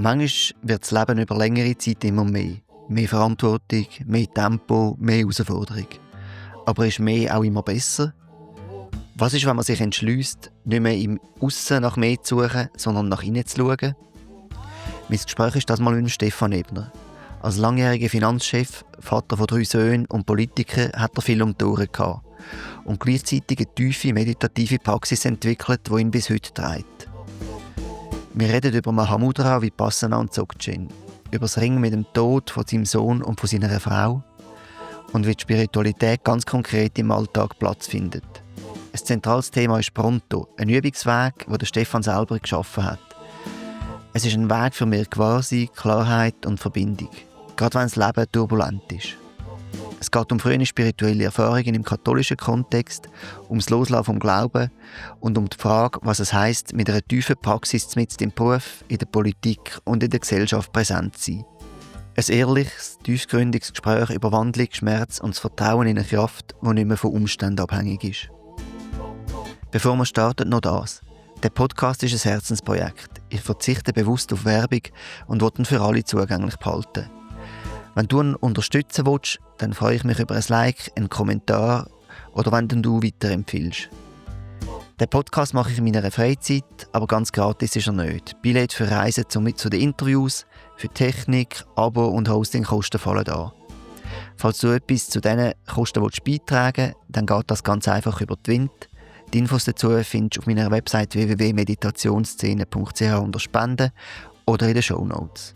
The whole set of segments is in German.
Manchmal wird das Leben über längere Zeit immer mehr. Mehr Verantwortung, mehr Tempo, mehr Herausforderung. Aber ist mehr auch immer besser? Was ist, wenn man sich entschließt, nicht mehr im Aussen nach mehr zu suchen, sondern nach innen zu schauen? Mein Gespräch ist das mal mit Stefan Ebner. Als langjähriger Finanzchef, Vater von 3 Söhnen und Politiker hat er viel um die Ohren gehabt und gleichzeitig eine tiefe meditative Praxis entwickelt, die ihn bis heute trägt. Wir reden über Mahamudra, Vipassana und Dzogchen, über das Ringen mit dem Tod von seinem Sohn und von seiner Frau und wie die Spiritualität ganz konkret im Alltag Platz findet. Ein zentrales Thema ist Pronto, ein Übungsweg, den Stefan selber geschaffen hat. Es ist ein Weg für mehr Gewahrsein, Klarheit und Verbindung, gerade wenn das Leben turbulent ist. Es geht um frühe spirituelle Erfahrungen im katholischen Kontext, ums Loslassen vom Glauben und um die Frage, was es heisst, mit einer tiefen Praxis mitten im Beruf, in der Politik und in der Gesellschaft präsent zu sein. Ein ehrliches, tiefgründiges Gespräch über Wandlung, Schmerz und das Vertrauen in eine Kraft, die nicht mehr von Umständen abhängig ist. Bevor wir starten, noch das. Der Podcast ist ein Herzensprojekt. Ich verzichte bewusst auf Werbung und will ihn für alle zugänglich behalten. Wenn du ihn unterstützen willst, dann freue ich mich über ein Like, einen Kommentar oder wenn du weiterempfiehlst. Den Podcast mache ich in meiner Freizeit, aber ganz gratis ist er nicht. Billett für Reisen zu den Interviews, für Technik, Abo und Hostingkosten fallen an. Falls du etwas zu diesen Kosten beitragen willst, dann geht das ganz einfach über die Wind. Die Infos dazu findest du auf meiner Website www.meditationsszene.ch unter Spenden oder in den Shownotes.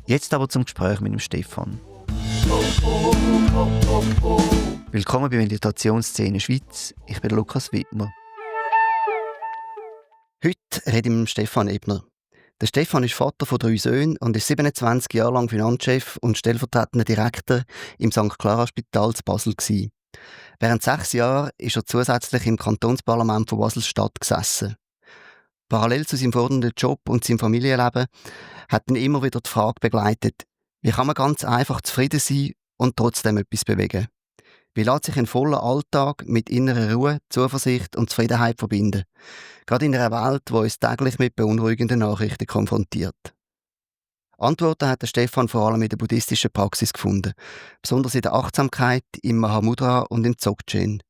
Jetzt aber zum Gespräch mit dem Stefan. Willkommen bei Meditationsszene Schweiz. Ich bin Lukas Wittmer. Heute rede ich mit Stefan Ebner. Der Stefan ist Vater von 3 Söhnen und ist 27 Jahre lang Finanzchef und stellvertretender Direktor im St. Clara Spital zu Basel gewesen. Während 6 Jahren ist er zusätzlich im Kantonsparlament von Basel-Stadt gesessen. Parallel zu seinem fordernden Job und seinem Familienleben hat ihn immer wieder die Frage begleitet, wie kann man ganz einfach zufrieden sein und trotzdem etwas bewegen? Wie lässt sich ein voller Alltag mit innerer Ruhe, Zuversicht und Zufriedenheit verbinden? Gerade in einer Welt, die uns täglich mit beunruhigenden Nachrichten konfrontiert. Antworten hat der Stefan vor allem in der buddhistischen Praxis gefunden, besonders in der Achtsamkeit, im Mahamudra und im Dzogchen.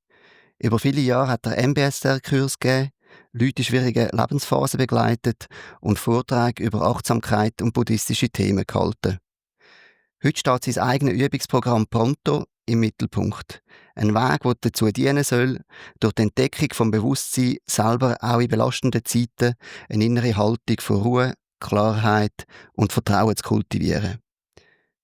Über viele Jahre hat er MBSR-Kurs gegeben, Leute in schwierigen Lebensphasen begleitet und Vorträge über Achtsamkeit und buddhistische Themen gehalten. Heute steht sein eigenes Übungsprogramm Pronto im Mittelpunkt. Ein Weg, der dazu dienen soll, durch die Entdeckung vom Bewusstsein selber auch in belastenden Zeiten eine innere Haltung von Ruhe, Klarheit und Vertrauen zu kultivieren.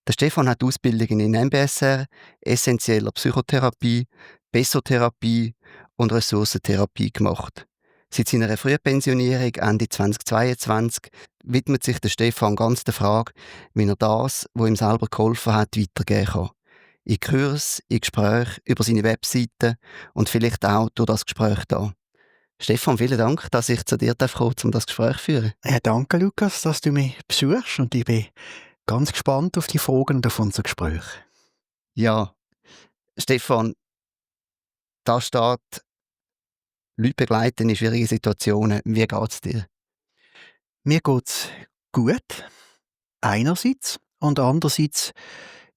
Der Stefan hat Ausbildungen in MBSR, essentieller Psychotherapie, Bessotherapie und Ressourcentherapie gemacht. Seit seiner Frühpensionierung Ende 2022 widmet sich der Stefan ganz der Frage, wie er das, was ihm selber geholfen hat, weitergeben kann. In Kurs, in Gesprächen, über seine Webseite und vielleicht auch durch das Gespräch hier. Stefan, vielen Dank, dass ich zu dir kommen darf, um das Gespräch zu führen. Ja, danke, Lukas, dass du mich besuchst und ich bin ganz gespannt auf die Fragen und auf unser Gespräch. Ja, Stefan, da steht, Leute begleiten in schwierigen Situationen. Wie geht es dir? Mir geht es gut, einerseits, und andererseits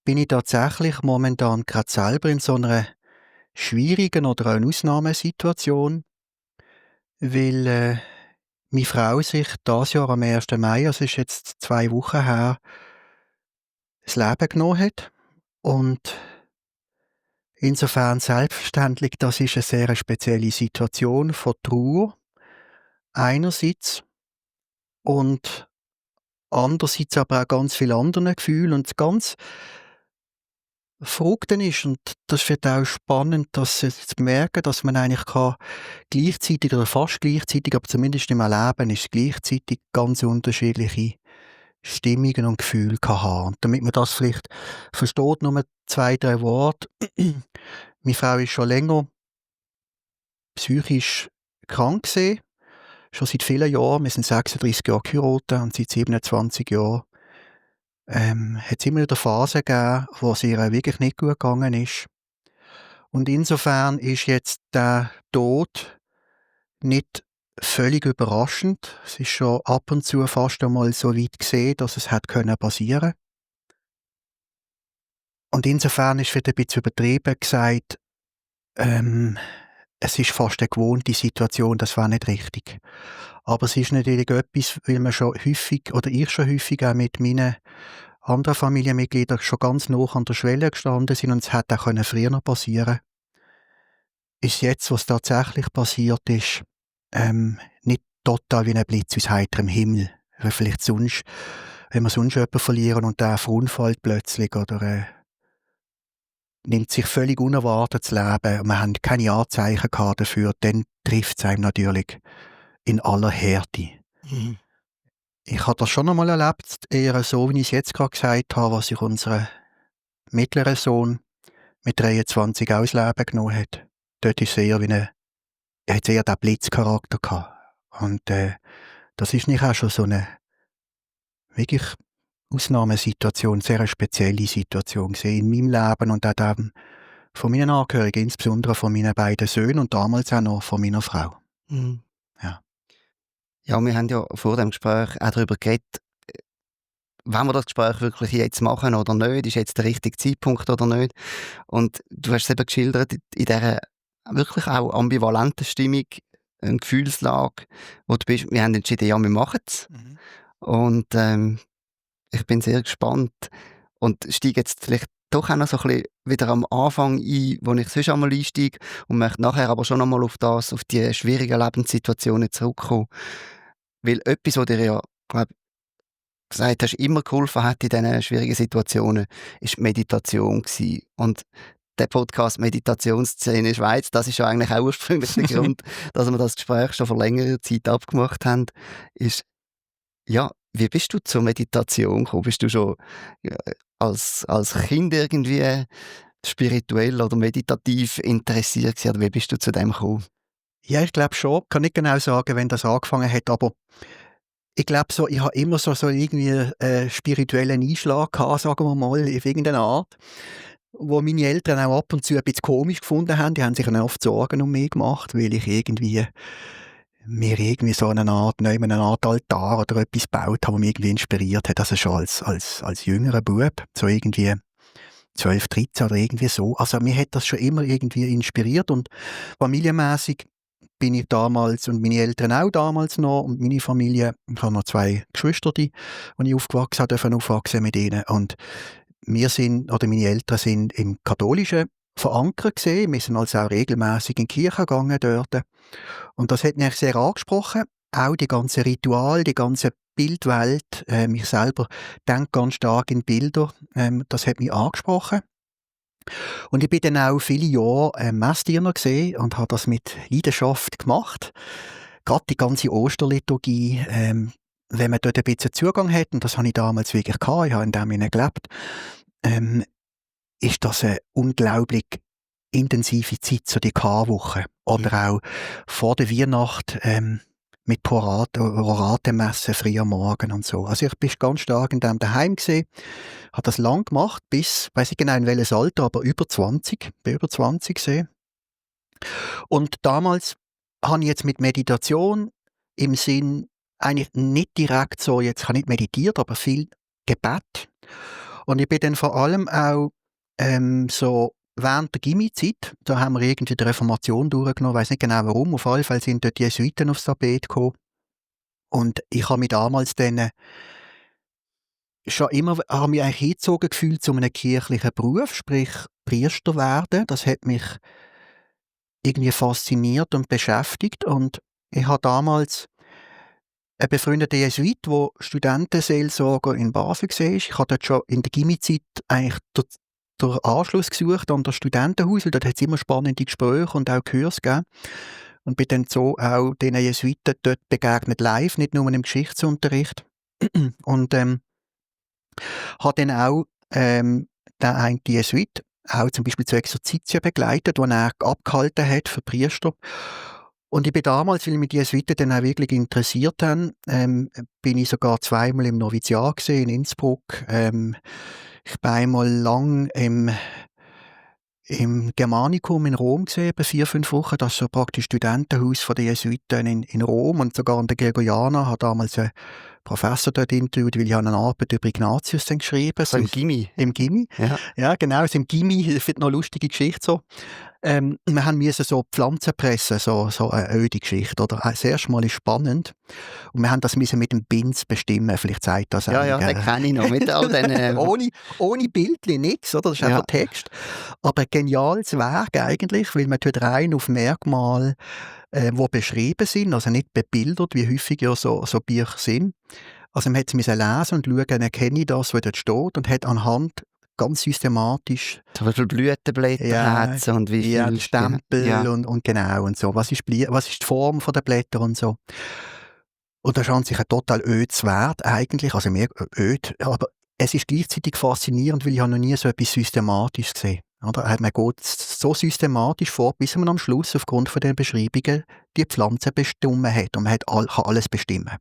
bin ich tatsächlich momentan gerade selber in so einer schwierigen oder einer Ausnahmesituation, weil meine Frau sich dieses Jahr am 1. Mai, also ist jetzt 2 Wochen her, das Leben genommen hat. Und insofern selbstverständlich, das ist eine sehr spezielle Situation von Trauer einerseits und andererseits aber auch ganz viele andere Gefühle. Und das ganz Verrückte ist, und das wird auch spannend, das zu merken, dass man eigentlich gleichzeitig oder fast gleichzeitig, aber zumindest im Leben ist gleichzeitig ganz unterschiedliche Stimmungen und Gefühle haben. Und damit man das vielleicht versteht, nur 2, 3 Worte. Meine Frau ist schon länger psychisch krank gewesen, schon seit vielen Jahren. Wir sind 36 Jahre geheiratet und seit 27 Jahren hat es immer wieder Phasen gegeben, wo es ihr wirklich nicht gut gegangen ist. Und insofern ist jetzt der Tod nicht völlig überraschend. Es ist schon ab und zu fast einmal so weit gesehen, dass es hat können passieren. Und insofern ist wieder ein bisschen übertrieben gesagt, es ist fast eine gewohnte Situation, das war nicht richtig. Aber es ist natürlich etwas, weil wir schon häufig, oder ich schon häufig auch mit meinen anderen Familienmitgliedern schon ganz nah an der Schwelle gestanden sind und es hätte auch früher noch passieren. Ist jetzt, was tatsächlich passiert ist, nicht total wie ein Blitz aus heiterem Himmel. Weil vielleicht sonst, wenn wir sonst jemanden verlieren und der verunfallt plötzlich oder nimmt sich völlig unerwartet das Leben und wir haben keine Anzeichen gehabt dafür, dann trifft es einem natürlich in aller Härte. Mhm. Ich habe das schon einmal erlebt, eher so, wie ich es jetzt gerade gesagt habe, was sich unser mittlerer Sohn mit 23 aus Leben genommen hat. Dort ist es eher er hat eher den Blitzcharakter gehabt. Und das ist nicht auch schon so eine wirklich Ausnahmesituation, sehr eine spezielle Situation gesehen in meinem Leben und auch dem von meinen Angehörigen, insbesondere von meinen beiden Söhnen und damals auch noch von meiner Frau. Mhm. Ja. Ja, wir haben ja vor dem Gespräch auch darüber geredet, wollen wir das Gespräch wirklich jetzt machen oder nicht? Ist jetzt der richtige Zeitpunkt oder nicht? Und du hast es eben geschildert, in dieser wirklich auch ambivalenten Stimmung, eine Gefühlslage, wo du bist. Wir haben entschieden, ja, wir machen es. Mhm. Und ich bin sehr gespannt und steige jetzt vielleicht doch auch noch so ein bisschen wieder am Anfang ein, wo ich sonst einmal einsteige und möchte nachher aber schon einmal auf die schwierigen Lebenssituationen zurückkommen. Weil etwas, was dir ja, glaub, gesagt hast, immer geholfen hat in diesen schwierigen Situationen, ist die Meditation gewesen. Und der Podcast «Meditationsszene Schweiz», das ist ja eigentlich auch ursprünglich der Grund, dass wir das Gespräch schon vor längerer Zeit abgemacht haben, ist, ja, wie bist du zur Meditation gekommen? Bist du schon ja, als Kind irgendwie spirituell oder meditativ interessiert gewesen, oder wie bist du zu dem gekommen? Ja, ich glaube schon. Ich kann nicht genau sagen, wenn das angefangen hat, aber ich glaube so, ich habe immer so irgendwie spirituellen Einschlag gehabt, sagen wir mal, auf irgendeine Art, wo meine Eltern auch ab und zu ein bisschen komisch gefunden haben. Die haben sich dann oft Sorgen um mich gemacht, weil ich mir irgendwie so eine Art Altar oder etwas gebaut habe, was mich irgendwie inspiriert hat. Also schon als jüngerer Bub, so irgendwie 12, 13 oder irgendwie so. Also mir hat das schon immer irgendwie inspiriert und familienmäßig bin ich damals und meine Eltern auch damals noch und meine Familie, ich habe noch 2 Geschwister, die ich aufgewachsen habe, dürfen aufwachsen mit ihnen und meine Eltern sind im Katholischen verankert gewesen. Wir sind also auch regelmäßig in die Kirche gegangen dort. Und das hat mich sehr angesprochen. Auch die ganze Ritual, die ganze Bildwelt. Ich selber denke ganz stark in Bilder. Das hat mich angesprochen. Und ich bin dann auch viele Jahre Messdiener gesehen und habe das mit Leidenschaft gemacht. Gerade die ganze Osterliturgie, wenn man dort ein bisschen Zugang hat, und das habe ich damals wirklich gehabt, ich habe in dem gelebt, ähm, ist das eine unglaublich intensive Zeit, so die Karwoche. Oder auch vor der Weihnacht mit Oratemessen früh am Morgen und so. Also ich bin ganz stark in dem daheim gesehen, habe das lang gemacht, bis, weiß ich genau in welches Alter, aber über 20, bin über 20 gesehen. Und damals habe ich jetzt mit Meditation im Sinn eigentlich nicht direkt so, jetzt habe ich nicht meditiert, aber viel Gebet. Und ich bin dann vor allem auch so während der Gymi-Zeit, da haben wir irgendwie die Reformation durchgenommen, ich weiss nicht genau warum, auf jeden Fall sind dort die Jesuiten aufs Tapet gekommen. Und ich habe mich damals dann schon immer habe mich eigentlich hingezogen gefühlt zu einem kirchlichen Beruf, sprich Priester werden. Das hat mich irgendwie fasziniert und beschäftigt. Und ich habe damals einen befreundeten Jesuit, der Studentenseelsorger in Basel war. Ich habe dort schon in der Gymi-Zeit eigentlich den Anschluss gesucht an das Studentenhaus, weil dort hat es immer spannende Gespräche und auch Kurse gegeben. Und bin dann so auch den Jesuiten dort begegnet live, nicht nur im Geschichtsunterricht. Und habe dann auch den einen Jesuit auch zum Beispiel zu Exerzitien begleitet, die er abgehalten hat für Priester. Und ich bin damals, weil mich die Jesuiten dann auch wirklich interessiert haben, bin ich sogar zweimal im Noviziat gesehen in Innsbruck. Ich war einmal lang im Germanicum in Rom gesehen, etwa 4-5 Wochen. Das ist so praktisch das Studentenhaus von der Jesuiten in Rom. Und sogar an der Gregoriana hat damals ein Professor dort interviewt, weil ich habe eine Arbeit über Ignatius dann geschrieben. So im Gimmi. Im Gimmi. Ja. Ja, genau, also im Gimmi. Ich finde noch eine lustige Geschichte so. Wir haben so Pflanzen pressen, so eine öde Geschichte, oder? Das erste Mal ist spannend. Und wir haben das mit dem Binz bestimmen, vielleicht zeigt das Ja, den kenne ich noch, mit all den... ohne Bildchen, nichts, oder? Das ist einfach Text. Aber ein geniales Werk eigentlich, weil man tut rein auf Merkmale, die beschrieben sind, also nicht bebildert, wie häufig ja so Bücher sind. Also man hat es lesen und schauen, erkenne ich das, was dort steht, und hat anhand ganz systematisch so wie viele Blütenblätter hat und wie viele Stempel und genau und so. Was ist die Form der Blätter und so. Und das ist an sich ein total ödes Wert eigentlich, also mehr öd, aber es ist gleichzeitig faszinierend, weil ich habe noch nie so etwas Systematisches gesehen. Oder? Man geht so systematisch vor, bis man am Schluss aufgrund von den Beschreibungen die Pflanze bestimmen hat und man kann alles bestimmen.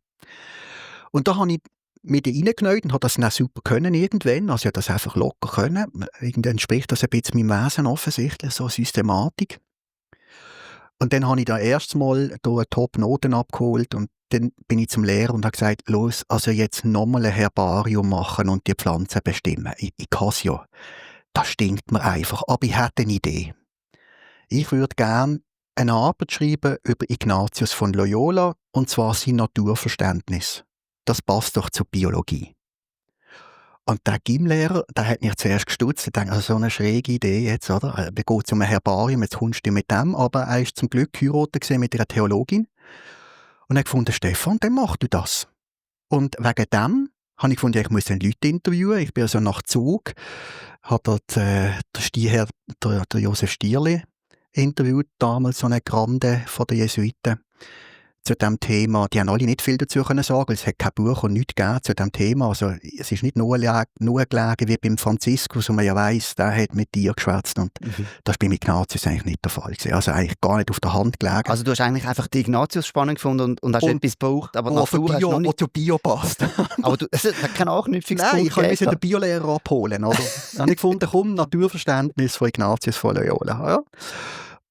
Und da habe ich mit reingenäht und habe das dann auch super können irgendwann. Also ich habe das einfach locker können. Irgendwann entspricht das ein bisschen meinem Wesen offensichtlich, so Systematik. Und dann habe ich da erst mal eine Top-Noten abgeholt und dann bin ich zum Lehrer und habe gesagt, los, also jetzt nochmal ein Herbarium machen und die Pflanzen bestimmen. Ich kann es ja. Das stinkt mir einfach, aber ich hätte eine Idee. Ich würde gerne eine Arbeit schreiben über Ignatius von Loyola, und zwar sein Naturverständnis. Das passt doch zur Biologie. Und der Gymlehrer, der hat mich zuerst gestutzt. Ich dachte, also so eine schräge Idee jetzt, oder? Wir gehen zu einem Herbarium, jetzt kommst du mit dem. Aber er ist zum Glück geheiratet mit einer Theologin. Und er hat gefunden, Stefan, dann mach du das. Und wegen dem habe ich gefunden, ich muss den Leute interviewen. Ich bin also nach Zug, habe dort der Josef Stierli interviewt, damals so eine Grande von den Jesuiten. Zu diesem Thema, die haben alle nicht viel dazu können sagen, es hat kein Buch und nichts gegeben zu diesem Thema. Also es ist nicht nur gelegen wie beim Franziskus, wo man ja weiss, der hat mit dir geschwätzt, und das ist bei Ignatius eigentlich nicht der Fall gewesen. Also eigentlich gar nicht auf der Hand gelegen. Also du hast eigentlich einfach die Ignatius spannend gefunden und hast etwas gebraucht, aber Natur hast du noch nicht... Wo zu Bio passt. Aber es hat keinen Anknüpfungspunkt. Nein, ich musste den Biolehrer abholen. Oder? Dann habe ich gefunden, komm, Naturverständnis von Ignatius von Loyola. Ja.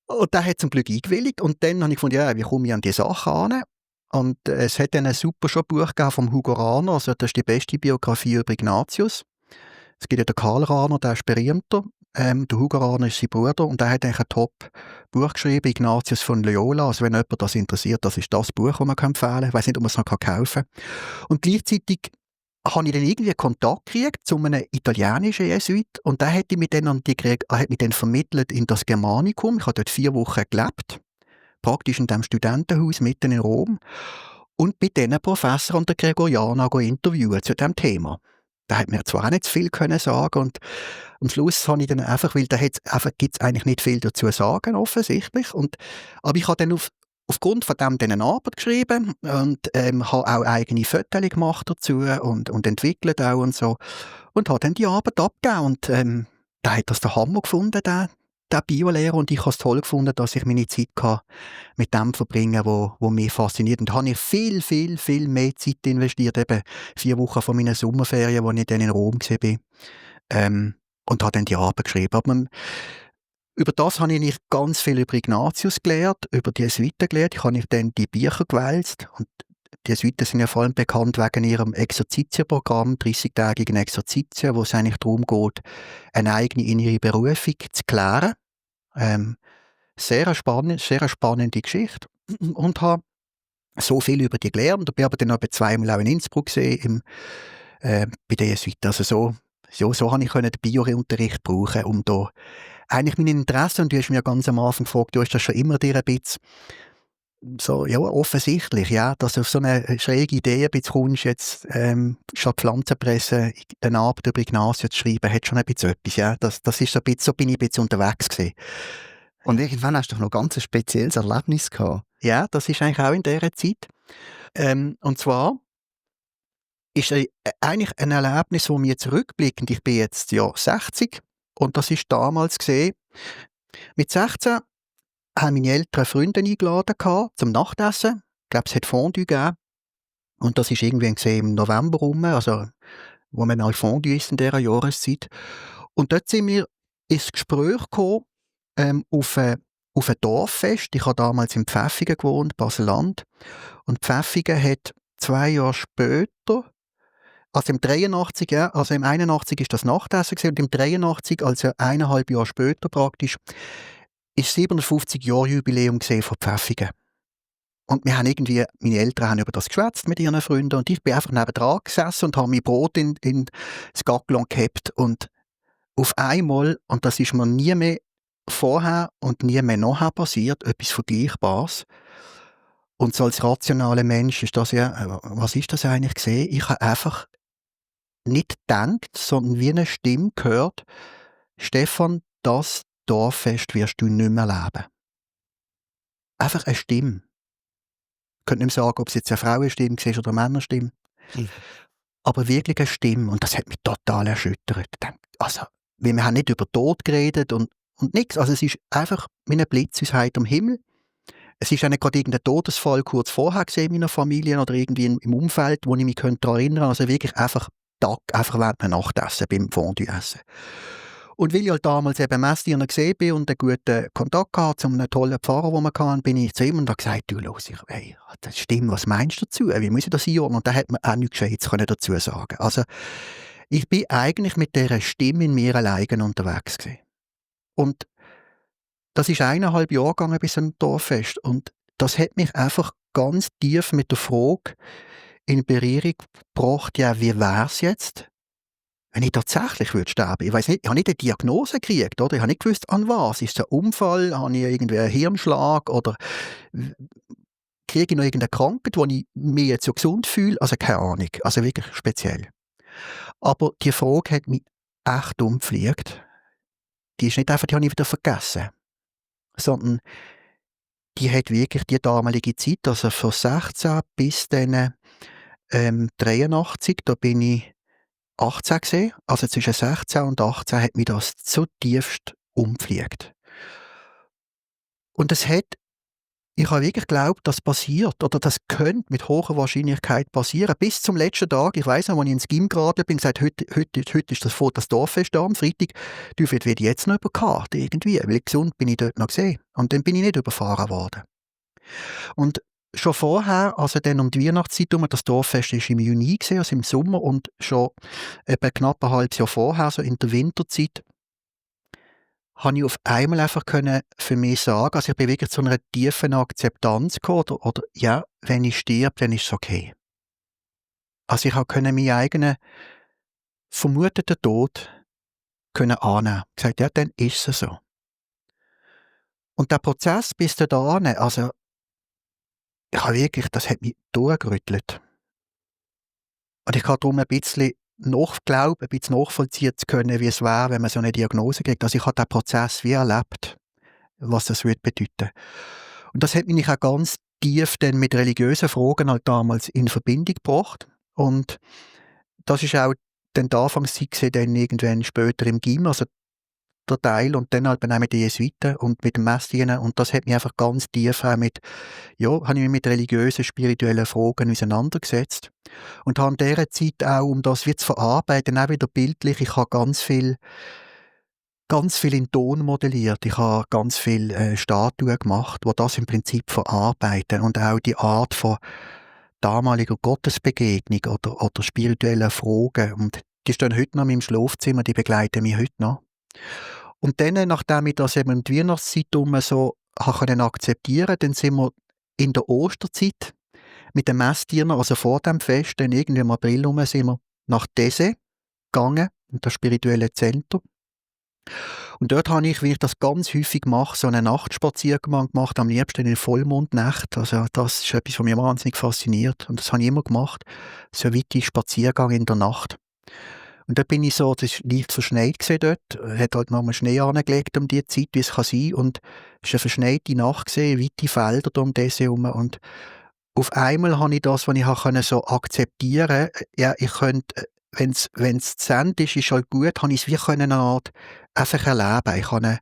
Und der hat zum Glück eingewilligt. Und dann habe ich gefunden, ja, wie komme ich an die Sachen an? Und es hat dann ein super Buch gegeben vom Hugo Rahner, also das ist die beste Biografie über Ignatius. Es gibt ja den Karl Rahner, der ist berühmter. Der Hugo Rahner ist sein Bruder und der hat eigentlich ein Top-Buch geschrieben, Ignatius von Loyola. Also wenn jemand das interessiert, das ist das Buch, das man empfehlen kann. Ich weiß nicht, ob man es noch kaufen kann. Und gleichzeitig habe ich dann irgendwie Kontakt gekriegt zu einem italienischen Jesuit und der hat mich dann vermittelt in das Germanicum. Ich habe dort 4 Wochen gelebt, praktisch in diesem Studentenhaus mitten in Rom, und mit diesen Professor an der Gregoriana interviewen zu diesem Thema. Der hat mir zwar auch nicht zu viel können sagen, und am Schluss habe ich dann einfach, weil da gibt es eigentlich nicht viel dazu zu sagen, offensichtlich. Aber ich habe dann aufgrund von dem eine Arbeit geschrieben und habe auch eigene Fotos gemacht dazu und entwickelt auch und so. Und habe dann die Arbeit abgegeben. Und da hat das der Hammer gefunden, der Biolehrer. Und ich habe es toll gefunden, dass ich meine Zeit mit dem verbringen kann, wo mich fasziniert. Und da habe ich viel, viel, viel mehr Zeit investiert. Eben 4 Wochen von meinen Sommerferien, wo ich dann in Rom war. Und habe dann die Arbeit geschrieben. Aber über das habe ich nicht ganz viel über Ignatius gelernt, über die Jesuiten gelernt. Ich habe dann die Bücher gewälzt. Und die Jesuiten sind ja vor allem bekannt wegen ihrem Exerzitienprogramm, 30-tägigen Exerzitien, wo es eigentlich darum geht, eine eigene innere Berufung zu klären. Sehr spannende Geschichte. Und habe so viel über die gelernt. Ich bin aber dann noch 2-mal auch in Innsbruck gesehen, bei den Jesuiten. Also so habe ich den Biounterricht brauchen, um da eigentlich mein Interesse, und du hast mir ganz am Anfang gefragt, du hast das schon immer dir ein bisschen so, ja, offensichtlich, ja, dass du auf so eine schräge Idee ein bisschen kommst, jetzt statt Pflanzenpresse eine Arbeit über Ignatius zu schreiben, hat schon ein bisschen etwas, ja. Das ist so ein bisschen, so bin ich ein bisschen unterwegs gewesen. Und irgendwann hast du doch noch ganz ein spezielles Erlebnis gehabt. Ja, das ist eigentlich auch in dieser Zeit. Und zwar ist eigentlich ein Erlebnis, wo mir zurückblickend, ich bin jetzt ja 60, und das ist damals gesehen. Mit 16 haben meine älteren Freunde eingeladen zum Nachtessen. Ich glaube, es hat Fondue gegeben. Und das ist irgendwie gesehen im November rum, also wo man auch Fondue isst in dieser Jahreszeit. Und dort sind wir ins Gespräch gekommen, auf ein Dorffest. Ich habe damals in Pfäffiken gewohnt, Basel-Land. Und Pfäffiken hat 2 Jahre später, also im 83, ja, also im 81 ist das Nachtessen gewesen, und im 83, also 1,5 Jahre später praktisch, ist 750 Jahre Jubiläum gesehen von Pfäffiken. Und wir haben irgendwie, meine Eltern haben über das geschwätzt mit ihren Freunden, und ich bin einfach nebendran gesessen und habe mein Brot in das Gackelon gehabt, und auf einmal, und das ist mir nie mehr vorher und nie mehr nachher passiert, etwas Vergleichbares. Und so als rationaler Mensch ist das ja, was ist das eigentlich gesehen? Ich habe einfach nicht gedacht, sondern wie eine Stimme gehört: «Stefan, das Dorffest wirst du nicht mehr erleben.» Einfach eine Stimme. Ich könnte nicht mehr sagen, ob es jetzt eine Frauenstimme war oder eine Männerstimme. Mhm. Aber wirklich eine Stimme. Und das hat mich total erschüttert. Ich dachte, also, wir haben nicht über Tod geredet und nichts. Also es ist einfach wie ein Blitz aus heiterem Himmel. Es ist auch nicht gerade irgendein Todesfall kurz vorher gesehen in meiner Familie oder irgendwie im Umfeld, wo ich mich daran erinnern könnte. Also wirklich einfach Tag, einfach während dem Nachtessen, beim Fondue-Essen. Und weil ich halt damals eben Messdiener gesehen bin und einen guten Kontakt hatte zu einem tollen Pfarrer, den man kann, bin ich zu ihm und habe gesagt: «Du, los, hey, das stimmt, was meinst du dazu? Wie muss ich das einordnen?» Und da hat man auch nichts Gescheites dazu sagen. Also, ich bin eigentlich mit dieser Stimme in mir alleine unterwegs gewesen. Und das ist 1,5 Jahre gegangen bis zum Dorffest. Und das hat mich einfach ganz tief mit der Frage in Berührung gebracht, ja, wie wäre es jetzt, wenn ich tatsächlich würde sterben? Ich weiss nicht, ich habe nicht eine Diagnose gekriegt, oder? Ich habe nicht gewusst, an was. Ist es ein Unfall? Habe ich irgendwie einen Hirnschlag? Oder kriege ich noch irgendeine Krankheit, wo ich mich jetzt so gesund fühle? Also keine Ahnung. Also wirklich speziell. Aber die Frage hat mich echt umgefliegt. Die ist nicht einfach, die habe ich wieder vergessen. Sondern die hat wirklich die damalige Zeit, also von 16 bis dann 83, da bin ich 18 gesehen, also zwischen 16 und 18 hat mich das zutiefst umgefliegt. Und ich habe wirklich geglaubt, das passiert oder das könnte mit hoher Wahrscheinlichkeit passieren. Bis zum letzten Tag, ich weiss noch, als ich ins Gym geraten bin, gesagt, heute ist das Dorffest da am Freitag, du wird jetzt noch überkarrt irgendwie, weil gesund bin ich dort noch gesehen. Und dann bin ich nicht überfahren worden. Und schon vorher, also dann um die Weihnachtszeit herum, das Dorffest war im Juni, also im Sommer, und schon etwa knapp ein halbes Jahr vorher, so in der Winterzeit, habe ich auf einmal einfach für mich sagen, also ich bin wirklich zu einer tiefen Akzeptanz gekommen, oder ja, wenn ich sterbe, dann ist es okay. Also ich konnte meinen eigenen vermuteten Tod annehmen. Ich gesagt, ja, dann ist es so. Und der Prozess bis dahin, also ich habe wirklich, das hat mich durchgerüttelt. Und ich habe darum ein bisschen ein bisschen nachvollziehen zu können, wie es wäre, wenn man so eine Diagnose kriegt. Also ich habe den Prozess wie erlebt, was das würde bedeuten. Und das hat mich auch ganz tief dann mit religiösen Fragen halt damals in Verbindung gebracht. Und das ist auch dann die Anfangszeit gewesen, dann irgendwann später im Gym, also der Teil, und dann halt auch mit den Jesuiten und mit dem Messdienen. Und das hat mich einfach ganz tief auch habe ich mich mit religiösen, spirituellen Fragen auseinandergesetzt. Und habe in dieser Zeit auch, um das wieder zu verarbeiten, auch wieder bildlich, ich habe ganz viel in Ton modelliert. Ich habe ganz viel Statuen gemacht, die das im Prinzip verarbeiten, und auch die Art von damaliger Gottesbegegnung oder spirituellen Fragen. Und die stehen heute noch in meinem Schlafzimmer, die begleiten mich heute noch. Und dann, nachdem ich das eben in die Weihnachtszeit so akzeptieren, dann sind wir in der Osterzeit mit den Messdiener, also vor dem Fest, dann irgendwie im April sind wir nach Dese gegangen, in das spirituelle Zentrum. Und dort habe ich, wie ich das ganz häufig mache, so einen Nachtspaziergang gemacht, am liebsten in Vollmondnacht. Also das ist etwas, was mich wahnsinnig fasziniert. Und das habe ich immer gemacht, so ein weiter Spaziergang in der Nacht. Und dort bin ich so, das war leicht verschneit dort, hat halt noch mal Schnee angelegt um die Zeit, wie es kann sein. Und es war eine verschneite Nacht, weite Felder da um diese herum. Und auf einmal habe ich das, was ich so akzeptieren konnte. Ja, ich könnte, wenn es zu Ende ist halt gut, habe ich es wie eine Art einfach erleben. Ich habe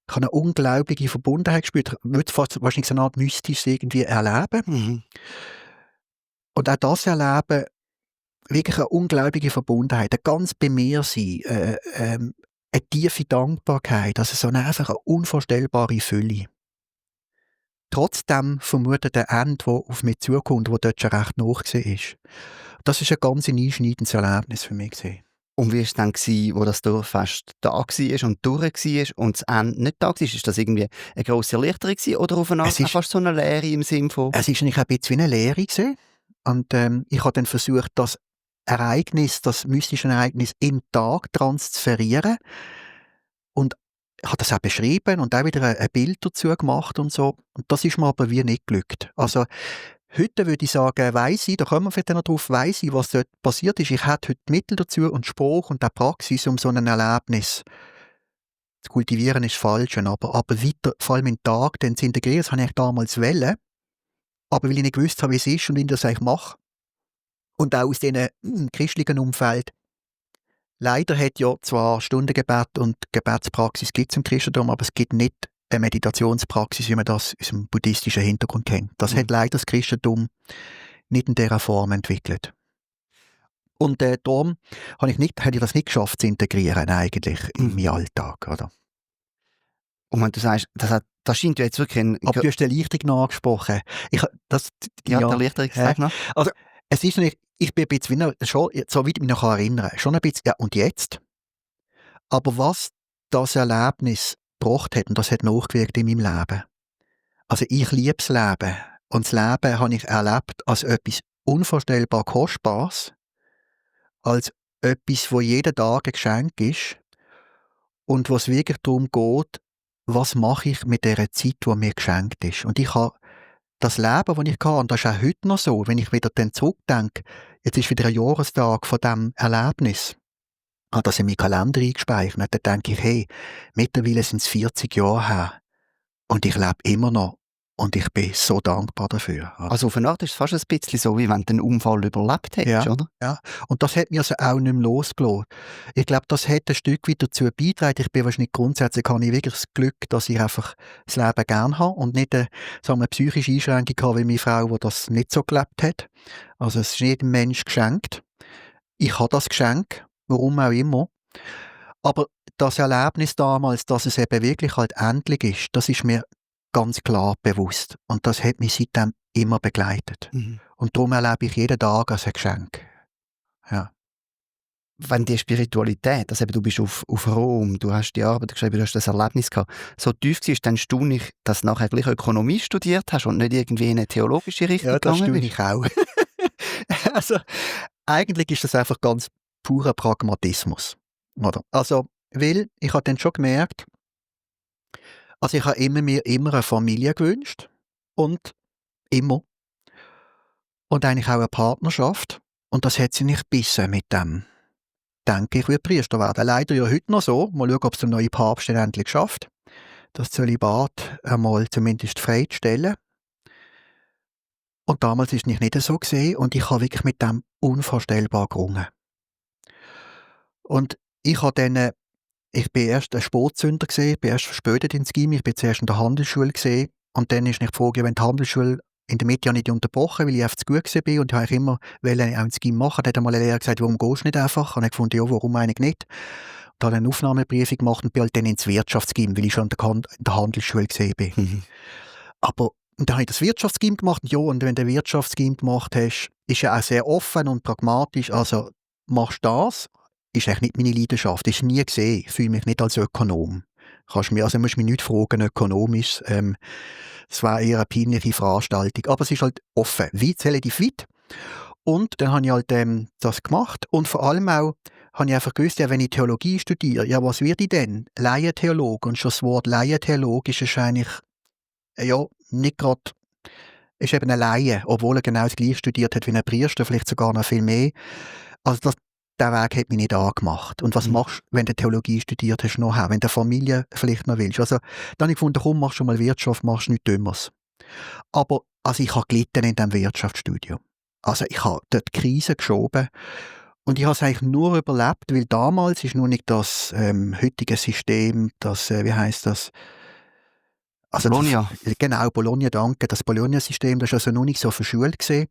eine unglaubliche Verbundenheit gespürt. Ich würde fast wahrscheinlich so eine Art mystisch irgendwie erleben. Mhm. Und auch das Erleben, wirklich eine unglaubliche Verbundenheit, ein ganz bei mir sein, eine tiefe Dankbarkeit, also so einfach eine unvorstellbare Fülle. Trotzdem vermutete Ende, das auf mich zukommt, wo dort schon recht nach war. Das war ein ganz einschneidendes Erlebnis für mich. Und wie war es dann, wo das Dorffest da war und durch war und das Ende nicht da war? Ist das irgendwie eine grosse Erleichterung gewesen, oder auf eine Art fast so eine Lehre im Sinne von... Es war eigentlich ein bisschen wie eine Lehre gewesen. Und ich habe dann versucht, das Ereignis, das mystische Ereignis im Tag transferieren. Und ich habe das auch beschrieben und auch wieder ein Bild dazu gemacht und so. Und das ist mir aber wie nicht gelungen. Also heute würde ich sagen, weiss ich, da kommen wir vielleicht noch drauf, weiss ich, was dort passiert ist. Ich hätte heute Mittel dazu und Spruch und auch Praxis, um so ein Erlebnis zu kultivieren, ist falsch. Aber weiter, vor allem im Tag, dann zu integrieren, das habe ich damals wollen. Aber weil ich nicht gewusst habe, wie es ist und wie ich das eigentlich mache. Und auch aus diesem christlichen Umfeld. Leider hat ja zwar Stundengebet und Gebetspraxis gibt's im Christentum, aber es gibt nicht eine Meditationspraxis, wie man das aus dem buddhistischen Hintergrund kennt. Das hat leider das Christentum nicht in dieser Form entwickelt. Und darum habe ich das nicht geschafft zu integrieren eigentlich in meinen Alltag. Oder? Und wenn du sagst, das scheint ja jetzt wirklich Aber du hast die Erleichterung angesprochen. der Erleichterung, sag noch. Also, es ist nicht, ich bin ein bisschen, schon, so weit ich mich noch erinnern kann, schon ein bisschen, ja, und jetzt? Aber was das Erlebnis gebracht hat, und das hat nachgewirkt in meinem Leben. Also ich liebe das Leben. Und das Leben habe ich erlebt als etwas unvorstellbar Kostbares, als etwas, wo jeden Tag ein Geschenk ist und wo es wirklich darum geht, was mache ich mit dieser Zeit, die mir geschenkt ist. Und ich habe das Leben, das ich hatte, und das ist auch heute noch so, wenn ich wieder dann zurückdenke, jetzt ist wieder ein Jahrestag von diesem Erlebnis, habe das in meinen Kalender eingespeichert. Dann denke ich, hey, mittlerweile sind es 40 Jahre her und ich lebe immer noch und ich bin so dankbar dafür. Also auf eine Art ist es fast ein bisschen so, wie wenn du einen Unfall überlebt hättest, oder? Ja, und das hat mir also auch nicht mehr losgelassen. Ich glaube, das hat ein Stück weit dazu beigetragen. Ich bin wahrscheinlich grundsätzlich, habe ich wirklich das Glück, dass ich einfach das Leben gerne habe und nicht eine psychische Einschränkung habe wie meine Frau, die das nicht so gelebt hat. Also es ist jedem Mensch geschenkt. Ich habe das Geschenk, warum auch immer. Aber das Erlebnis damals, dass es eben wirklich halt endlich ist, das ist mir ganz klar bewusst. Und das hat mich seitdem immer begleitet. Und darum erlebe ich jeden Tag als ein Geschenk. Ja. Wenn die Spiritualität, also eben, du bist auf Rom, du hast die Arbeit geschrieben, du hast das Erlebnis gehabt, so tief war, dann staune ich, dass du nachher gleich Ökonomie studiert hast und nicht irgendwie in eine theologische Richtung gegangen bist. Ja, das staune ich auch. Also, eigentlich ist das einfach ganz purer Pragmatismus. Oder? Also, weil ich habe dann schon gemerkt, also ich habe mir immer eine Familie gewünscht und immer. Und eigentlich auch eine Partnerschaft. Und das hat sie nicht gebissen mit dem. Denke ich, wird Priester werden. Leider ja heute noch so. Mal schauen, ob es der neue Papst dann endlich schafft, das Zölibat einmal zumindest freizustellen. Und damals war es nicht so gesehen und ich habe wirklich mit dem unvorstellbar gerungen. Und ich habe dann, ich bin erst ein Sportsünder gesehen, ich bin erst verspätet ins Gym, ich bin zuerst in der Handelsschule gesehen und dann ist nicht die Frage, wenn die Handelsschule in der Mitte nicht unterbrochen, weil ich einfach zu gut war und ich habe immer auch ins Gym machen. Dann hat einmal ein Lehrer gesagt, warum gehst du nicht einfach? Und ich fand, ja, warum eigentlich nicht? Und habe eine Aufnahmebriefung gemacht und bin halt dann ins Wirtschaftsgym, weil ich schon in der Handelsschule gesehen bin. Aber dann habe ich das Wirtschaftsgym gemacht und ja, und wenn du ein Wirtschaftsgym gemacht hast, ist ja auch sehr offen und pragmatisch. Also machst du das, ist eigentlich nicht meine Leidenschaft. Ich habe nie gesehen, ich fühle mich nicht als Ökonom. Musst mich nicht fragen, ökonomisch. Es war eher eine peinliche Veranstaltung. Aber es ist halt offen, relativ weit. Und dann habe ich halt das gemacht. Und vor allem auch habe ich einfach gewusst, ja, wenn ich Theologie studiere, ja, was werde ich denn? Laientheologe. Und schon das Wort Laientheologe ist wahrscheinlich, ja, nicht gerade, ist eben ein Laie, obwohl er genau das Gleiche studiert hat wie ein Priester, vielleicht sogar noch viel mehr. Also der Weg hat mich nicht angemacht. Und was machst du, wenn du Theologie studiert hast, nachher? Wenn du Familie vielleicht noch willst? Also, dann habe ich gefunden, komm, machst du mal Wirtschaft, machst nichts Dümmeres. Aber also ich habe gelitten in diesem Wirtschaftsstudium. Also ich habe dort die Krise geschoben. Und ich habe es eigentlich nur überlebt, weil damals ist noch nicht das heutige System, das, wie heisst das? Also Bologna. Genau, Bologna, danke. Das Bologna-System, das ist also noch nicht so verschult gewesen.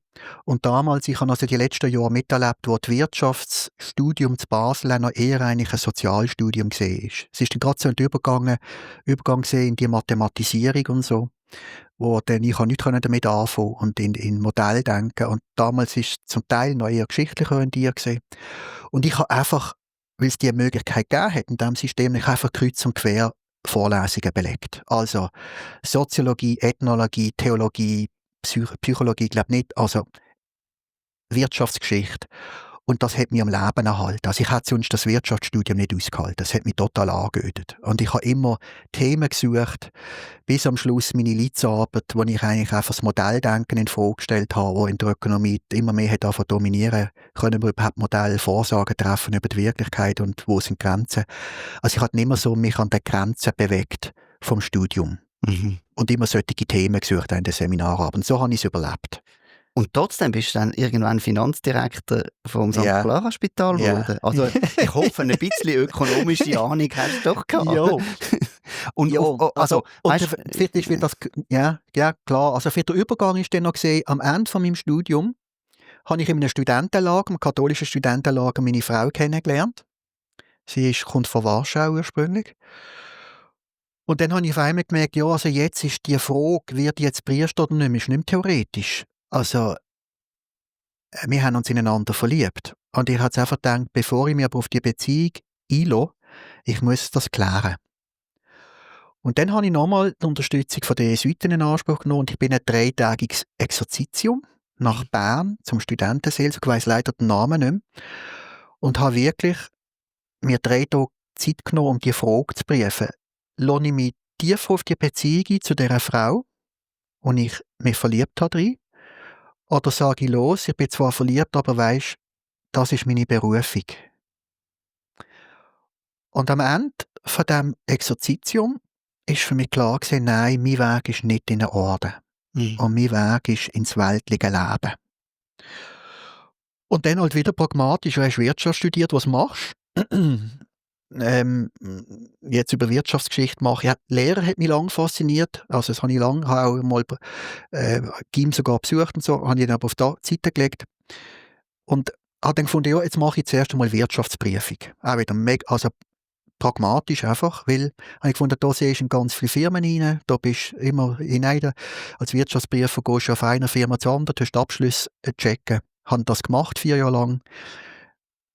Und damals, ich habe also die letzten Jahre miterlebt, wo das Wirtschaftsstudium zu Basel noch eher eigentlich ein Sozialstudium war. Es ist dann gerade so ein Übergang gewesen in die Mathematisierung und so, wo dann ich habe nichts damit anfangen und in Modell denken. Und damals ist es zum Teil noch eher geschichtlich orientiert gewesen. Und ich habe einfach, weil es die Möglichkeit gegeben hat in diesem System, ich habe einfach kreuz und quer Vorlesungen belegt. Also Soziologie, Ethnologie, Theologie, Psychologie, glaube nicht, also Wirtschaftsgeschichte. Und das hat mich am Leben erhalten. Also ich hätte sonst das Wirtschaftsstudium nicht ausgehalten. Das hat mich total angeödet. Und ich habe immer Themen gesucht, bis am Schluss meine Leitsarbeit, wo ich eigentlich einfach das Modelldenken in Frage gestellt habe, wo in der Ökonomie immer mehr hat angefangen zu dominieren. Können wir überhaupt Modellvorsagen treffen über die Wirklichkeit und wo sind Grenzen? Also ich habe immer so mich an den Grenzen bewegt vom Studium. Mhm. Und immer solche Themen gesucht in den Seminarabend. Und so habe ich es überlebt. Und trotzdem bist du dann irgendwann Finanzdirektor vom St. Ja. Clara Spital Ja. geworden. Also ich hoffe, ein bisschen ökonomische Ahnung hast du doch gehabt. Ja. Und Ja, also weißt du, vielleicht ist das, ja, klar. Also für den Übergang ist dann noch gesehen, am Ende von meinem Studium habe ich in einem Studentenlager, einem katholischen Studentenlager, meine Frau kennengelernt. Kommt von Warschau ursprünglich. Und dann habe ich auf einmal gemerkt, ja, also jetzt ist die Frage, wird jetzt Priester oder nicht mehr, ist nicht mehr theoretisch. Also, wir haben uns ineinander verliebt. Und ich habe jetzt einfach gedacht, bevor ich mich aber auf die Beziehung einlasse, ich muss das klären. Und dann habe ich nochmal die Unterstützung von den Jesuiten in Anspruch genommen und ich bin ein 3-tägiges Exerzitium nach Bern zum Studentenseelsorge, ich weiss leider den Namen nicht mehr, und habe wirklich mir 3 Tage Zeit genommen, um die Frage zu prüfen. Lasse ich mich tiefer auf die Beziehung ein zu dieser Frau, und ich mich verliebt habe drin, oder sage ich los, ich bin zwar verliebt, aber weisst, das ist meine Berufung. Und am Ende von diesem Exerzitium ist für mich klar gewesen, nein, mein Weg ist nicht in der Orden. Und mein Weg ist ins weltliche Leben. Und dann halt wieder pragmatisch, du hast Wirtschaft studiert, was machst jetzt über Wirtschaftsgeschichte mache. Ja, Lehrer hat mich lange fasziniert. Also das habe ich lange, habe auch mal Gym sogar besucht und so, habe ich dann aber auf die Seite gelegt. Und habe dann gefunden, ja, jetzt mache ich zuerst einmal Wirtschaftsprüfung. Auch wieder also pragmatisch einfach, weil ich gefunden, da siehst du in ganz viele Firmen rein, da bist du immer hinein. Als Wirtschaftsprüfer gehst du auf einer Firma zur anderen, tust Abschlüsse checken. Habe das gemacht, 4 Jahre lang.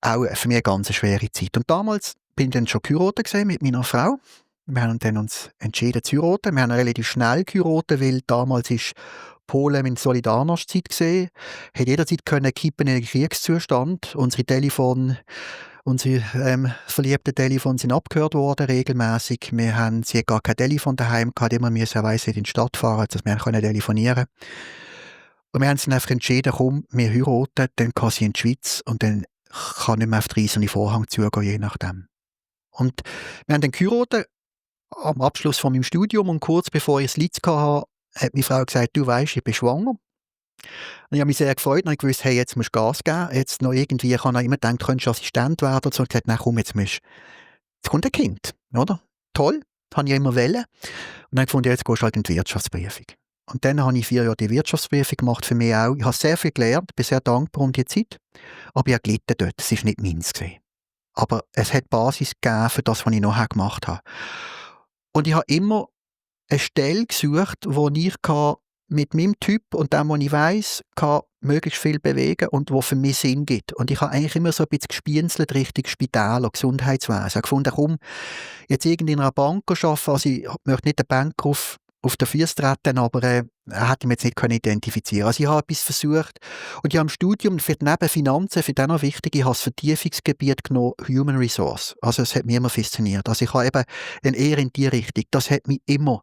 Auch für mich eine ganz schwere Zeit. Und damals bin ich dann schon geheiratet mit meiner Frau. Wir haben dann uns entschieden zu heiraten. Wir haben relativ schnell geheiratet, weil damals ist Polen in Solidarność-Zeit gesehen. Hat jederzeit können kippen in den Kriegszustand. Unsere verliebten Telefone sind abgehört worden, regelmäßig. Sie hat gar kein Telefon daheim gehabt, immer müssen in die Stadt fahren, dass wir telefonieren können. Und wir haben uns dann einfach entschieden, komm, wir heiraten, dann kann sie in die Schweiz und dann kann nicht mehr auf den riesigen Vorhang zugehen, je nachdem. Und wir haben dann geheiratet, am Abschluss von meinem Studium, und kurz bevor ich das Lied hatte, hat meine Frau gesagt, du weisst, ich bin schwanger. Und ich habe mich sehr gefreut und ich wusste, hey, jetzt musst du Gas geben. Jetzt noch irgendwie, ich habe immer gedacht, könntest du Assistent werden. Und so. Und gesagt, nein, komm, jetzt kommt ein Kind, oder? Toll, das habe ich immer wollen. Und dann habe ich gefunden, jetzt gehst du halt in die Wirtschaftsprüfung. Und dann habe ich 4 Jahre die Wirtschaftsprüfung gemacht, für mich auch. Ich habe sehr viel gelernt, bin sehr dankbar um die Zeit. Aber ich habe gelitten dort, es war nicht meins gewesen. Aber es hat Basis gegeben für das, was ich nachher gemacht habe. Und ich habe immer eine Stelle gesucht, wo ich mit meinem Typ und dem, was ich weiss, möglichst viel bewegen und wo für mich Sinn gibt. Und ich habe eigentlich immer so ein bisschen gespienzelt Richtung Spitäler, Gesundheitswesen. Ich habe gefunden, komm, jetzt irgendwie in einer Bank arbeiten, also ich möchte nicht den Banker auf den Füßen treten, aber er hätte mich jetzt nicht identifizieren können. Also ich habe etwas versucht und ich habe im Studium für neben Finanzen, für den auch wichtig, ich habe das Vertiefungsgebiet genommen, Human Resource. Also es hat mich immer fasziniert. Also ich habe eben eher in die Richtung, das hat mich immer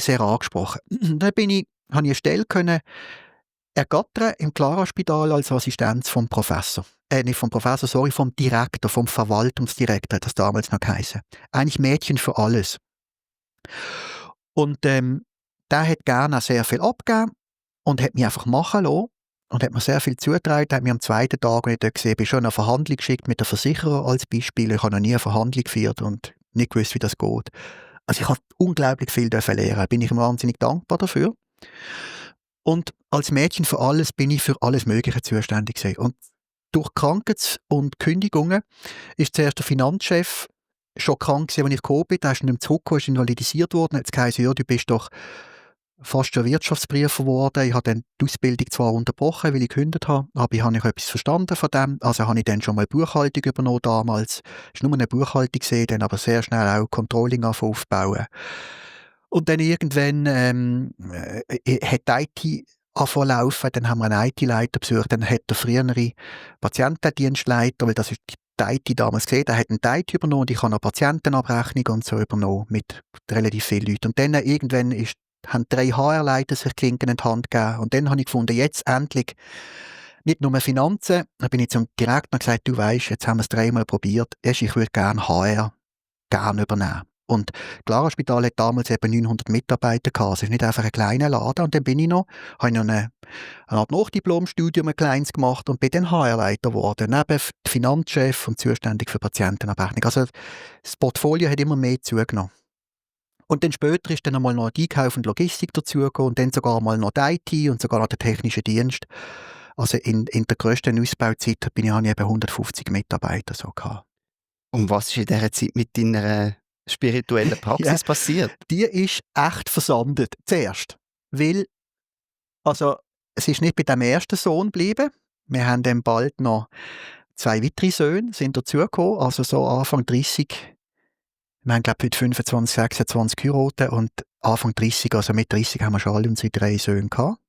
sehr angesprochen. Dann habe ich eine Stelle ergattern im Clara-Spital als Assistenz vom Professor. Nicht vom Professor, sorry, vom Direktor, vom Verwaltungsdirektor, hat das damals noch geheißen. Eigentlich Mädchen für alles. Und der hat gerne sehr viel abgegeben und hat mich einfach machen lassen und hat mir sehr viel zugetragen. Hat mir am 2. Tag, als ich dort gesehen bin, schon eine Verhandlung geschickt mit der Versicherer als Beispiel. Ich habe noch nie eine Verhandlung geführt und nicht gewusst, wie das geht. Also ich habe unglaublich viel lernen, bin ich ihm wahnsinnig dankbar dafür. Und als Mädchen für alles bin ich für alles Mögliche zuständig gewesen. Und durch Krankheits- und Kündigungen ist zuerst der Finanzchef schon krank gewesen, als ich gekommen bin. Der ist nicht mehr zurückgekommen, ist invalidisiert worden. Jetzt heisst ja, du bist doch fast schon Wirtschaftsprüfer geworden. Ich habe dann die Ausbildung zwar unterbrochen, weil ich gekündigt habe, aber ich habe etwas verstanden von dem. Also habe ich dann schon mal Buchhaltung übernommen damals. Es war nur eine Buchhaltung, dann aber sehr schnell auch Controlling aufbauen. Und dann irgendwann hat die IT angefangen zu laufen, dann haben wir einen IT-Leiter besucht, dann hat der frühere Patientendienstleiter, weil das ist die IT damals gesehen, der hat einen IT übernommen und ich habe noch Patientenabrechnung und so übernommen mit relativ vielen Leuten. Und dann irgendwann haben 3 HR-Leiter sich Klinken in die Hand gegeben und dann habe ich gefunden, jetzt endlich nicht nur Finanzen, dann bin ich zum Direktor und gesagt, du weisst, jetzt haben wir es 3-mal probiert, ich würde gerne HR übernehmen. Und das Clara-Spital hat damals eben 900 Mitarbeiter gehabt. Es ist nicht einfach ein kleiner Laden. Und dann habe ich noch eine Art Nachdiplomstudium, ein kleines gemacht und bin dann HR-Leiter geworden. Neben Finanzchef und zuständig für Patientenabrechnung. Also das Portfolio hat immer mehr zugenommen. Und dann später ist dann einmal noch die Einkauf und Logistik dazugekommen und dann sogar mal noch die IT und sogar noch der technische Dienst. Also in der grössten Ausbauzeit habe ich eben 150 Mitarbeiter so gehabt. Und was ist in dieser Zeit mit deiner spirituellen Praxis passiert? Die ist echt versandet. Zuerst. Weil, also, es ist nicht bei dem ersten Sohn geblieben. Wir haben dann bald noch 2 weitere Söhne sind dazugekommen. Also so Anfang 30. Wir haben, glaube ich, heute 25, 26 geheiratet und Anfang 30, also mit 30 haben wir schon alle unsere 3 Söhne gehabt.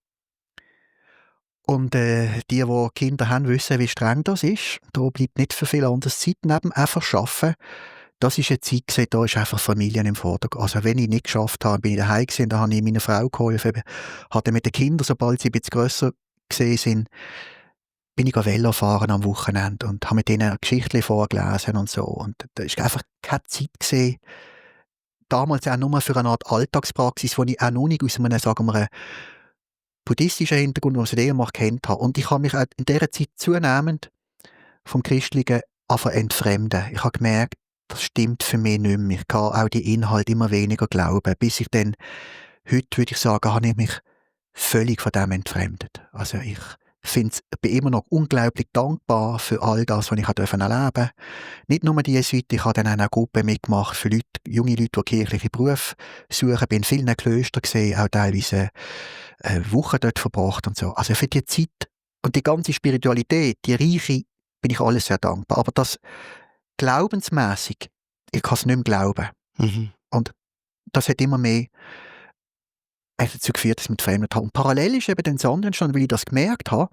Und die Kinder haben, wissen, wie streng das ist. Da bleibt nicht für viel anderes Zeit neben einfach arbeiten. Das war eine Zeit gewesen, da ist einfach Familien im Vordergrund. Also wenn ich nicht geschafft habe, bin ich daheim gewesen, da habe ich meiner Frau geholfen, hatte mit den Kindern, sobald sie ein bisschen grösser gesehen sind, bin ich Velo fahren am Wochenende und habe mit ihnen Geschichten vorgelesen und so. Und da war einfach keine Zeit gewesen, damals auch nur für eine Art Alltagspraxis, die ich auch noch nicht aus einem, sagen wir, buddhistischen Hintergrund, den ich aus der Ehemann kennt habe. Und ich habe mich auch in dieser Zeit zunehmend vom Christlichen entfremden. Ich habe gemerkt, das stimmt für mich nicht mehr. Ich kann auch die Inhalte immer weniger glauben, bis ich dann, heute würde ich sagen, habe ich mich völlig von dem entfremdet. Also ich bin immer noch unglaublich dankbar für all das, was ich erleben durfte. Nicht nur die Jesuiten, ich habe dann auch eine Gruppe mitgemacht für Leute, junge Leute, die kirchliche Berufe suchen. Bin in vielen Klöstern gesehen, auch teilweise Wochen dort verbracht und so. Also für die Zeit und die ganze Spiritualität, die Reiche, bin ich alles sehr dankbar. Aber das glaubensmässig, ich kann es nicht mehr glauben. Mhm. Und das hat immer mehr dazu geführt, dass ich mich entfremdet habe. Und parallel ist eben das andere schon, weil ich das gemerkt habe,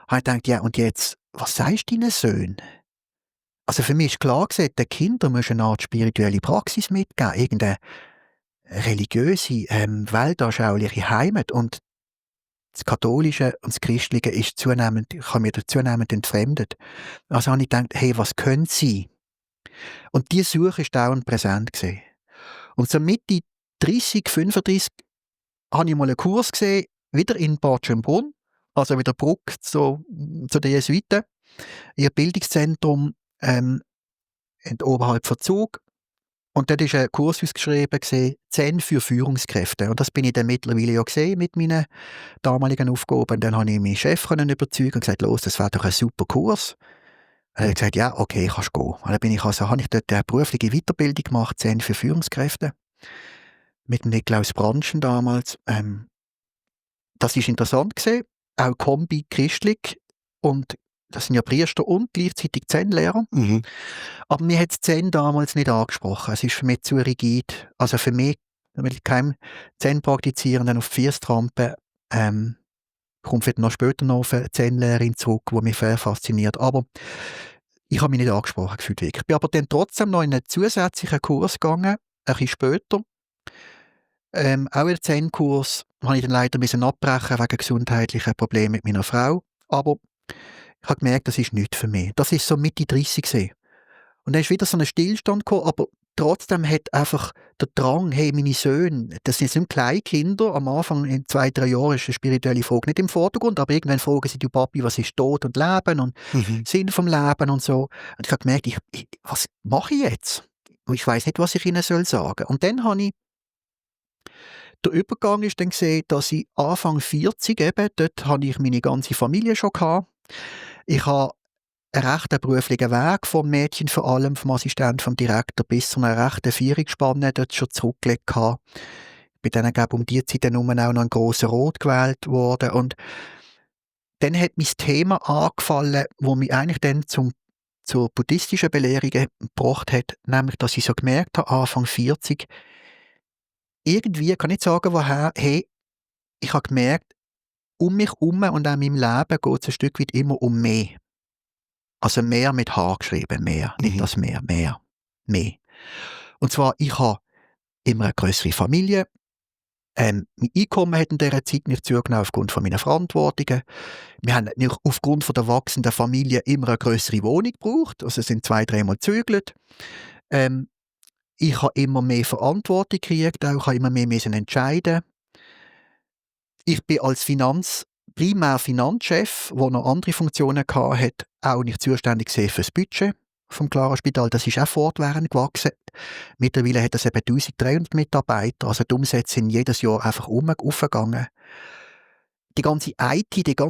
habe ich gedacht, ja, und jetzt, was sagst du deinen Söhnen? Also für mich ist klar gewesen, den Kindern muss eine Art spirituelle Praxis mitgeben, irgendeine religiöse, weltanschauliche Heimat. Und das Katholische und das Christliche ist zunehmend, ich habe mich da zunehmend entfremdet. Also habe ich gedacht, hey, was können sie? Und diese Suche war dauernd präsent gewesen. Und so Mitte 30, 35 habe ich mal einen Kurs gesehen, wieder in Bad Schönbrunn, also wieder Bruck zu den Jesuiten, ihr Bildungszentrum oberhalb von Zug. Und dort war ein Kurs ausgeschrieben, Zen für Führungskräfte. Und das bin ich dann mittlerweile ja gesehen mit meinen damaligen Aufgaben. Und dann habe ich meinen Chef überzeugt und gesagt, los, das wäre doch ein super Kurs. Und er hat gesagt, ja, okay, kannst gehen. Und dann habe ich dort eine berufliche Weiterbildung gemacht, Zen für Führungskräfte. Mit dem Niklaus Branschen damals. Das war interessant gewesen. Auch Kombi christlich. Und das sind ja Priester und gleichzeitig Zen-Lehrer. Mhm. Aber mir hat Zen damals nicht angesprochen. Es ist für mich zu rigid. Also für mich, wenn ich keinem Zen-Praktizierenden auf die Füße trampe, kommt vielleicht noch später noch auf eine Zen-Lehrerin zurück, die mich sehr fasziniert. Aber ich habe mich nicht angesprochen gefühlt. Ich bin aber dann trotzdem noch in einen zusätzlichen Kurs gegangen, ein bisschen später. Auch einen Zen-Kurs habe ich dann leider abbrechen wegen gesundheitlichen Problemen mit meiner Frau. Aber ich habe gemerkt, das ist nichts für mich. Das war so Mitte 30 gewesen. Und dann ist wieder so ein Stillstand gekommen, aber trotzdem hat einfach der Drang, hey, meine Söhne, das sind Kleinkinder, am Anfang, in 2, 3 Jahren ist eine spirituelle Frage nicht im Vordergrund, aber irgendwann fragen sie, du Papi, was ist Tod und Leben und Sinn vom Leben und so. Und ich habe gemerkt, was mache ich jetzt? Und ich weiss nicht, was ich ihnen sagen soll. Und dann habe ich, der Übergang ist dann gesehen, dass ich Anfang 40 eben, dort habe ich meine ganze Familie schon gehabt. Ich habe einen recht beruflichen Weg vom Mädchen vor allem, vom Assistent, vom Direktor bis zu einer rechten Führungsspanne dort schon zurückgelegt gehabt. Ich bin dann, glaube ich, um die Zeit dann auch noch ein grosser Rot gewählt worden. Und dann hat mein Thema angefallen, wo mich eigentlich dann zur buddhistischen Belehrung gebracht hat, nämlich, dass ich so gemerkt habe, Anfang 40, irgendwie, kann ich nicht sagen, woher, hey, ich habe gemerkt, um mich herum und auch in meinem Leben geht es ein Stück weit immer um mehr. Also mehr mit H geschrieben, mehr, nicht das mehr. Und zwar, ich habe immer eine grössere Familie. Mein Einkommen hat in dieser Zeit nicht zugenommen aufgrund von meiner Verantwortungen. Wir haben nicht aufgrund von der wachsenden Familie immer eine grössere Wohnung gebraucht. Also sind 2-3 Mal gezögert. Ich habe immer mehr Verantwortung gekriegt, auch ich habe immer mehr müssen entscheiden. Ich bin als primär Finanzchef, der noch andere Funktionen hatte, auch nicht zuständig für das Budget vom Clara Spital. Das ist auch fortwährend gewachsen. Mittlerweile hat es eben 1300 Mitarbeiter, also die Umsätze sind jedes Jahr einfach aufgegangen. Die ganze IT,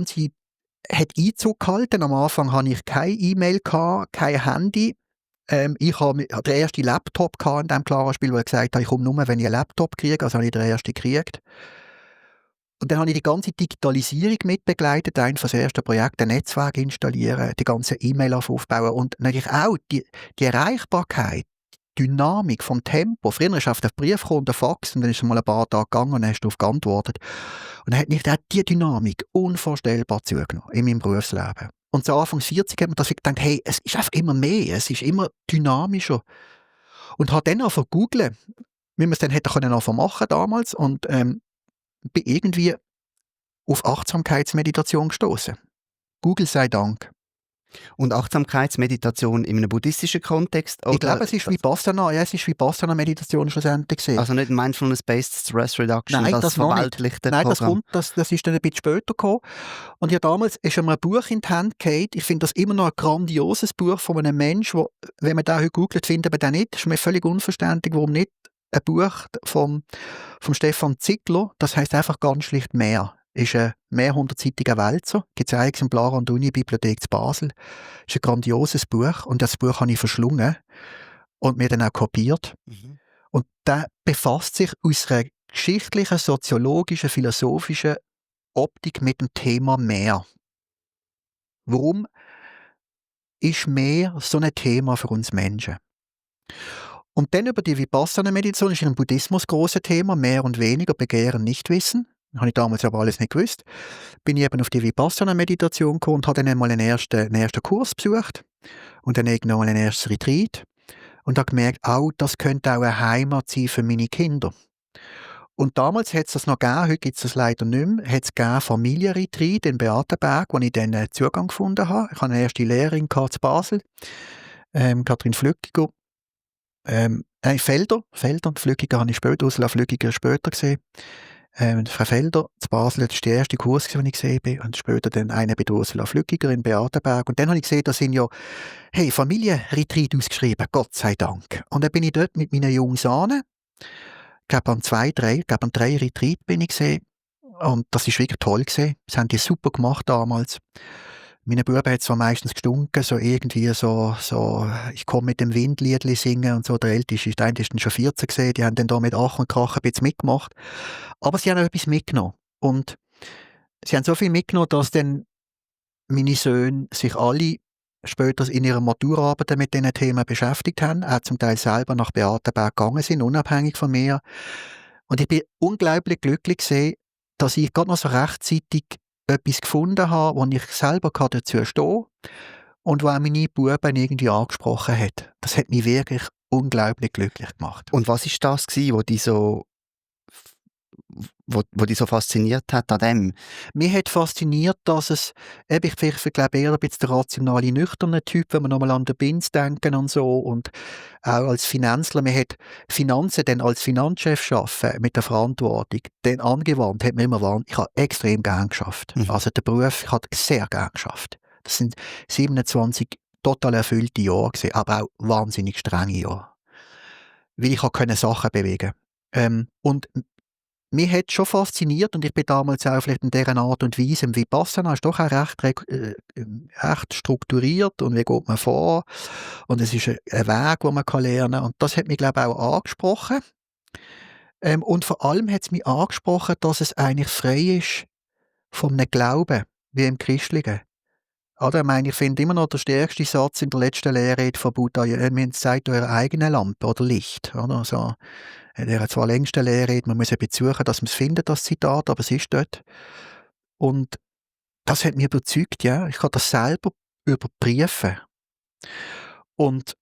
hat Einzug gehalten. Am Anfang hatte ich keine E-Mail, kein Handy. Ich hatte den ersten Laptop in diesem Clara-Spiel, wo ich gesagt habe, ich komme nur, wenn ich einen Laptop kriege. Also habe ich den ersten gekriegt. Und dann habe ich die ganze Digitalisierung mitbegleitet, eines der ersten Projekte, ein Netzwerk installieren, die ganze E-Mail aufbauen und natürlich auch die Erreichbarkeit, die Dynamik vom Tempo. Früher ist auf den Brief gekommen, der Fax, und dann ist es mal ein paar Tage gegangen und dann hast du darauf geantwortet. Und dann hat nicht auch die Dynamik unvorstellbar zugenommen in meinem Berufsleben. Und so Anfang 40 hat man das gedacht, hey, es ist einfach immer mehr, es ist immer dynamischer. Und habe dann angefangen zu googlen, wie man es dann hätte machen damals und bin irgendwie auf Achtsamkeitsmeditation gestoßen. Google sei Dank. Und Achtsamkeitsmeditation in einem buddhistischen Kontext? Oder Ich glaube, es ist wie Bassana, ja, es ist wie Bassana-Meditation schlussendlich gesehen. Also nicht Mindfulness-Based Stress Reduction, Nein, das verweltlichte Nein, Programm. das ist dann ein bisschen später gekommen. Und ja, damals ist mir ein Buch in die Hand gefallen. Ich finde das immer noch ein grandioses Buch von einem Menschen, wo, wenn man den heute googelt, findet man den nicht. Das ist mir völlig unverständlich, warum nicht. Ein Buch vom Stefan Ziegler, das heisst einfach ganz schlicht «Mehr». Ist ein mehrhundertseitiger Wälzer, gibt es ein Exemplar an der Unibibliothek zu Basel. Ist ein grandioses Buch und das Buch habe ich verschlungen und mir dann auch kopiert. Und der befasst sich aus einer geschichtlichen, soziologischen, philosophischen Optik mit dem Thema Mehr. Warum ist Mehr so ein Thema für uns Menschen? Und dann über die Vipassana-Meditation ist im Buddhismus ein grosses Thema, mehr und weniger, Begehren, Nichtwissen. Das habe ich damals aber alles nicht gewusst. Bin ich eben auf die Vipassana-Meditation gekommen und habe dann einmal einen ersten Kurs besucht und dann irgendwann mal ein erstes Retreat und habe gemerkt, das könnte auch eine Heimat sein für meine Kinder. Und damals hat es das noch gegeben, heute gibt es das leider nicht mehr, hat es gegeben Familienretreat in Beatenberg, wo ich dann Zugang gefunden habe. Ich hatte eine erste Lehrerin zu Basel, Kathrin Flückiger. Felder und Flückiger habe ich später, Ursula Flückiger später gesehen. Frau Felder zu Basel, das war der erste Kurs, den ich gesehen habe. Und später dann einer bei Ursula Flückiger in Beatenberg. Und dann habe ich gesehen, da sind ja Familienretreat ausgeschrieben, Gott sei Dank. Und dann bin ich dort mit meinen Jungs an. Ich glaube, an 3 Retreat bin ich gesehen. Und das war wirklich toll gewesen. Das haben die super gemacht damals. Meine Buben hat zwar meistens gestunken, so irgendwie so, ich komme mit dem Windliedli singen und so. Der Älteste ist dann schon 14 gesehen, die haben dann da mit Ach und Krach ein bisschen mitgemacht. Aber sie haben auch etwas mitgenommen. Und sie haben so viel mitgenommen, dass dann meine Söhne sich alle später in ihrer Maturarbeit mit diesen Themen beschäftigt haben, auch zum Teil selber nach Beatenberg gegangen sind, unabhängig von mir. Und ich bin unglaublich glücklich gewesen, dass ich gerade noch so rechtzeitig etwas gefunden habe, wo ich selber dazu stehen kann und wo auch meine Buben irgendwie angesprochen hat. Das hat mich wirklich unglaublich glücklich gemacht. Und was war das, was dich so fasziniert hat an dem? Mich hat fasziniert, dass es, ich glaube eher ein bisschen der rationale, nüchterne Typ, wenn wir nochmal an den Binz denken und so, und auch als Finanzler, man hat Finanzen dann als Finanzchef arbeiten, mit der Verantwortung, dann angewandt, hat mir immer ich habe extrem gern geschafft. Also den Beruf, ich habe sehr gern geschafft. Das sind 27 total erfüllte Jahre gewesen, aber auch wahnsinnig strenge Jahre. weil ich konnte Sachen bewegen. Und mich hat schon fasziniert, und ich bin damals auch vielleicht in dieser Art und Weise, im Vipassana ist doch auch recht strukturiert, und wie geht man vor, und es ist ein Weg, den man lernen kann, und das hat mich, glaube ich, auch angesprochen. Und vor allem hat es mich angesprochen, dass es eigentlich frei ist von einem Glauben, wie im Christlichen. Oder? Ich meine, ich finde immer noch der stärkste Satz in der letzten Lehrrede von Buddha, wir zeigt eure eigene Lampe oder Licht. Oder? Also, der hat zwar längste Lehrrede, man muss eben suchen, dass man es findet, das Zitat, aber es ist dort. Und das hat mich überzeugt, ja. Ich kann das selber überprüfen. Und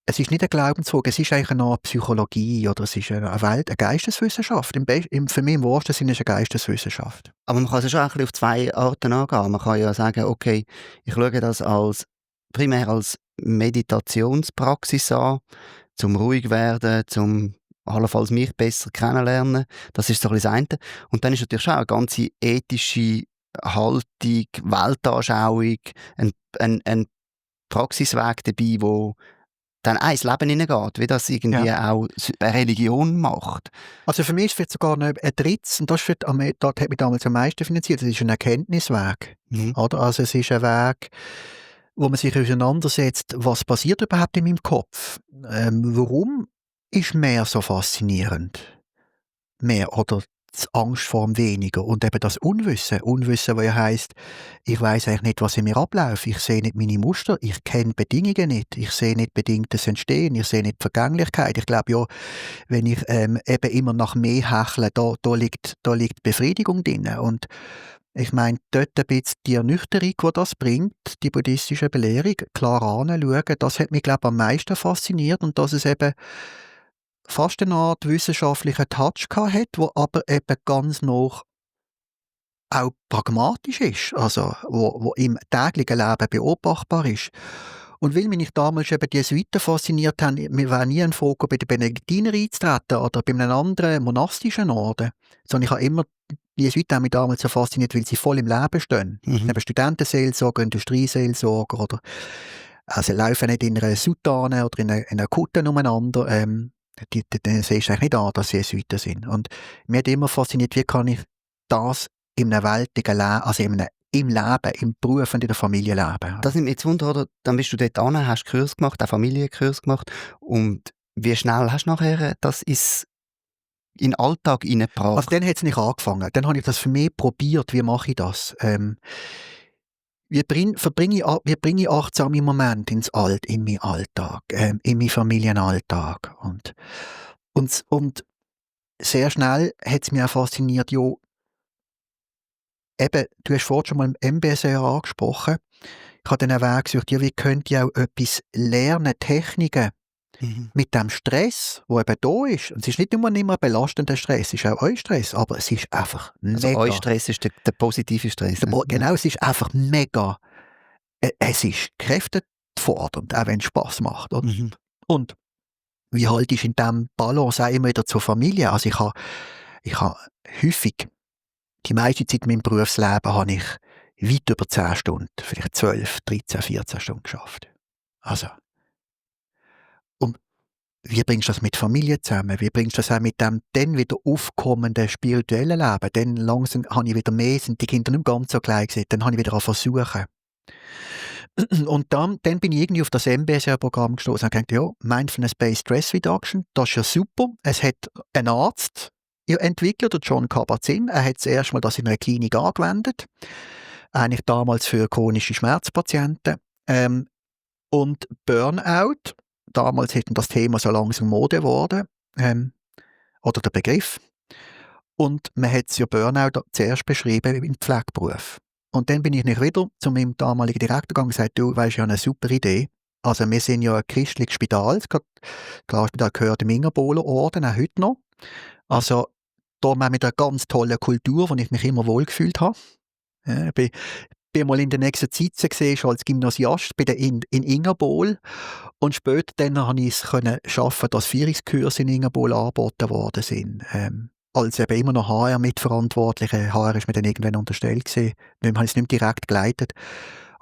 es ist nicht ein Glaubensfrage, es ist eigentlich eine Art Psychologie, oder es ist eine Geisteswissenschaft. Für mich im wahrsten Sinne ist es eine Geisteswissenschaft. Aber man kann es schon ein bisschen auf zwei Arten angehen. Man kann ja sagen, okay, ich schaue das primär als Meditationspraxis an, zum ruhig werden, zum allenfalls mich besser kennenlernen. Das ist so ein bisschen das eine. Und dann ist natürlich schon eine ganze ethische Haltung, Weltanschauung, ein Praxisweg dabei, wo dann auch ins Leben hineingeht, wie das irgendwie auch eine Religion macht. Also für mich ist es sogar noch ein drittes, und das hat mich damals am meisten finanziert, das ist ein Erkenntnisweg. Oder? Also es ist ein Weg, wo man sich auseinandersetzt, was passiert überhaupt in meinem Kopf? Warum ist mehr so faszinierend? Mehr oder die Angst vor dem Weniger und eben das Unwissen. Unwissen, was ja heisst, ich weiss eigentlich nicht, was in mir abläuft. Ich sehe nicht meine Muster, ich kenne Bedingungen nicht, ich sehe nicht bedingtes Entstehen, ich sehe nicht Vergänglichkeit. Ich glaube ja, wenn ich eben immer nach mehr hechle, da liegt Befriedigung drin. Und ich meine, dort ein bisschen die Ernüchterung, die das bringt, die buddhistische Belehrung, klar anschauen, das hat mich, glaube ich, am meisten fasziniert, und dass es eben fast eine Art wissenschaftlichen Touch hat, wo aber eben ganz noch auch pragmatisch ist, also wo im täglichen Leben beobachtbar ist. Und weil mich damals eben die Jesuiten fasziniert haben, mir war nie ein Frage, bei den Benediktinern einzutreten oder bei einem anderen monastischen Orden, sondern ich habe immer, die Jesuiten haben mich damals so fasziniert, weil sie voll im Leben stehen. Eben Studentenseelsorger, Industrieseelsorger, oder also laufen nicht in einer Soutane oder in einer Kutte umeinander, dann siehst du eigentlich nicht an, dass sie Jesuiten sind. Und mir hat immer fasziniert, wie kann ich das in einem weltlichen Leben, also im Leben, im Beruf und in der Familie leben. Das nimmt mich jetzt Wunder, oder? Dann bist du dort an, hast Kurs gemacht, auch Familienkurs gemacht. Und wie schnell hast du nachher das in den Alltag hineingebracht? Also dann hat es nicht angefangen. Dann habe ich das für mich probiert, wie mache ich das? Wie bringe ich achtsame Momente in meinen Alltag, in meinen Familienalltag. Und sehr schnell hat es mich auch fasziniert, ja, eben, du hast vorhin schon mal im MBSR angesprochen. Ich habe dann einen Weg gesucht, ja, wie könnte ich auch etwas lernen, Techniken mit dem Stress, der eben da ist. Und es ist nicht nur ein belastender Stress, es ist auch euer Stress, aber es ist einfach mega. Also euer Stress ist der positive Stress. Genau, es ist einfach mega. Es ist kräftefordernd, auch wenn es Spass macht. Oder? Und wie halt ist in diesem Balance auch immer wieder zur Familie? Also ich habe häufig, die meiste Zeit in meinem Berufsleben habe ich weit über 10 Stunden, vielleicht 12, 13, 14 Stunden geschafft. Also, und wie bringst du das mit Familie zusammen? Wie bringst du das auch mit dem dann wieder aufkommenden spirituellen Leben? Dann langsam habe ich wieder mehr, sind die Kinder nicht ganz so klein gewesen, dann habe ich wieder an versuchen. Und dann bin ich irgendwie auf das MBSR-Programm gestoßen und habe gedacht, ja, Mindfulness-Based Stress Reduction, das ist ja super. Es hat ein Arzt entwickelt, der John Kabat-Zinn. Er hat zuerst mal das in einer Klinik angewendet, eigentlich damals für chronische Schmerzpatienten. Und Burnout, damals hätten das Thema so langsam Mode geworden, oder der Begriff. Und man hat es ja Burnout zuerst beschrieben im Pflegeberuf. Und dann bin ich nicht wieder zu meinem damaligen Direktor gegangen und gesagt, du weißt ja, eine super Idee. Also wir sind ja ein christliches Spital, das Klarspital gehört im Ingerbohler Orden, auch heute noch. Also da haben wir mit einer ganz tollen Kultur, wo ich mich immer wohlgefühlt habe. Ja, ich bin mal in der nächsten Zeit gesehen, schon als Gymnasiast in Ingerbohl. Und später dann konnte ich es schaffen, dass Führungskurse in Ingerbohl angeboten worden sind. Als eben immer noch HR mitverantwortliche. HR ist mir dann irgendwann unterstellt gewesen. Wir haben es nicht direkt geleitet.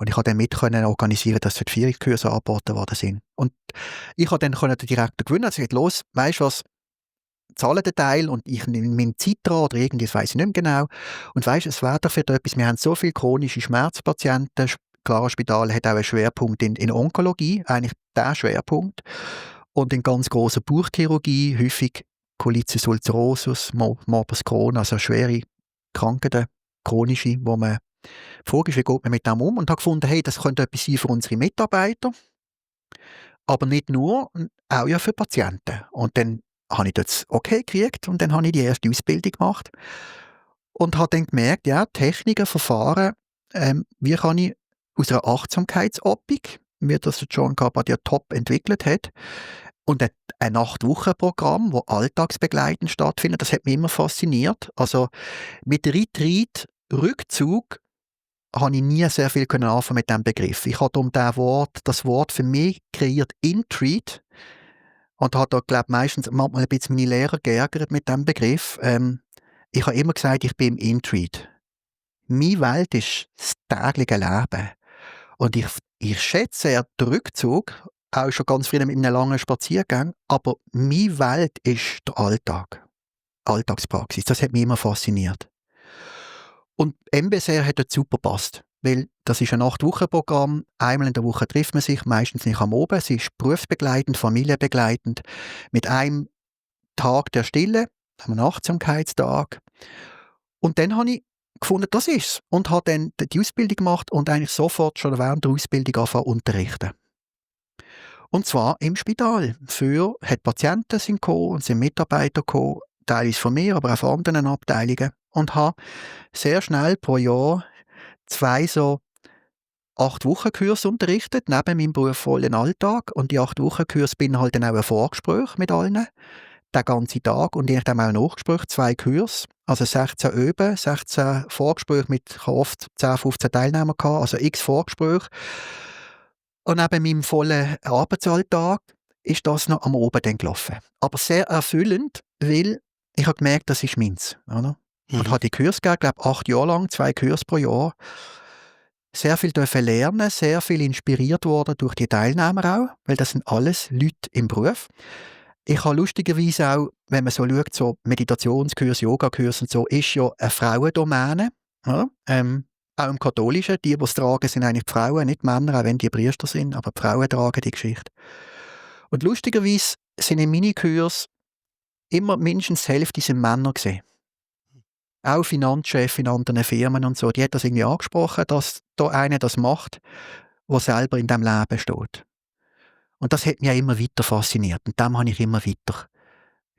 Und ich konnte dann mit organisieren, dass dort 4 Kurse angeboten worden sind. Und ich konnte dann den Direktor gewinnen. Also ich sagte, los, weißt du was, zahle den Teil und ich nehme meinen Zeit dran oder irgendwie, das weiss ich nicht mehr genau. Und weisst, es wäre dafür etwas, wir haben so viele chronische Schmerzpatienten. Klar, das Spital hat auch einen Schwerpunkt in Onkologie, eigentlich der Schwerpunkt. Und in ganz grosser Bauchchirurgie, häufig Colitis ulcerosus, Morbus Crohn, also schwere Krankheiten, chronische, wo man die Frage ist, wie geht man mit dem um? Und habe gefunden, hey, das könnte etwas sein für unsere Mitarbeiter, aber nicht nur, auch ja für Patienten. Und dann habe ich das okay gekriegt und dann habe ich die erste Ausbildung gemacht und habe dann gemerkt, ja, Techniken, Verfahren, wie kann ich aus einer Achtsamkeitsoptik, wie das John Kabat-Zinn top entwickelt hat, und ein 8-Wochen-Programm, das alltagsbegleitend stattfindet, das hat mich immer fasziniert. Also mit Retreat, Rückzug, habe ich nie sehr viel anfangen mit diesem Begriff. Ich habe das Wort für mich kreiert, Intreat, und habe da, glaube meistens manchmal ein bisschen meine Lehrer geärgert mit diesem Begriff. Ich habe immer gesagt, ich bin im Intreat. Meine Welt ist das tägliche Leben. Und ich schätze sehr den Rückzug, auch schon ganz früh mit einem langen Spaziergang, aber meine Welt ist der Alltag. Alltagspraxis. Das hat mich immer fasziniert. Und MBSR hat dort super gepasst, weil das ist ein 8-Wochen-Programm. Einmal in der Woche trifft man sich, meistens nicht am Abend. Es ist berufsbegleitend, familienbegleitend, mit einem Tag der Stille, einem Achtsamkeitstag. Und dann habe ich gefunden, das ist's. Und habe dann die Ausbildung gemacht und eigentlich sofort schon während der Ausbildung angefangen zu unterrichten. Und zwar im Spital. Patienten sind gekommen und sind Mitarbeiter gekommen, teilweise von mir, aber auch von anderen Abteilungen. Und habe sehr schnell pro Jahr 2 so 8-Wochen-Kurse unterrichtet, neben meinem berufsvollen Alltag. Und die 8-Wochen-Kurse beinhalten auch ein Vorgespräch mit allen, den ganzen Tag. Und ich habe auch Nachgespräch, 2 Kurse. Also 16 Üben, 16 Vorgespräche mit, ich habe oft 10, 15 Teilnehmern gehabt, also x Vorgespräche. Und neben meinem vollen Arbeitsalltag ist das noch am Abend dann gelaufen. Aber sehr erfüllend, weil ich habe gemerkt, das ist meins. Oder? Und habe die Kurse gegeben, glaube 8 Jahre lang, 2 Kurse pro Jahr. Sehr viel dürfen lernen, sehr viel inspiriert worden durch die Teilnehmer auch, weil das sind alles Leute im Beruf. Ich habe lustigerweise auch, wenn man so schaut, so Meditationskurs, Yogakurs und so, ist ja eine Frauendomäne. Ja? Auch im Katholischen, die es tragen, sind eigentlich die Frauen, nicht die Männer, auch wenn die Priester sind, aber die Frauen tragen die Geschichte. Und lustigerweise sind in meinen Kursen immer mindestens die Hälfte sind Männer gewesen. Auch Finanzchefs in anderen Firmen und so, die hat das irgendwie angesprochen, dass da einer das macht, der selber in diesem Leben steht. Und das hat mich auch immer weiter fasziniert. Und dem habe ich immer weiter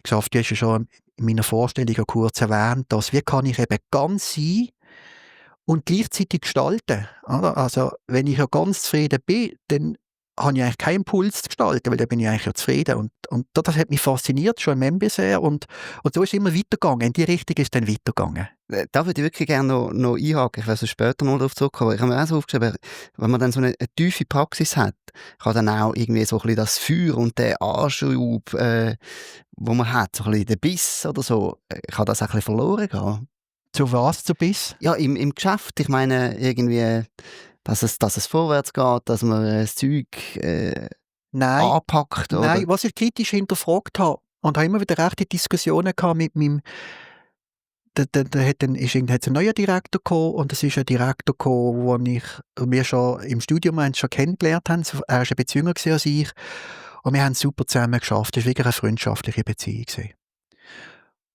geschafft. Du hast ja schon in meiner Vorstellung kurz erwähnt, dass wie kann ich eben ganz sein und gleichzeitig gestalten. Oder? Also wenn ich ja ganz zufrieden bin, dann habe ich eigentlich keinen Impuls zu gestalten, weil dann bin ich eigentlich ja zufrieden. Und das hat mich fasziniert, schon im MBSR. Und so ist es immer weitergegangen. In die Richtung ist es dann weitergegangen. Da würde ich wirklich gerne noch einhaken. Ich werde später noch darauf zurückkommen. Ich habe mir auch so aufgeschrieben, wenn man dann so eine tiefe Praxis hat, kann dann auch irgendwie so ein bisschen das Feuer und der Anschub, wo man hat, so ein bisschen der Biss oder so, kann das auch ein bisschen verloren gehen. Zu was, zu Biss? Ja, im Geschäft. Ich meine, irgendwie, dass es vorwärts geht, dass man das Zeug anpackt. Oder? Nein, was ich kritisch hinterfragt habe, und habe immer wieder rechte Diskussionen gehabt mit meinem, hat's ein neuer Direktor gekommen, und es ist ein Direktor gekommen, den wir schon im Studium schon kennengelernt haben. Er war ein bisschen jünger als ich. Und wir haben es super zusammen geschafft. Es war wirklich eine freundschaftliche Beziehung.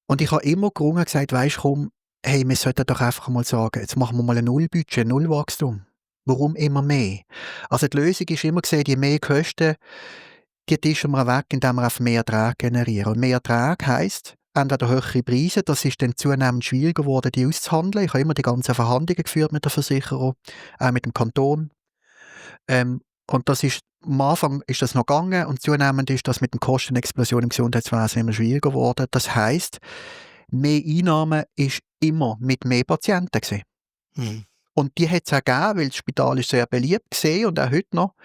Und ich habe immer gerungen und gesagt, weisst du, komm, hey, wir sollten doch einfach mal sagen, jetzt machen wir mal ein Nullbudget, Nullwachstum. Warum immer mehr? Also die Lösung ist immer gesehen, je mehr Kosten, die tischen wir weg, indem wir auf mehr Ertrag generieren. Und mehr Ertrag heisst, entweder höhere Preise, das ist dann zunehmend schwieriger geworden, die auszuhandeln. Ich habe immer die ganzen Verhandlungen geführt mit der Versicherung, auch mit dem Kanton. Und das ist, am Anfang ist das noch gegangen und zunehmend ist das mit der Kostenexplosion im Gesundheitswesen immer schwieriger geworden. Das heisst, mehr Einnahmen ist immer mit mehr Patienten gewesen. Und die hat es auch gegeben, weil das Spital ist sehr beliebt gesehen und auch heute noch.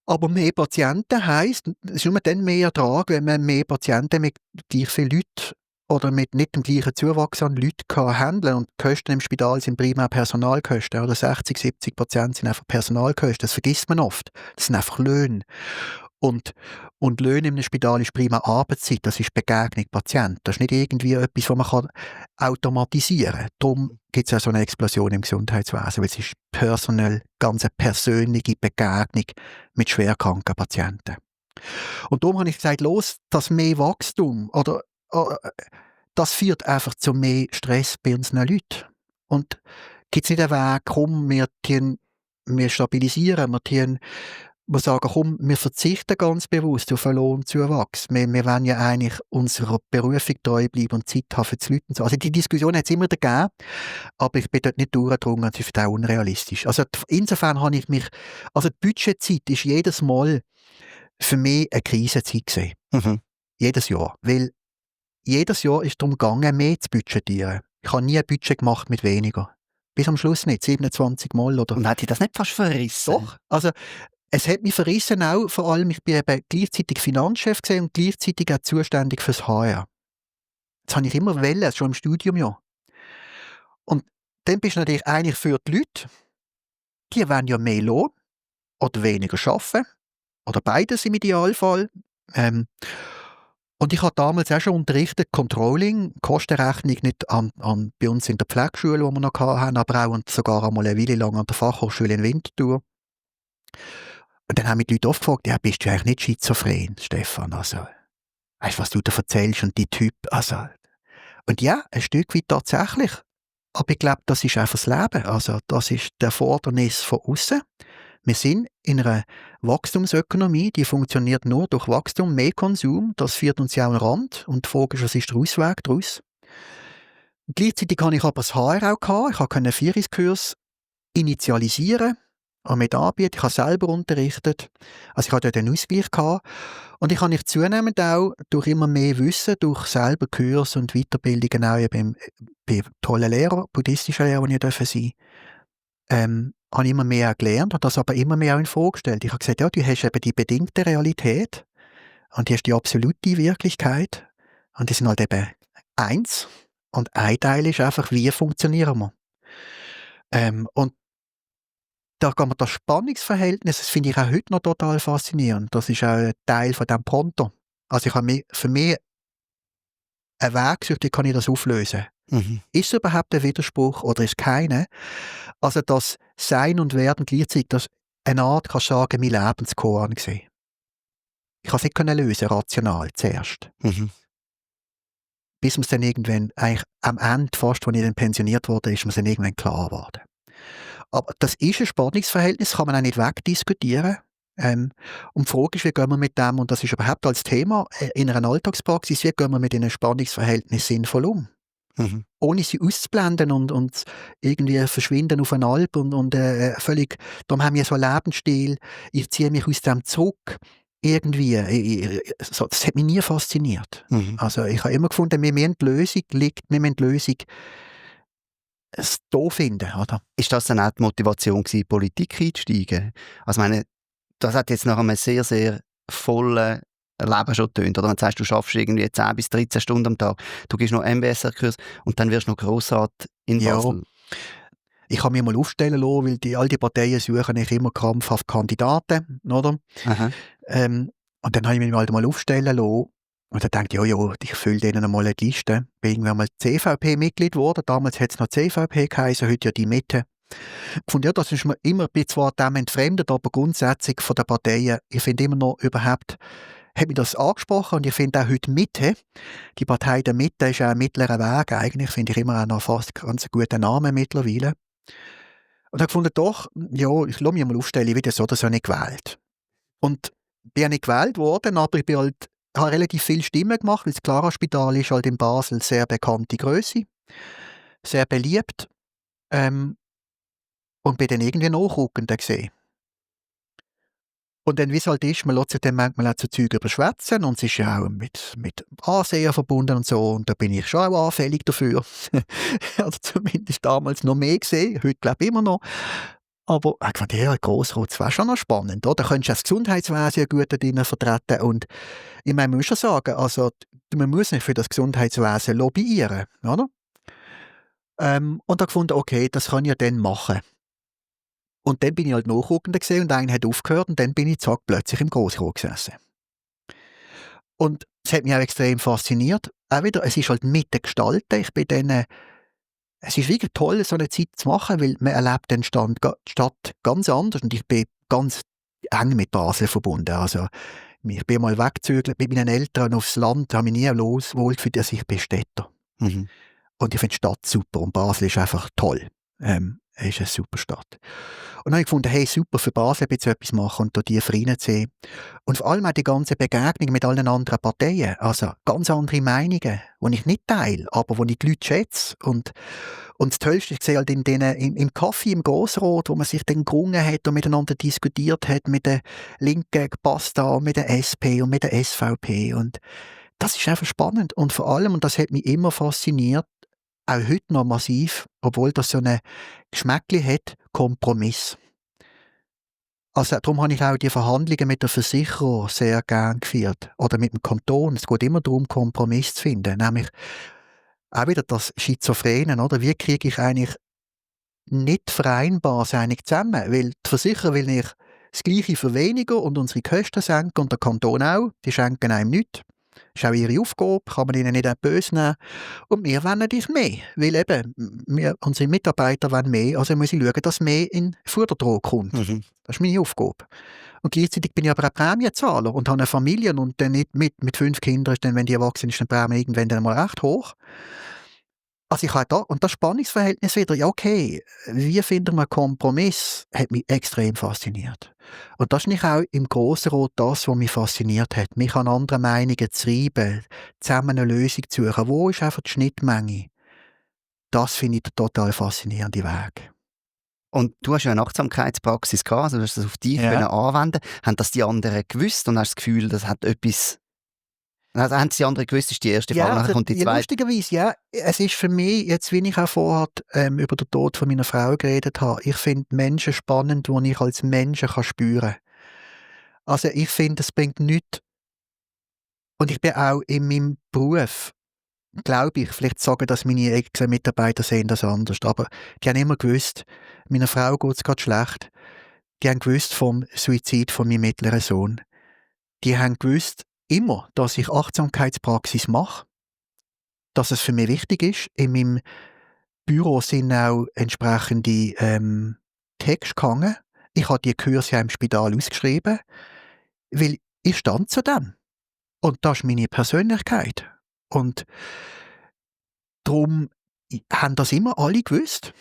Aber mehr Patienten heisst, es ist nur dann mehr Ertrag, wenn man mehr Patienten mit gleich vielen Leuten oder mit nicht dem gleichen Zuwachs an Leuten handeln und die Kosten im Spital sind primär Personalkosten, oder 60-70% sind einfach Personalkosten, das vergisst man oft. Das sind einfach Löhne. Und Löhne im Spital ist primär Arbeitszeit, das ist Begegnung Patient. Das ist nicht irgendwie etwas, was man automatisieren kann. Darum gibt es auch so eine Explosion im Gesundheitswesen, weil es ist personell, ganz eine persönliche Begegnung mit schwerkranken Patienten. Und darum habe ich gesagt, das mehr Wachstum, das führt einfach zu mehr Stress bei unseren Leuten. Und gibt es nicht einen Weg, komm, wir stabilisieren, wir sagen, komm, wir verzichten ganz bewusst auf einen Lohnzuwachs. Wir wollen ja eigentlich unserer Berufung treu bleiben und Zeit haben für die Leute und so. Also die Diskussion hat es immer gegeben, aber ich bin dort nicht durchgedrungen, das ist auch unrealistisch. Also insofern habe ich mich, also die Budgetzeit ist jedes Mal für mich eine Krisenzeit gewesen. Mhm. Jedes Jahr. Weil jedes Jahr ist es darum gegangen, mehr zu budgetieren. Ich habe nie ein Budget gemacht mit weniger. Bis am Schluss nicht, 27 Mal oder... Und hat dich das nicht fast verrissen? Doch, also es hat mich verrissen auch, vor allem, ich bin eben gleichzeitig Finanzchef gewesen und gleichzeitig auch zuständig fürs HR. Das habe ich immer wollen, schon im Studium ja. Und dann bist du natürlich eigentlich für die Leute, die wollen ja mehr Lohn oder weniger arbeiten. Oder beides im Idealfall. Und ich habe damals auch schon unterrichtet, Controlling, Kostenrechnung nicht bei uns in der Pflegeschule, die wir noch hatten, aber auch und sogar einmal eine Weile lang an der Fachhochschule in Winterthur. Und dann haben mich die Leute oft gefragt, ja, bist du eigentlich nicht schizophren, Stefan? Also, weißt du, was du da erzählst und die Typ, also. Und ja, ein Stück weit tatsächlich. Aber ich glaube, das ist einfach das Leben. Also, das ist der Erfordernis von außen. Wir sind in einer Wachstumsökonomie, die funktioniert nur durch Wachstum, mehr Konsum. Das führt uns ja an den Rand. Und die Frage ist, was ist der Ausweg daraus? Gleichzeitig habe ich aber das HR auch gehabt. Ich konnte einen Führungskurs initialisieren und mit anbieten. Ich habe selber unterrichtet. Also ich hatte dort einen Ausgleich gehabt. Und ich habe mich zunehmend auch durch immer mehr Wissen, durch selber Kurs und Weiterbildungen auch bei tollen Lehrern, buddhistischen Lehrern, die ich sein durfte, habe ich immer mehr gelernt und das aber immer mehr auch in Frage gestellt. Ich habe gesagt, ja, du hast eben die bedingte Realität und du hast die absolute Wirklichkeit und die sind halt eben eins und ein Teil ist einfach, wie funktionieren wir. Und da kann man das Spannungsverhältnis, das finde ich auch heute noch total faszinierend. Das ist auch ein Teil von diesem Pronto. Also ich habe für mich einen Weg gesucht, wie kann ich das auflösen. Mhm. Ist es überhaupt ein Widerspruch oder ist es keine? Also das Sein und Werden gleichzeitig, das eine Art, kannst du sagen, mein Lebenskoran gesehen. Ich kann es nicht lösen, rational zuerst. Mhm. Bis mir es dann irgendwann, eigentlich am Ende fast, als ich dann pensioniert wurde, ist mir es dann irgendwann klar geworden. Aber das ist ein Spannungsverhältnis, kann man auch nicht wegdiskutieren. Und die Frage ist, wie gehen wir mit dem, und das ist überhaupt als Thema in einer Alltagspraxis, wie gehen wir mit diesem Spannungsverhältnis sinnvoll um? Mhm. Ohne sie auszublenden und irgendwie verschwinden auf eine Alp und völlig, darum haben wir so einen Lebensstil, ich ziehe mich aus dem zurück, irgendwie, das hat mich nie fasziniert. Mhm. Also ich habe immer gefunden, wir müssen die Lösung da finden, oder? Ist das dann auch die Motivation gewesen, in die Politik einzusteigen? Also ich meine, das hat jetzt nach einem sehr, sehr vollen Leben schon getönt. Oder wenn du sagst, du schaffst irgendwie 10 bis 13 Stunden am Tag, du gehst noch MBSR-Kurs und dann wirst du noch Grossrat in Basel. Ich habe mich mal aufstellen lassen, weil all die Parteien suchen eigentlich immer krampfhaft Kandidaten, oder? Aha. Und dann habe ich mich halt mal aufstellen lassen. Und dann dachte ich, ja, ich fülle denen einmal eine Liste. Ich bin irgendwann mal CVP-Mitglied geworden. Damals hat es noch CVP geheißen, heute ja die Mitte. Ich fand, ja, das ist mir immer, bin zwar dem entfremdet, aber grundsätzlich von den Parteien, ich finde immer noch überhaupt, hat mich das angesprochen und ich finde auch heute Mitte, die Partei der Mitte ist auch ein mittlerer Weg eigentlich, finde ich immer auch noch fast ganz einen guten Namen mittlerweile. Und habe gefunden, doch, ja, ich lasse mich mal aufstellen, ich werde so oder so nicht gewählt. Und bin auch nicht gewählt worden, aber ich bin halt, habe relativ viele Stimmen gemacht, weil das Clara-Spital ist halt in Basel sehr bekannte Grösse, sehr beliebt, und bin dann irgendwie nachrückender gesehen. Und dann, wie es halt ist, man lässt sich dann manchmal auch zu Zeugen überschwätzen und es ist ja auch mit Ansehen verbunden und so, und da bin ich schon auch anfällig dafür. Also zumindest damals noch mehr gesehen, heute glaube ich immer noch. Aber ich fand, ja, Grossrot, das wäre schon noch spannend, oder? Da könntest du das Gesundheitswesen ja gut da drin vertreten. Und ich meine, man muss schon sagen, also, man muss nicht für das Gesundheitswesen lobbyieren, oder? Und da gefunden, okay, das kann ich ja dann machen. Und dann bin ich halt nachguckend gesehen und einer hat aufgehört und dann bin ich zack plötzlich im Grossrot gesessen. Und es hat mich auch extrem fasziniert. Auch wieder, es ist halt mit den Gestalten. Ich bin dann, es ist wirklich toll, so eine Zeit zu machen, weil man erlebt den Stadt ganz anders und ich bin ganz eng mit Basel verbunden. Also, ich bin mal weggezügelt mit meinen Eltern aufs Land, habe mich nie wohlgefühlt, dass ich bin Städter. Mhm. Und ich finde die Stadt super und Basel ist einfach toll. Es ist eine super Stadt. Und dann habe ich gefunden, hey, super, für Basel jetzt etwas machen und da tiefer reinzuziehen. Und vor allem auch die ganze Begegnung mit allen anderen Parteien. Also ganz andere Meinungen, die ich nicht teile, aber die Leute schätze. Und das Tollste, ich sehe halt im Kaffee, im Grossrot, wo man sich dann gerungen hat und miteinander diskutiert hat mit der linken Pasta, mit der SP und mit der SVP. Und das ist einfach spannend. Und vor allem, und das hat mich immer fasziniert, auch heute noch massiv, obwohl das so ein Geschmäckchen hat, Kompromiss. Also darum habe ich auch die Verhandlungen mit der Versicherung sehr gern geführt. Oder mit dem Kanton. Es geht immer darum, Kompromiss zu finden. Nämlich auch wieder das Schizophrenen, oder? Wie kriege ich eigentlich nicht vereinbar einig zusammen? Weil die Versicherer will nicht das Gleiche für weniger und unsere Kosten senken und der Kanton auch. Die schenken einem nichts. Das ist auch ihre Aufgabe, kann man ihnen nicht auch böse nehmen. Und wir wollen natürlich mehr, weil eben unsere Mitarbeiter wollen mehr, also muss ich schauen, dass mehr in den Futterdruck kommt. Mhm. Das ist meine Aufgabe. Und gleichzeitig bin ich aber auch Prämienzahler und habe eine Familie und dann nicht mit 5 Kindern ist dann, wenn die erwachsen ist, die Prämie irgendwann dann mal recht hoch. Also ich habe da, und das Spannungsverhältnis wieder, ja okay, wie finden wir einen Kompromiss, hat mich extrem fasziniert. Und das ist nicht auch im Grossrot das, was mich fasziniert hat, mich an anderen Meinungen zu reiben, zusammen eine Lösung zu suchen. Wo ist einfach die Schnittmenge? Das finde ich der total faszinierende Weg. Und du hast ja eine Achtsamkeitspraxis gehabt, also du hast das auf dich Ja. anwenden. Haben das die anderen gewusst und hast das Gefühl, das hat etwas... Also haben die anderen gewusst, ist die erste Frage, nachher kommt die Ja, zweite. lustigerweise, ja. Es ist für mich, jetzt wie ich auch vorher über den Tod von meiner Frau geredet habe, ich finde Menschen spannend, die ich als Menschen spüren kann. Also ich finde, es bringt nichts. Und ich bin auch in meinem Beruf, glaube ich, vielleicht sagen das meine Ex-Mitarbeiter sehen das anders, aber die haben immer gewusst, meiner Frau geht es gerade schlecht. Die haben gewusst vom Suizid von meinem mittleren Sohn. Die haben gewusst immer, dass ich Achtsamkeitspraxis mache, dass es für mich wichtig ist. In meinem Büro sind auch entsprechende Texte gehangen. Ich habe die Kurse ja im Spital ausgeschrieben, weil ich stand zu dem. Und das ist meine Persönlichkeit. Und darum haben das immer alle gewusst.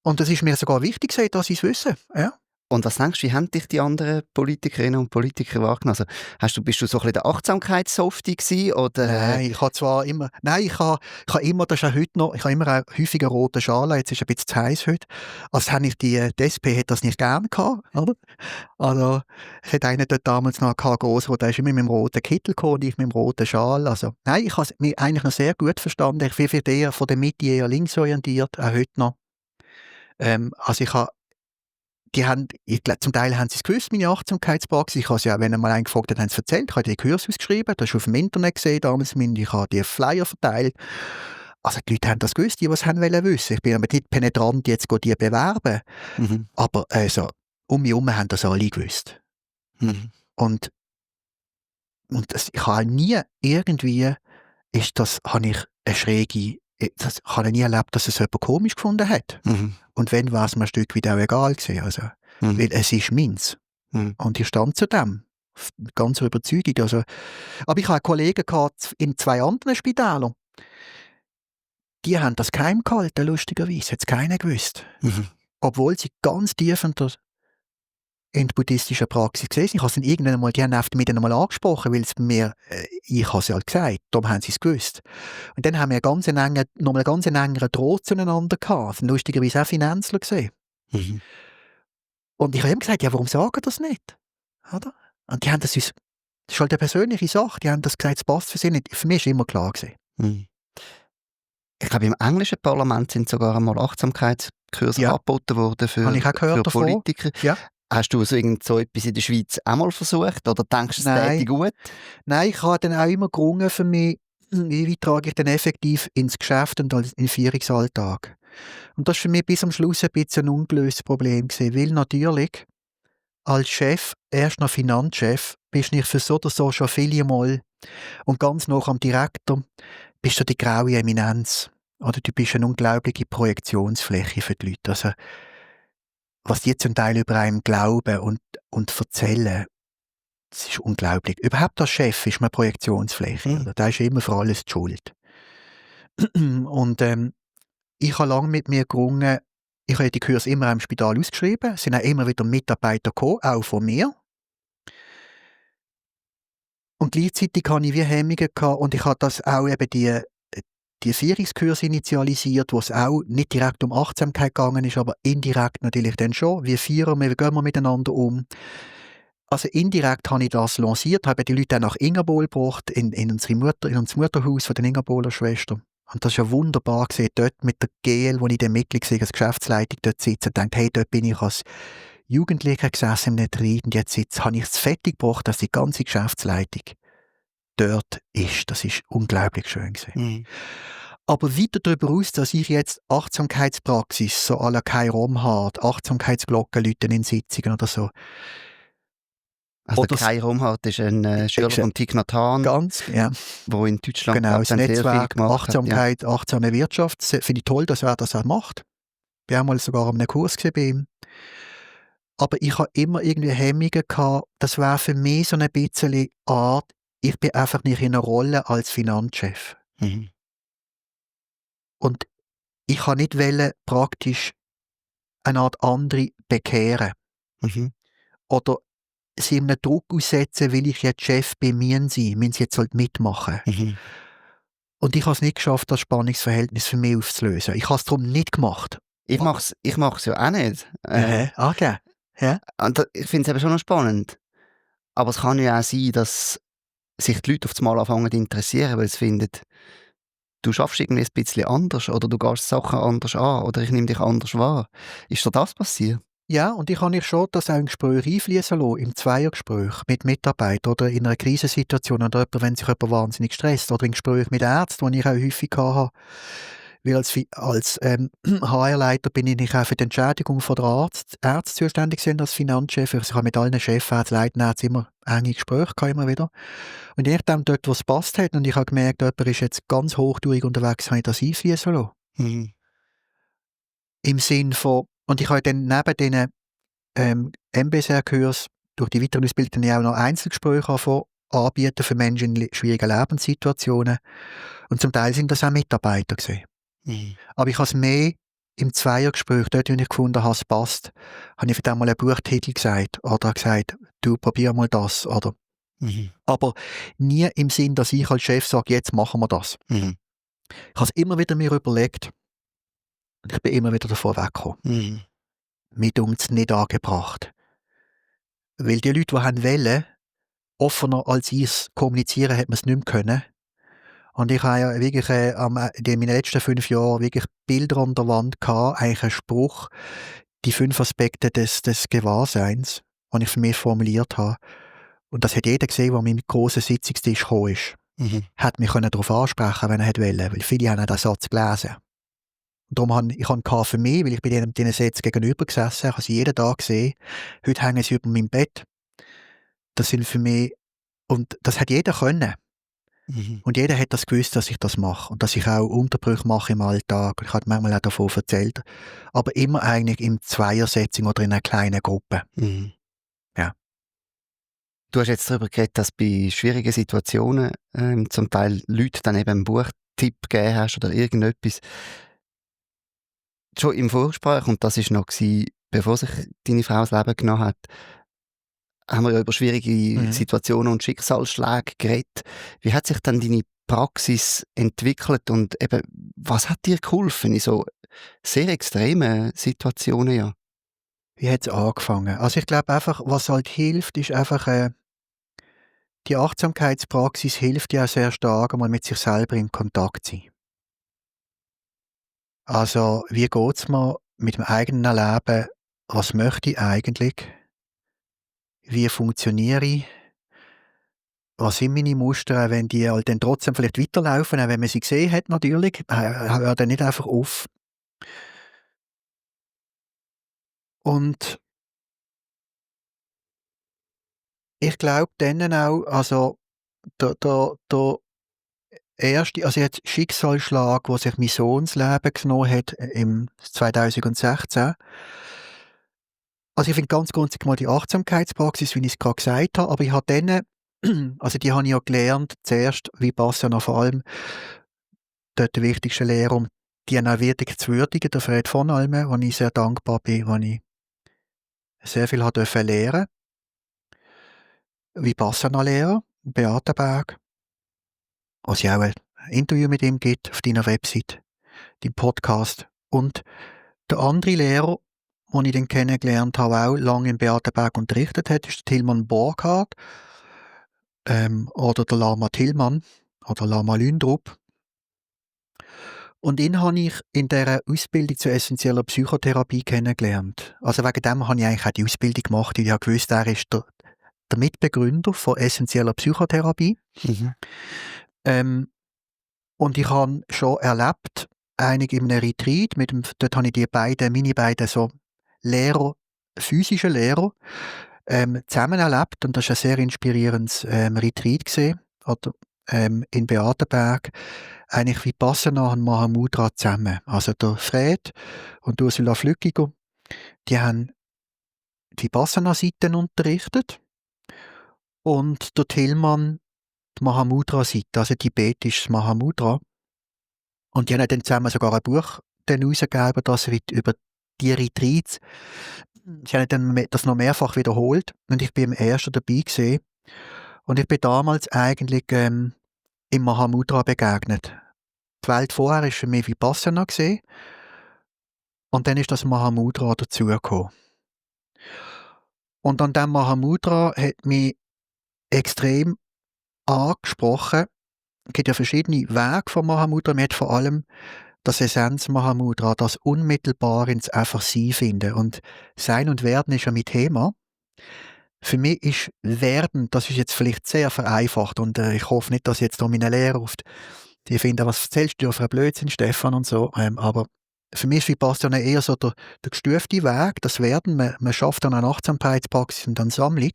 Und es ist mir sogar wichtig, dass sie es wissen. Ja. Und was denkst du, wie haben dich die anderen Politikerinnen und Politiker wahrgenommen? Also, bist du so ein bisschen der Achtsamkeitssoftie gewesen, oder? Nein, ich habe zwar immer, nein, ich habe immer, das ist auch heute noch, ich habe immer auch häufig eine rote Schale, jetzt ist es ein bisschen zu heiß heute. Also habe ich die SP hat das nicht gern gehabt, oder? Also, es hat einen dort damals noch gehabt, Grossrot, der ist immer mit dem roten Kittel gekommen, und ich mit dem roten Schal. Also, nein, ich habe mich eigentlich noch sehr gut verstanden. Ich bin für die von der Mitte eher linksorientiert, auch heute noch. Also ich habe zum Teil haben sie es gewusst, meine Achtsamkeitspraxis. Ich habe sie auch, wenn einmal einen gefragt hat, haben sie es erzählt. Ich habe die Kurs ausgeschrieben, das ist auf dem Internet gesehen damals. Ich habe die Flyer verteilt. Also die Leute haben das gewusst, die es haben wollen wissen. Ich bin aber nicht penetrant, jetzt die bewerben. Mhm. Aber also, um mich herum haben das alle gewusst. Mhm. Und ich habe nie irgendwie, habe ich eine schräge, ich habe nie erlebt, dass es jemand komisch gefunden hat. Mhm. Und wenn, war es mir ein Stück weit auch egal gewesen. Also, weil es ist meins. Mhm. Und ich stand zu dem. Ganz Überzeugung. Also, aber ich hatte Kollegen gehabt in 2 anderen Spitälern. Die haben das geheim gehalten, lustigerweise. Hat es keiner gewusst. Mhm. Obwohl sie ganz tief in der buddhistischen Praxis gesehen sind. Ich habe es dann irgendwann einmal, die haben oft mit einmal angesprochen, weil es bei mir, ich habe es ja halt gesagt, darum haben sie es gewusst. Und dann haben wir noch einen ganz engeren Draht zueinander gehabt. Lustigerweise auch Finanzler gesehen. Mhm. Und ich habe ihm gesagt, ja, warum sagen ihr das nicht? Oder? Und die haben das ist halt eine persönliche Sache. Die haben das gesagt, es passt für sie nicht. Für mich war immer klar gewesen. Mhm. Ich glaube, im englischen Parlament sind sogar einmal Achtsamkeitskurse Ja, angeboten worden habe ich auch für gehört davon. Politiker. Ja. Hast du so etwas in der Schweiz auch mal versucht? Oder denkst du, es täte gut? Nein, ich habe dann auch immer gerungen für mich, wie trage ich denn effektiv ins Geschäft und in den Führungsalltag. Und das war für mich bis am Schluss ein bisschen ein ungelöstes Problem gewesen, weil natürlich als Chef, erst noch Finanzchef, bist du nicht für so oder so schon viele Mal und ganz noch am Direktor bist du die graue Eminenz. Oder du bist eine unglaubliche Projektionsfläche für die Leute. Also, was die zum Teil über einen glauben und erzählen, das ist unglaublich. Überhaupt als Chef ist man Projektionsfläche. Oder? Da ist immer für alles die Schuld. Und ich habe lange mit mir gerungen, ich habe die Kurse immer im Spital ausgeschrieben, es sind auch immer wieder Mitarbeiter gekommen, auch von mir. Und gleichzeitig hatte ich wie Hemmungen gehabt, und ich habe das auch eben die Führungskurse initialisiert, wo es auch nicht direkt um Achtsamkeit gegangen ist, aber indirekt natürlich dann schon. Wie feiern wir, wie gehen wir miteinander um? Also indirekt habe ich das lanciert, habe die Leute auch nach Ingabol gebracht, in unser Mutterhaus von den Ingaboler Schwestern. Und das ist ja wunderbar gesehen, dort mit der GL, wo ich dann Mitglied war, als Geschäftsleitung dort sitze und denke, hey, dort bin ich als Jugendlicher gesessen im Netreit und jetzt habe ich es fertig gebracht, dass die ganze Geschäftsleitung dort ist. Das ist unglaublich schön gewesen. Aber weiter darüber aus, dass ich jetzt Achtsamkeitspraxis, so à la Kai Romhard, Achtsamkeitsglocken läuten in Sitzungen oder so. Also der Kai Romhard ist ein Schüler von Thich Nhat Hanh, ja. wo in Deutschland Genau, das Netzwerk Achtsamkeit, hat. achtsame Wirtschaft. Finde ich toll, dass er das auch macht. Ich war mal sogar an einem Kurs bei ihm. Aber ich habe immer irgendwie Hemmungen gehabt. Das wäre für mich so ein bisschen Art, ich bin einfach nicht in einer Rolle als Finanzchef. Und ich kann nicht praktisch eine Art andere bekehren. Oder sie einem Druck aussetzen, will ich jetzt Chef bei mir sein, müssen sie jetzt halt mitmachen. Und ich habe es nicht geschafft, das Spannungsverhältnis für mich aufzulösen. Ich habe es darum nicht gemacht. Ich mach's ja auch nicht. Okay. Ja. Und ich finde es eben schon noch spannend. Aber es kann ja auch sein, dass sich die Leute auf das Mal anfangen zu interessieren, weil sie finden, du schaffst irgendwie ein bisschen anders oder du gehst Sachen anders an oder ich nehme dich anders wahr. Ist dir das passiert? Ja, und ich habe schon das auch in Gespräche einfließen lassen, im Zweiergespräch mit Mitarbeitern oder in einer Krisensituation oder wenn sich jemand wahnsinnig stresst oder in Gesprächen mit Ärzten, die ich auch häufig hatte. Weil als HR-Leiter bin ich auch für die Entschädigung von der Ärzte zuständig als Finanzchef. Also ich habe mit allen Chefärzten, Leitnärzten immer enge Gespräche gehabt, immer wieder. Und je nachdem dort, wo es passt hat, und ich habe gemerkt, jemand ist jetzt ganz hochtourig unterwegs, habe ich das einfließen lassen. Im Sinn von, und ich habe dann neben diesen MBSR-Kurs durch die weiteren Ausbildungen auch noch Einzelgespräche anbieten für Menschen in schwierigen Lebenssituationen. Und zum Teil sind das auch Mitarbeiter gewesen. Aber ich habe es mehr im Zweiergespräch, dort, wo ich gefunden habe, es passt, habe ich für einmal einen Buchtitel gesagt oder gesagt, du probier mal das. Oder. Aber nie im Sinn, dass ich als Chef sage, jetzt machen wir das. Ich habe es immer wieder mir überlegt und ich bin immer wieder davon weggekommen. Mit uns nicht angebracht. Weil die Leute, die wollen, offener als ich es kommunizieren, hat man es nicht mehr können. Und ich habe ja wirklich in meinen letzten 5 Jahren wirklich Bilder an der Wand gehabt, eigentlich einen Spruch, die 5 Aspekte des Gewahrseins, den ich für mich formuliert habe. Und das hat jeder gesehen, der mit grossen Sitzungstisch gekommen ist. Hat mich darauf ansprechen, wenn er wollte, weil viele haben den Satz gelesen. Und darum habe ich für mich, weil ich bei diesen Sätzen gegenüber gesessen habe, sie jeden Tag gesehen, heute hängen sie über meinem Bett. Das sind für mich, und das hat jeder können. Und jeder hat das gewusst, dass ich das mache und dass ich auch Unterbrüche mache im Alltag. Ich habe manchmal auch davon erzählt. Aber immer eigentlich in Zweiersetzung oder in einer kleinen Gruppe. Ja. Du hast jetzt darüber geredet, dass bei schwierigen Situationen zum Teil Leute dann eben einen Buchtipp gegeben hast oder irgendetwas. Schon im Vorgespräch, und das war noch bevor sich deine Frau das Leben genommen hat, haben wir ja über schwierige Situationen und Schicksalsschläge geredet. Wie hat sich dann deine Praxis entwickelt und eben, was hat dir geholfen in so sehr extremen Situationen? Ja? Wie hat es angefangen? Also ich glaube einfach, was halt hilft, ist einfach, die Achtsamkeitspraxis hilft ja sehr stark, einmal mit sich selber in Kontakt zu sein. Also, wie geht es mir mit dem eigenen Leben? Was möchte ich eigentlich? Wie funktioniere ich? Was sind meine Muster, wenn die halt dann trotzdem vielleicht weiterlaufen, auch wenn man sie gesehen hat natürlich, hört dann nicht einfach auf. Und ich glaube dann auch, also der erste, also jetzt Schicksalsschlag, wo sich mein Sohn das Leben genommen hat, im 2016. Also ich finde ganz grundsätzlich mal die Achtsamkeitspraxis, wie ich es gerade gesagt habe, aber ich habe dann, also die habe ich ja gelernt, zuerst Vipassana vor allem, dort der wichtigste Lehrer, um die auch wirklich zu würdigen, der Fred von Almen, wo ich sehr dankbar bin, wo ich sehr viel habe lernen durfte. Vipassana-Lehrer, Beatenberg, wo es ja auch ein Interview mit ihm gibt auf deiner Website, deinem Podcast. Und der andere Lehrer, den ich dann kennengelernt habe, auch lange in Beatenberg unterrichtet hat, ist der Tilman Borchardt, oder der Lama Tillmann oder Lama Lündrup. Und ihn habe ich in dieser Ausbildung zur essentieller Psychotherapie kennengelernt. Also wegen dem habe ich eigentlich auch die Ausbildung gemacht, weil ich ja gewusst, er ist der Mitbegründer von essentieller Psychotherapie. Mhm. Und ich habe schon erlebt, einig in einem Retreat, dort habe ich meine beiden so Lehrer, physische Lehrer, zusammen erlebt. Und das war ein sehr inspirierendes Retreat gewesen, oder, in Beatenberg. Eigentlich Vipassana und Mahamudra zusammen. Also der Fred und Ursula Flückiger, die haben die Vipassana-Seiten unterrichtet und der Tillmann die Mahamudra-Seite, also tibetisches Mahamudra. Und die haben dann zusammen sogar ein Buch herausgegeben, über die Retreats. Sie haben dann das noch mehrfach wiederholt und ich bin im ersten dabei gewesen. Und ich bin damals eigentlich im Mahamudra begegnet. Die Welt vorher war für mich Vipassana gewesen, und dann ist das Mahamudra dazugekommen. Und an diesem Mahamudra hat mich extrem angesprochen. Es gibt ja verschiedene Wege von Mahamudra. Man hat vor allem das Essenz Mahamudra, das unmittelbar ins Einfach-Sein finden. Und Sein und Werden ist ja mein Thema. Für mich ist Werden, das ist jetzt vielleicht sehr vereinfacht und ich hoffe nicht, dass jetzt da meine Lehrer die finden, was erzählst du für einen Blödsinn, Stefan und so, aber für mich ist Vipassana eher so der gestufte Weg, das Werden, man schafft dann eine Achtsamkeitspraxis und eine Sammlung,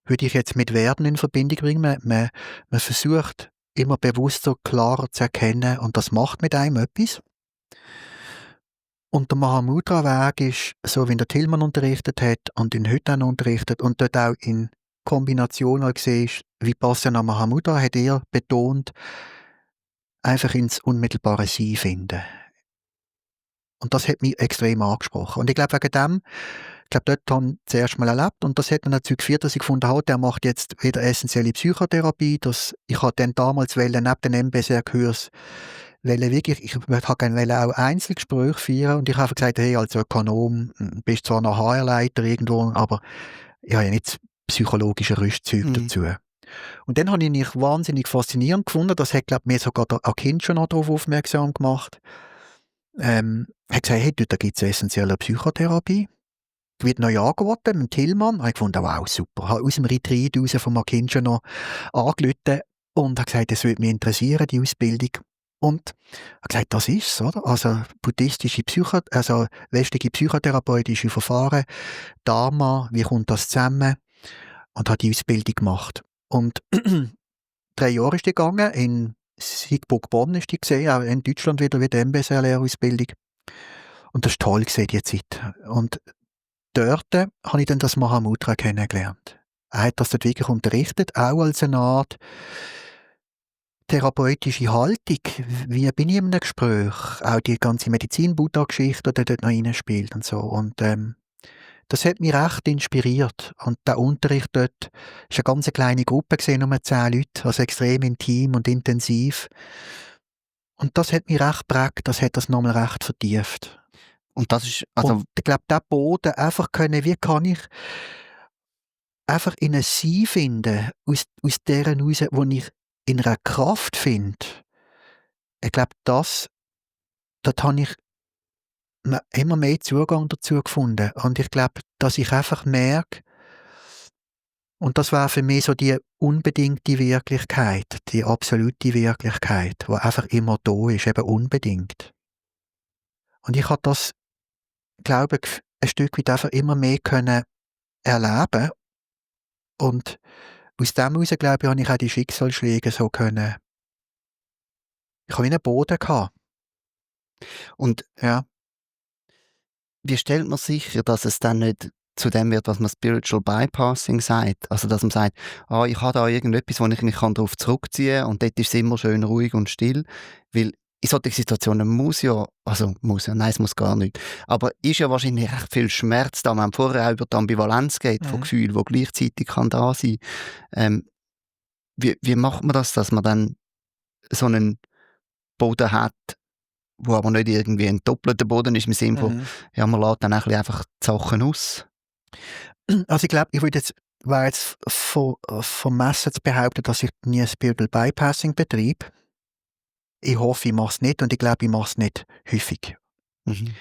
würde ich jetzt mit Werden in Verbindung bringen. Man versucht immer bewusster, klarer zu erkennen und das macht mit einem etwas. Und der Mahamudra-Weg ist, so wie ihn der Tillmann unterrichtet hat und ihn heute auch noch unterrichtet und dort auch in Kombination auch gesehen ist, Vipassana Mahamudra hat er betont, einfach ins unmittelbare Sein finden. Und das hat mich extrem angesprochen. Und ich glaube, wegen dem, dort habe ich das erste Mal erlebt und das hat dann dazu geführt, dass ich gefunden habe, der macht jetzt wieder essentielle Psychotherapie. Ich habe dann damals neben den MBSR-Kurs ich wollte gerne auch Einzelgespräche führen und ich habe gesagt, hey, als Ökonom bist zwar noch HR-Leiter irgendwo, aber ich habe ja nicht das psychologische Rüstzeug dazu. Und dann habe ich mich wahnsinnig faszinierend gefunden, das hat, glaube ich, mir sogar der Kind schon noch darauf aufmerksam gemacht. Hat gesagt, hey, da gibt es essentielle Psychotherapie. Wird neu angeboten mit Tillmann. Ich habe gefunden, wow, super. Habe aus dem Retreat raus von Kind schon noch angerufen und habe gesagt, das würde mich interessieren, die Ausbildung. Und habe gesagt, das ist es, oder? Also buddhistische westliche psychotherapeutische Verfahren, Dharma, wie kommt das zusammen? Und habe die Ausbildung gemacht. Und 3 Jahre ist die gegangen, in Siegburg-Bonn ist die gesehen, auch in Deutschland wieder wie die MBSR-Lehrausbildung. Und das war toll gewesen, die Zeit. Und dort habe ich dann das Mahamudra kennengelernt. Er hat das dort wirklich unterrichtet, auch als eine Art therapeutische Haltung. Wie bin ich in einem Gespräch? Auch die ganze Medizin-Buddha-Geschichte, die dort noch reinspielt und so. Und das hat mich recht inspiriert. Und der Unterricht dort war eine ganz kleine Gruppe, nur 10 Leute, also extrem intim und intensiv. Und das hat mich recht geprägt, das hat das nochmal recht vertieft. Und das ist, also... Und ich glaube, der Boden einfach können, wie kann ich einfach in ein Sein finden, aus deren raus, wo ich in einer Kraft finde. Ich glaube, das dort habe ich immer mehr Zugang dazu gefunden. Und ich glaube, dass ich einfach merke, und das war für mich so die unbedingte Wirklichkeit, die absolute Wirklichkeit, die einfach immer da ist, eben unbedingt. Und ich habe das, glaube ich, ein Stück weit einfach immer mehr können erleben. Und aus dem heraus, glaube ich, habe ich auch die Schicksalsschläge so können. Ich habe wie einen Boden gehabt. Und Ja. wie stellt man sicher, dass es dann nicht zu dem wird, was man Spiritual Bypassing sagt? Also, dass man sagt, ich habe da irgendetwas, wo ich mich darauf zurückziehen kann und dort ist es immer schön ruhig und still. Weil in solchen Situationen nein, es muss gar nicht. Aber ist ja wahrscheinlich recht viel Schmerz da. Wir haben vorher auch über die Ambivalenz geredet, von Gefühlen, die gleichzeitig kann da sein. Wie macht man das, dass man dann so einen Boden hat, wo aber nicht irgendwie ein doppelter Boden ist, im Sinne von, ja, man lässt dann ein bisschen einfach die Sachen aus? Also ich glaube, wäre jetzt vermessen zu behaupten, dass ich nie Spiritual Bypassing betreibe. Ich hoffe, ich mache es nicht und ich glaube, ich mache es nicht häufig. Mhm.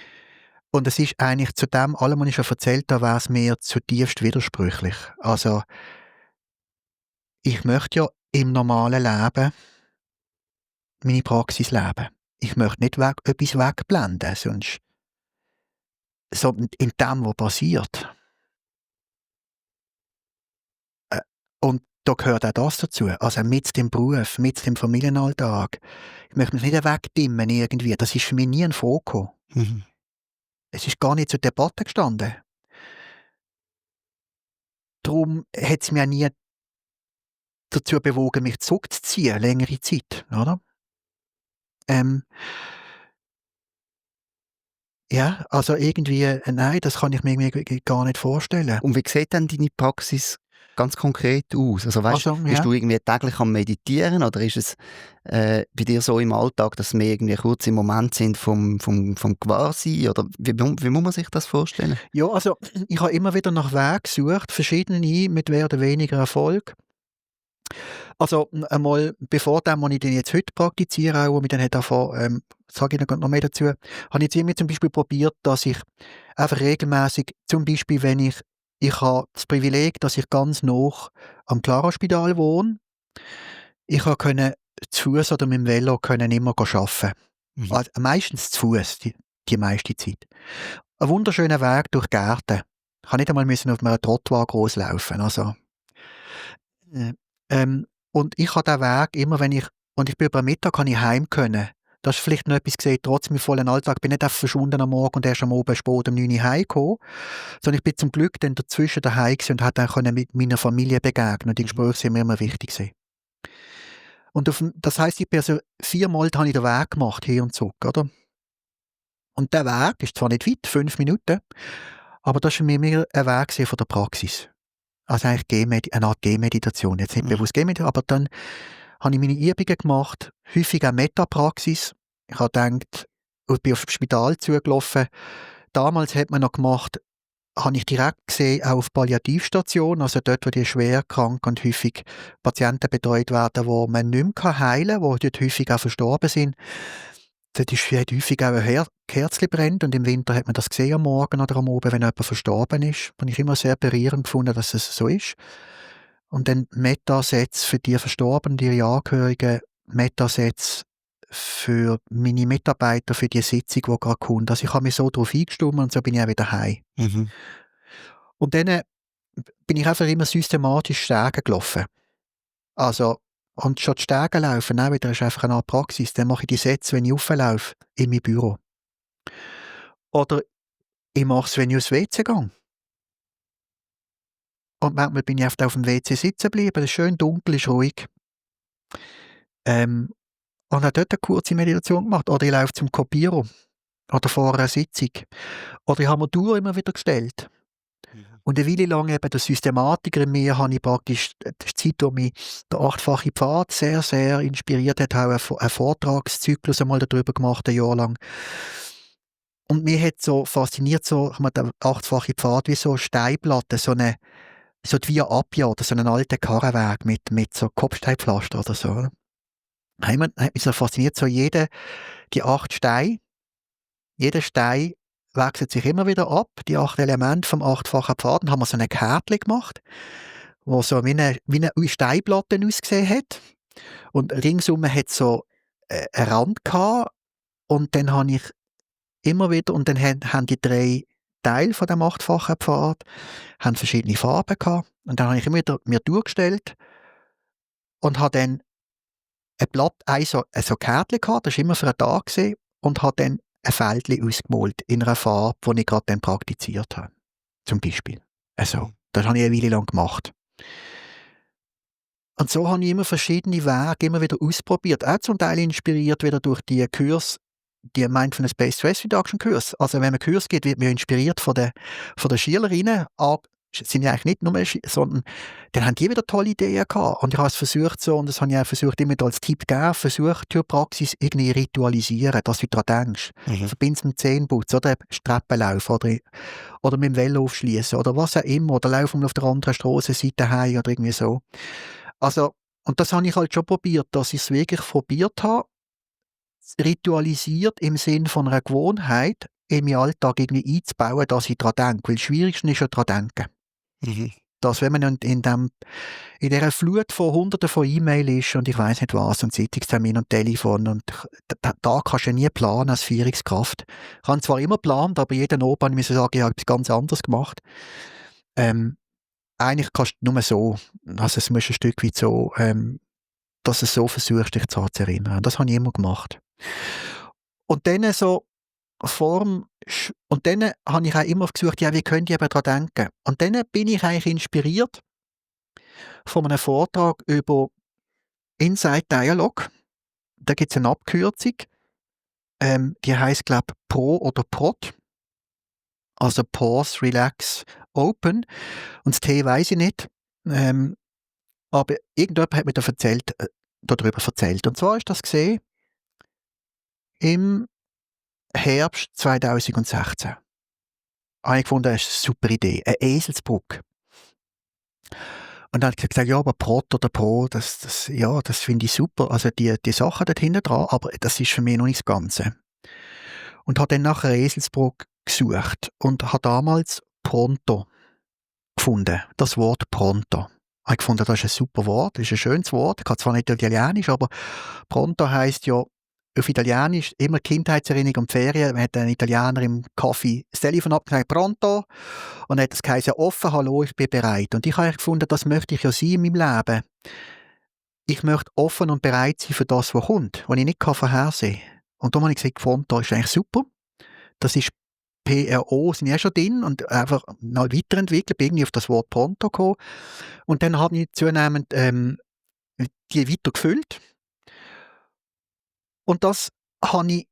Und es ist eigentlich zu dem allem, was ich schon erzählt habe, wäre es mir zutiefst widersprüchlich. Also ich möchte ja im normalen Leben meine Praxis leben. Ich möchte nicht etwas wegblenden, sonst so in dem, was passiert. Und da gehört auch das dazu. Also mit dem Beruf, mit dem Familienalltag. Ich möchte mich nicht wegdimmen irgendwie. Das ist für mich nie ein Frage gekommen. Mhm. Es ist gar nicht zur Debatte gestanden. Darum hat es mich auch nie dazu bewogen, mich zurückzuziehen, längere Zeit. Oder? Ja, also irgendwie, nein, das kann ich mir irgendwie gar nicht vorstellen. Und wie sieht denn deine Praxis ganz konkret aus? Also weißt, Also, bist ja. du irgendwie täglich am Meditieren oder ist es bei dir so im Alltag, dass wir irgendwie kurz im Moment sind vom Gewahrsein? Oder wie muss man sich das vorstellen? Ja, also ich habe immer wieder nach Wegen gesucht, verschiedene mit mehr oder weniger Erfolg. Also einmal bevor dem, was ich den jetzt heute praktiziere, auch, wo mich dann sage ich noch mehr dazu, habe ich jetzt irgendwie zum Beispiel probiert, dass ich einfach regelmäßig, zum Beispiel, wenn ich habe das Privileg, dass ich ganz nah am Clara-Spital wohne. Ich konnte zu Fuß oder mit dem Velo immer arbeiten. Mhm. Also, meistens zu Fuß, die meiste Zeit. Ein wunderschöner Weg durch Gärten. Ich musste nicht einmal auf einem Trottoir gross laufen. Also, äh, und ich habe diesen Weg immer, und ich bin über Mittag, kann ich heim können. Das ist vielleicht noch etwas gesehen, trotz meinem vollen Alltag. Ich bin nicht einfach verschwunden am Morgen und erst am Abend spät um 9 Uhr heimgekommen, sondern ich bin zum Glück dann dazwischen daheim und konnte dann mit meiner Familie begegnen. Und die Gespräche sind mir immer wichtig gewesen. Und das heisst, ich bin also 4-mal habe ich den Weg gemacht, hin und zurück, oder? Und der Weg ist zwar nicht weit, 5 Minuten, aber das war für mich mehr ein Weg von der Praxis. Also eigentlich eine Art Gehmeditation. Jetzt nicht bewusst Gehmeditation, aber dann habe ich meine Übungen gemacht, häufig auch Metapraxis. Ich habe gedacht, ich bin auf das Spital zugelaufen. Damals hat man noch gemacht, habe ich direkt gesehen, auch auf Palliativstationen, also dort, wo die schwer krank und häufig Patienten betreut werden, die man nicht mehr heilen kann, die dort häufig auch verstorben sind. Dort ist häufig auch ein Kerzchen brennt und im Winter hat man das gesehen am Morgen oder am Abend, wenn jemand verstorben ist. Und ich immer sehr berührend gefunden, dass es so ist. Und dann Metasätze für die Verstorbenen, ihre Angehörigen, Metasätze für meine Mitarbeiter, für die Sitzung, die gerade kommt. Also ich habe mich so darauf eingestimmt und so bin ich auch wieder heim. Mhm. Und dann bin ich einfach immer systematisch Stege gelaufen. Also, und schon die Stege laufen, auch wieder, ist einfach eine Art Praxis. Dann mache ich die Sätze, wenn ich rauflaufe, in mein Büro. Oder ich mache es, wenn ich aufs WC gehe. Und manchmal bin ich einfach auf dem WC sitzen geblieben, es ist schön dunkel, ist ruhig. Und habe dort eine kurze Meditation gemacht. Oder ich laufe zum Kopierer. Oder vor einer Sitzung. Oder ich habe mir die Uhr immer wieder gestellt. Und eine Weile lang eben der Systematiker in mir habe ich praktisch die Zeit, wo mich der 8-fache Pfad sehr, sehr inspiriert hat, auch einen Vortragszyklus einmal darüber gemacht, ein Jahr lang. Und mich hat so fasziniert, der 8-fache Pfad wie so eine Steinplatte, so die Via Appia oder so einen alten Karrenweg mit so Kopfsteinpflaster oder so. Hat mich so fasziniert, so die 8 Steine Jeder Stein wechselt sich immer wieder ab, die 8 Elemente vom 8-fachen Pfad. Dann haben wir so ein Kärtchen gemacht, wo so wie eine Steinplatte ausgesehen hat. Und ringsum hat es so einen Rand gehabt. Und dann habe ich immer wieder, und dann haben die 3 Teile von dem 8-fachen Pfad haben verschiedene Farben gehabt. Und dann habe ich immer wieder mir durchgestellt und habe dann ein Blatt, so Kärtchen gehabt, das war immer für einen Tag gewesen, und habe dann ein Fältchen ausgemalt in einer Farbe, die ich gerade dann praktiziert habe. Zum Beispiel. Also, das habe ich eine Weile lang gemacht. Und so habe ich immer verschiedene Wege immer wieder ausprobiert. Auch zum Teil inspiriert wieder durch die Kurs, die Mindfulness-Based Stress Reduction Kurs. Also wenn man Kurs geht, wird man inspiriert von den Schülerinnen. Sind ja eigentlich nicht nur sondern dann haben die wieder tolle Ideen gehabt. Und ich habe es versucht so, und das habe ich auch versucht, immer als Tipp zu geben, versucht, die Praxis irgendwie ritualisieren, dass du daran denkst. Verbindest mit dem Zähneputzen oder Treppenlauf oder mit dem Velo aufschließen oder was auch immer. Oder laufen auf der anderen Strassenseite heim oder irgendwie so. Also, und das habe ich halt schon probiert, dass ich es wirklich probiert habe, ritualisiert im Sinne von einer Gewohnheit in meinen Alltag irgendwie einzubauen, dass ich daran denke. Weil das Schwierigste ist ja daran denken. Dass, wenn man in dieser Flut von Hunderten von E-Mails ist und ich weiss nicht was und Sitzungstermin und Telefon und da kannst du ja nie planen als Führungskraft. Ich habe zwar immer geplant, aber jeden Abend musste ich sagen, ich habe etwas ganz anderes gemacht. Eigentlich kannst du nur so, also es muss ein Stück weit so, dass du so versuchst, dich zu erinnern. Das habe ich immer gemacht. Und dann so und dann habe ich auch immer gesucht, ja, wie könnt ihr aber daran denken? Und dann bin ich eigentlich inspiriert von einem Vortrag über Inside Dialog. Da gibt es eine Abkürzung, die heisst, glaube ich, PRO oder PROT. Also Pause, Relax, Open. Und das T weiss ich nicht. Aber irgendjemand hat mir darüber erzählt. Und zwar ist das gesehen im Herbst 2016. Habe ich gefunden, das ist eine super Idee. Eine Eselsbrücke. Und dann habe ich gesagt, ja, aber Prot oder Pro, das finde ich super. Also die Sachen dort hinten dran, aber das ist für mich noch nicht das Ganze. Und habe dann nach einer Eselsbrücke gesucht und habe damals Pronto gefunden. Das Wort Pronto. Ich habe gefunden, das ist ein super Wort, das ist ein schönes Wort. Ich kann zwar nicht Italienisch, aber Pronto heisst ja auf Italienisch immer Kindheitserinnerung und Ferien. Man hat einen Italiener im Kaffee das Telefon abgesagt, Pronto. Und dann hat es geheißen, offen, hallo, ich bin bereit. Und ich habe gefunden, das möchte ich ja sein in meinem Leben. Ich möchte offen und bereit sein für das, was kommt, was ich nicht vorhersehen kann. Und darum habe ich gesagt, Pronto ist eigentlich super. Das ist PRO, sind ja schon drin und einfach noch weiterentwickelt, bin irgendwie auf das Wort Pronto gekommen. Und dann habe ich zunehmend die weiter gefüllt. Und das habe ich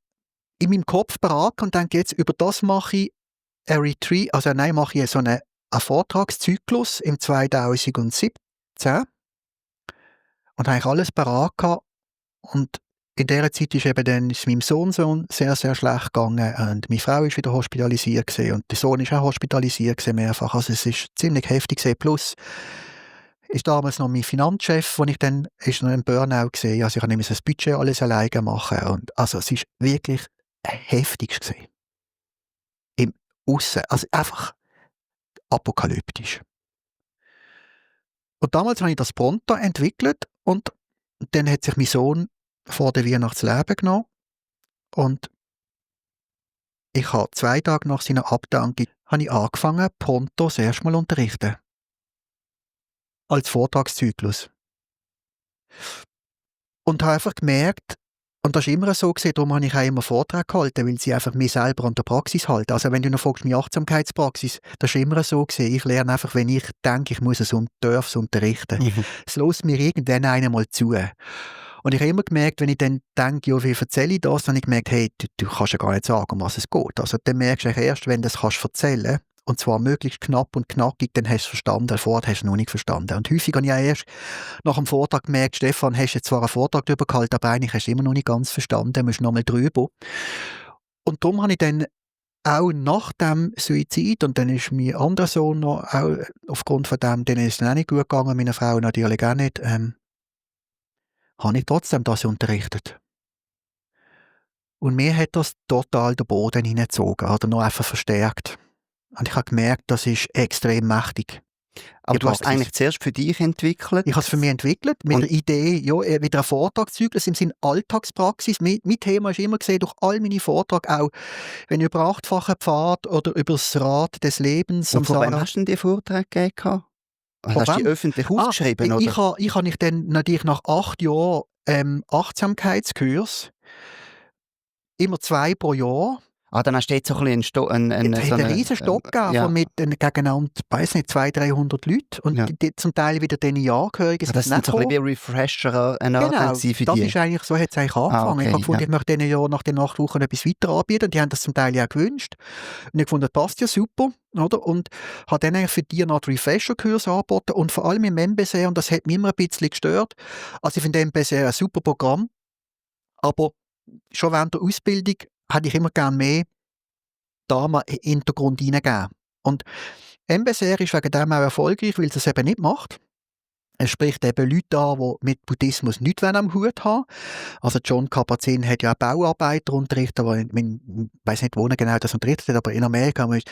in meinem Kopf beraten und denke, jetzt über das mache ich ein Retreat, mache ich so einen Vortragszyklus im 2017 und habe alles beraten. Und in dieser Zeit ist eben dann meinem Sohn sehr, sehr schlecht gegangen und meine Frau ist wieder hospitalisiert gewesen, und der Sohn ist auch hospitalisiert gewesen, mehrfach. Also es ist ziemlich heftig gewesen. Plus ist damals noch mein Finanzchef, wo ich dann ist noch ein Burnout gesehen. Also ich habe nämlich das Budget alles alleine machen und also es ist wirklich heftig gewesen. Im Aussen, also einfach apokalyptisch. Und damals habe ich das Pronto entwickelt und dann hat sich mein Sohn vor der Weihnachtsleben genommen und ich habe 2 Tage nach seiner Abdankung habe ich angefangen, Pronto das erste Mal unterrichten. Als Vortragszyklus. Und habe einfach gemerkt, und das war immer so gewesen, darum habe ich auch immer Vorträge gehalten, weil sie einfach mich selber an der Praxis halten. Also wenn du noch fragst, meine Achtsamkeitspraxis, das war immer so gewesen. Ich lerne einfach, wenn ich denke, ich muss es darf es unterrichten. Es lässt mir irgendwann einmal zu. Und ich habe immer gemerkt, wenn ich dann denke, ja, wie erzähle ich das, dann habe ich gemerkt, hey, du kannst ja gar nicht sagen, um was es geht. Also dann merkst du erst, wenn du es erzählen kannst, und zwar möglichst knapp und knackig, dann hast du es verstanden, vorher hast du es noch nicht verstanden. Und häufig habe ich auch erst nach dem Vortrag gemerkt, Stefan, hast jetzt zwar einen Vortrag darüber gehalten, aber eigentlich hast du immer noch nicht ganz verstanden, musst nochmal drüber. Und darum habe ich dann auch nach dem Suizid, und dann ist mein anderer Sohn noch, auch aufgrund von dem, denen ist es dann auch nicht gut gegangen, meine Frau natürlich auch nicht, habe ich trotzdem das unterrichtet. Und mir hat das total den Boden hineingezogen oder noch einfach verstärkt. Und ich habe gemerkt, das ist extrem mächtig. Aber Die du hast es Praxis. eigentlich zuerst für dich entwickelt. Ich habe es für mich entwickelt, mit Und- der Idee, ja, wieder ein Vortragszyklus im Sinne Alltagspraxis. Mein Thema ist immer gesehen, durch all meine Vorträge, auch wenn ich über 8-fachen Pfad oder über das Rad des Lebens Und von wem Sarah- hast du denn die Vorträge gegeben? Von Hast du die wem? öffentlich ausgeschrieben? Oder? Ich habe dann natürlich nach 8 Jahren Achtsamkeitskurs, immer 2 pro Jahr. Dann hast du jetzt so ein bisschen Es hat einen riesen Stock gegeben, ja. von mit gegeneinander, weiss nicht, 200-300 Leuten. Und Ja. die zum Teil wieder den Jahrgehörigen Das sind so ein bisschen wie Refresher Genau, für das die. ist eigentlich, so hat es eigentlich angefangen. okay, Ich habe gefunden, ja. ich möchte denen ja nach den 8 Wochen etwas weiter anbieten. Und die haben das zum Teil ja auch gewünscht. Und ich fand, das passt ja super. Oder? Und habe dann eigentlich für die eine Art Refresher-Kurs angeboten. Und vor allem im MBSR, und das hat mich immer ein bisschen gestört. Also ich finde MBSR ein super Programm. Aber schon während der Ausbildung hätte ich immer gerne mehr Dharma-Hintergrund hineingegeben. Und MBSR ist wegen dem auch erfolgreich, weil es das eben nicht macht. Es spricht eben Leute an, die mit Buddhismus nichts am Hut haben. Also John Kabat-Zinn hat ja auch Bauarbeiter unterrichtet, aber ich weiss nicht, wo er genau das unterrichtet hat, aber in Amerika muss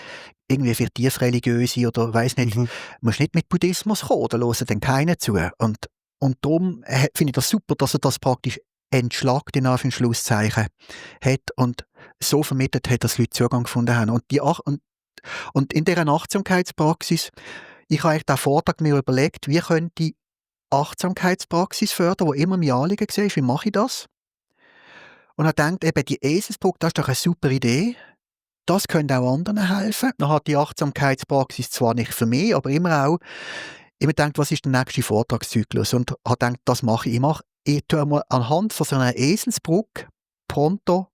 irgendwie für tiefreligiöse oder weiss nicht, musst nicht mit Buddhismus kommen, da hören dann keiner zu. Und darum finde ich das super, dass er das praktisch entschlagt, in Anführungszeichen, hat und so vermittelt hat, dass Leute Zugang gefunden haben. Und in dieser Achtsamkeitspraxis, ich habe eigentlich den Vortrag mir überlegt, wie könnte ich Achtsamkeitspraxis fördern, die immer mein Anliegen war, wie mache ich das? Und habe gedacht, eben die Eselsbrücke, das ist doch eine super Idee. Das könnte auch anderen helfen. Dann hat die Achtsamkeitspraxis zwar nicht für mich, aber immer auch, immer gedacht, was ist der nächste Vortragszyklus? Und habe gedacht, das mache ich. Ich tue mal anhand von so einer Eselsbrücke pronto,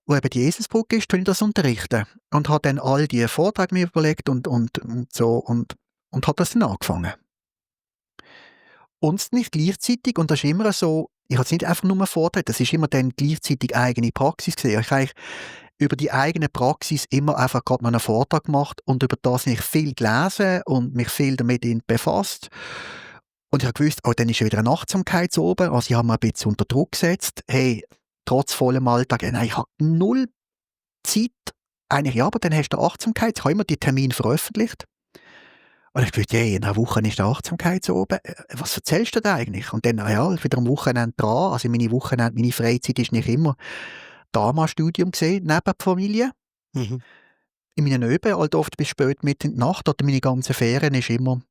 wo eben die Eselsbrücke ist, tue ich das unterrichten. Und habe dann all die Vorträge mir überlegt und so und habe das dann angefangen. Und nicht gleichzeitig, und das ist immer so, ich habe es nicht einfach nur Vorträge, das ist immer dann gleichzeitig eigene Praxis gesehen. Ich habe eigentlich über die eigene Praxis immer einfach gerade mal einen Vortrag gemacht und über das ich viel gelesen und mich viel damit befasst. Und ich habe gewusst, dann ist ja wieder eine Achtsamkeit oben. Also ich habe mich ein bisschen unter Druck gesetzt. Hey, trotz vollem Alltag, nein, ich habe null Zeit. Eigentlich ja, aber dann hast du Achtsamkeit. Ich habe immer die Termine veröffentlicht. Und ich dachte, in einer Woche ist die Achtsamkeit oben. Was erzählst du da eigentlich? Und dann, wieder am Wochenende dran. Also meine Freizeit ist nicht immer Dharma-Studium gesehen, neben der Familie. Mhm. In meinen Öben, halt oft bis spät mitten in der Nacht, oder meine ganzen Ferien ist immer.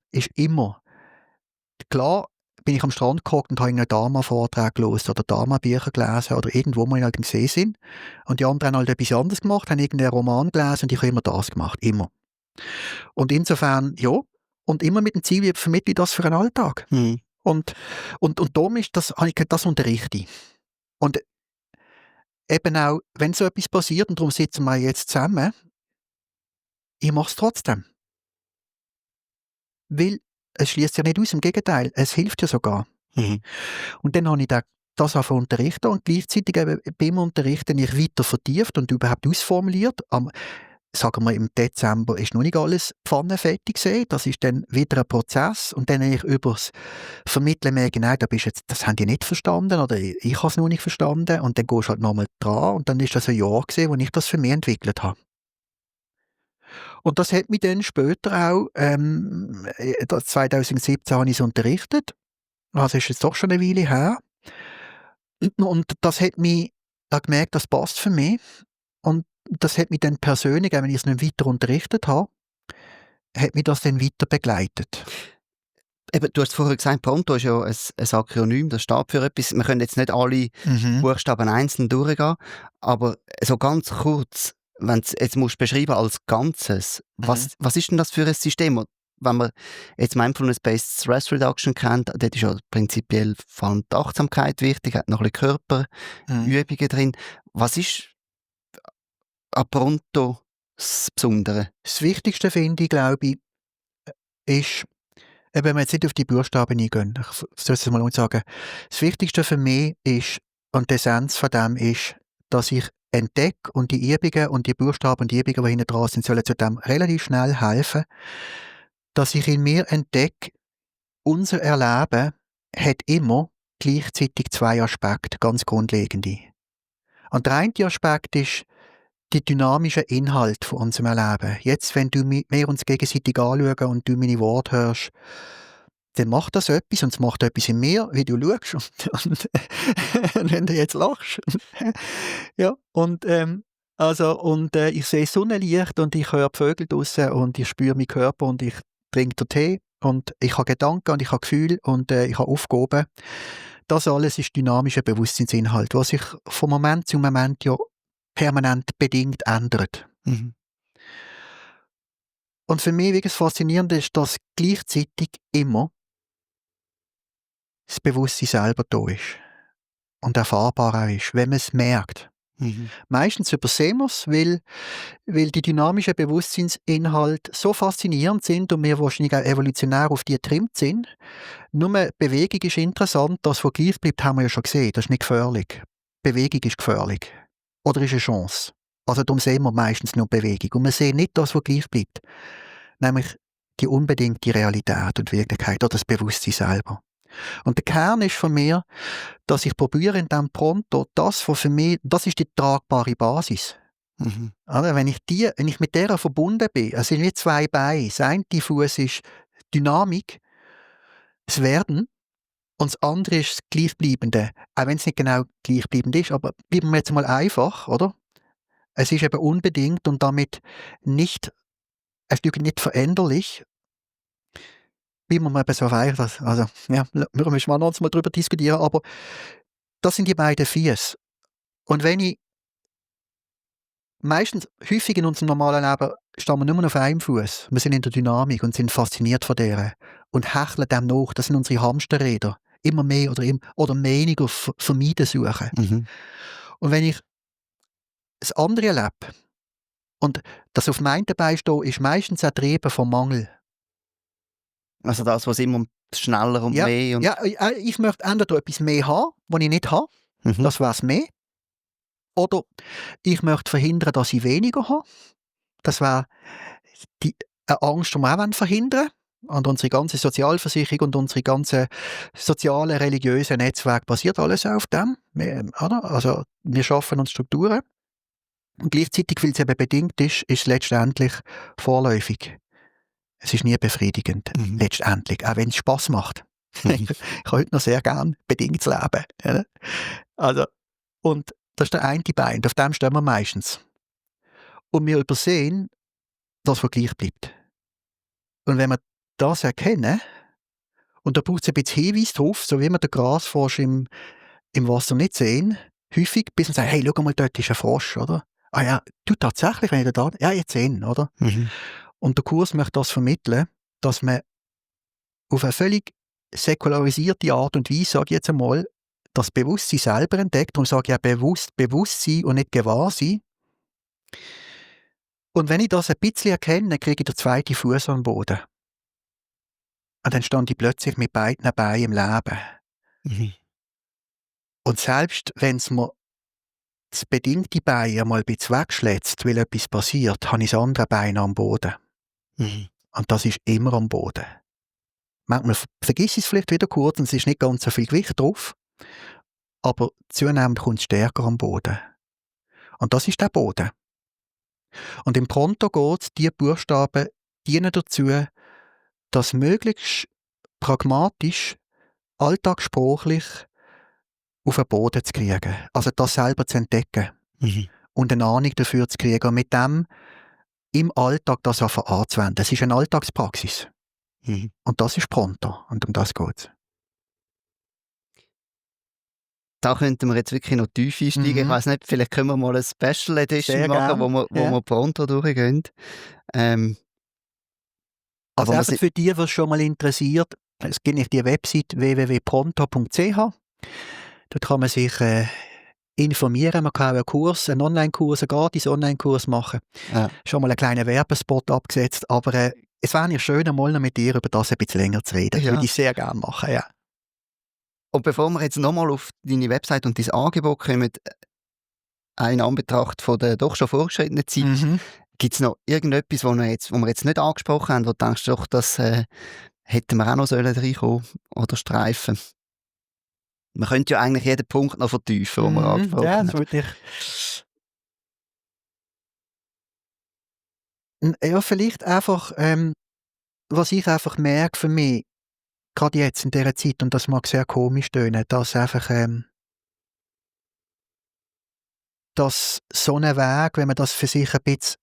Klar bin ich am Strand gehockt und habe einen Dharma-Vortrag gelesen oder Dharma-Bücher gelesen oder irgendwo mal halt gesehen sind. Und die anderen haben halt etwas anderes gemacht, haben irgendeinen Roman gelesen und ich habe immer das gemacht. Immer. Und insofern, ja. Und immer mit dem Ziel, wie vermittle ich das für einen Alltag? Mhm. Und darum ist das, habe ich gedacht, das unterrichte ich. Und eben auch, wenn so etwas passiert, und darum sitzen wir jetzt zusammen, ich mache es trotzdem. Weil es schließt ja nicht aus, im Gegenteil, es hilft ja sogar. Mhm. Und dann habe ich das angefangen zu unterrichten und gleichzeitig eben beim Unterrichten ich weiter vertieft und überhaupt ausformuliert. Sagen wir, im Dezember ist noch nicht alles pfannenfertig gewesen. Das ist dann wieder ein Prozess und dann ich übers Vermitteln merke, nein, das haben die nicht verstanden oder ich habe es noch nicht verstanden und dann gehst du halt nochmal dran und dann ist das ein Jahr gewesen, wo ich das für mich entwickelt habe. Und das hat mich dann später auch, 2017 habe ich es unterrichtet, also ist jetzt doch schon eine Weile her. Und das hat mich, ich habe gemerkt, das passt für mich. Und das hat mich dann persönlich, auch wenn ich es nicht weiter unterrichtet habe, hat mich das dann weiter begleitet. Eben, du hast vorher gesagt, Pronto ist ja ein Akronym, das steht für etwas. Wir können jetzt nicht alle Buchstaben einzeln durchgehen, aber so ganz kurz, wenn du jetzt musst beschreiben als Ganzes, was ist denn das für ein System? Wenn man jetzt Mindfulness-Based Stress Reduction kennt, dort ist ja prinzipiell vor allem die Achtsamkeit wichtig, hat noch ein bisschen Körperübungen drin. Was ist an Pronto das Besondere? Das Wichtigste, finde ich, glaube ich, ist, wenn wir jetzt nicht auf die Buchstaben eingehen, ich soll es mal sagen, das Wichtigste für mich ist, und die Essenz von dem ist, dass ich entdecke und die Übungen und die Buchstaben und die Übungen, die hinten dran sind, sollen zu dem relativ schnell helfen, dass ich in mir entdecke, unser Erleben hat immer gleichzeitig 2 Aspekte, ganz grundlegende. Und der eine Aspekt ist die dynamischen Inhalte von unserem Leben. Jetzt, wenn wir uns gegenseitig anschauen und du meine Worte hörst, dann macht das etwas und es macht etwas in mir, wie du schaust und wenn du jetzt lachst. Ja, und ich sehe Sonnenlicht und ich höre die Vögel draussen und ich spüre meinen Körper und ich trinke den Tee und ich habe Gedanken und ich habe Gefühle und ich habe Aufgaben. Das alles ist dynamischer Bewusstseinsinhalt, was sich von Moment zu Moment ja permanent bedingt ändert. Mhm. Und für mich wirklich das Faszinierende ist, dass gleichzeitig immer das Bewusstsein selber da ist und erfahrbar auch ist, wenn man es merkt. Mhm. Meistens übersehen wir es, weil die dynamischen Bewusstseinsinhalte so faszinierend sind und wir wahrscheinlich auch evolutionär auf die getrimmt sind. Nur Bewegung ist interessant, das, was gleich bleibt, haben wir ja schon gesehen, das ist nicht gefährlich. Bewegung ist gefährlich. Oder ist eine Chance. Also darum sehen wir meistens nur Bewegung. Und wir sehen nicht das, was gleich bleibt. Nämlich die unbedingte Realität und Wirklichkeit oder das Bewusstsein selber. Und der Kern ist von mir, dass ich probiere in diesem Pronto, das, was für mich, das ist die tragbare Basis. Mhm. Also wenn ich mit der verbunden bin, es sind wie zwei Beine. Das eine Fuß ist Dynamik, das Werden, und das andere ist das Gleichbleibende. Auch wenn es nicht genau gleichbleibend ist, aber bleiben wir jetzt mal einfach, oder? Es ist eben unbedingt und damit nicht ein Stück nicht veränderlich. Wie man eben so weiter, also, ja, wir müssen mal noch mal drüber diskutieren, aber das sind die beiden Füße. Und wenn ich meistens, häufig in unserem normalen Leben, stehen wir nur auf einem Fuß. Wir sind in der Dynamik und sind fasziniert von der und hecheln dem nach. Das sind unsere Hamsterräder. Immer mehr oder weniger vermeiden suchen. Mhm. Und wenn ich das andere erlebe und das auf meinem Bein stehe, ist meistens ein Treiben vom Mangel. Also das, was immer schneller und Ja, mehr und... ja, ich möchte entweder etwas mehr haben, was ich nicht habe. Mhm. Das wäre es mehr. Oder ich möchte verhindern, dass ich weniger habe. Das wäre eine Angst, die wir auch verhindern wollen. Und unsere ganze Sozialversicherung und unsere ganze soziale, religiöse Netzwerk basiert alles auf dem. Also wir schaffen uns Strukturen. Und gleichzeitig, weil es eben bedingt ist, ist es letztendlich vorläufig. Es ist nie befriedigend, Mhm. letztendlich, auch wenn es Spass macht. Mhm. Ich habe heute noch sehr gern bedingt leben. Ja. Also, und das ist der eine Bein, auf dem stehen wir meistens. Und wir übersehen, dass was gleich bleibt. Und wenn wir das erkennen, und da braucht es ein bisschen Hinweis drauf, so wie wir den Grasfrosch im Wasser nicht sehen, häufig, bis man sagt, hey, schau mal, dort ist ein Frosch, oder? Ah ja, du tatsächlich, wenn ich da, ja, jetzt sehen, oder? Mhm. Und der Kurs möchte das vermitteln, dass man auf eine völlig säkularisierte Art und Weise, sage ich jetzt einmal, das Bewusstsein selber entdeckt, und sage ich ja Bewusstsein und nicht Gewahrsein. Und wenn ich das ein bisschen erkenne, kriege ich den zweiten Fuß am Boden. Und dann stand ich plötzlich mit beiden Beinen im Leben. Mhm. Und selbst wenn es mir das bedingte Bein einmal ein bisschen wegschlägt, weil etwas passiert, habe ich das andere Bein am Boden. Mhm. Und das ist immer am Boden. Manchmal vergiss ich es vielleicht wieder kurz und es ist nicht ganz so viel Gewicht drauf, aber zunehmend kommt es stärker am Boden. Und das ist der Boden. Und im Pronto geht es, diese Buchstaben dienen dazu, das möglichst pragmatisch, alltagssprachlich auf den Boden zu kriegen. Also das selber zu entdecken Mhm. und eine Ahnung dafür zu kriegen und mit dem im Alltag das anzuwenden. Das ist eine Alltagspraxis. Mhm. Und das ist Pronto. Und um das geht es. Da könnten wir jetzt wirklich noch tief einsteigen. Ich Mhm. weiss nicht, vielleicht können wir mal eine Special Edition Sehr machen, gern. wo Ja. wir Pronto durchgehen. Also Aber eben für die, was schon mal interessiert, es gibt nicht die Website www.pronto.ch. Dort kann man sich informieren, man kann auch einen Online-Kurs, einen gratis Online-Kurs machen. Ja. Schon mal einen kleinen Werbespot abgesetzt, aber es wäre ja schön, einmal noch mit dir über das ein bisschen länger zu reden. Ja. Würde ich sehr gerne machen, ja. Und bevor wir jetzt nochmal auf deine Website und dein Angebot kommen, in Anbetracht von der doch schon vorgeschrittenen Zeit, Mhm. gibt es noch irgendetwas, wo wir jetzt nicht angesprochen haben, wo du denkst, doch, das hätten wir auch noch reinkommen oder streifen? Man könnte ja eigentlich jeden Punkt noch vertiefen, den man Ja, angesprochen das hat. würde ich. Ja, vielleicht einfach, was ich einfach merke für mich, gerade jetzt in dieser Zeit, und das mag sehr komisch tönen, dass einfach, dass so ein Weg, wenn man das für sich ein bisschen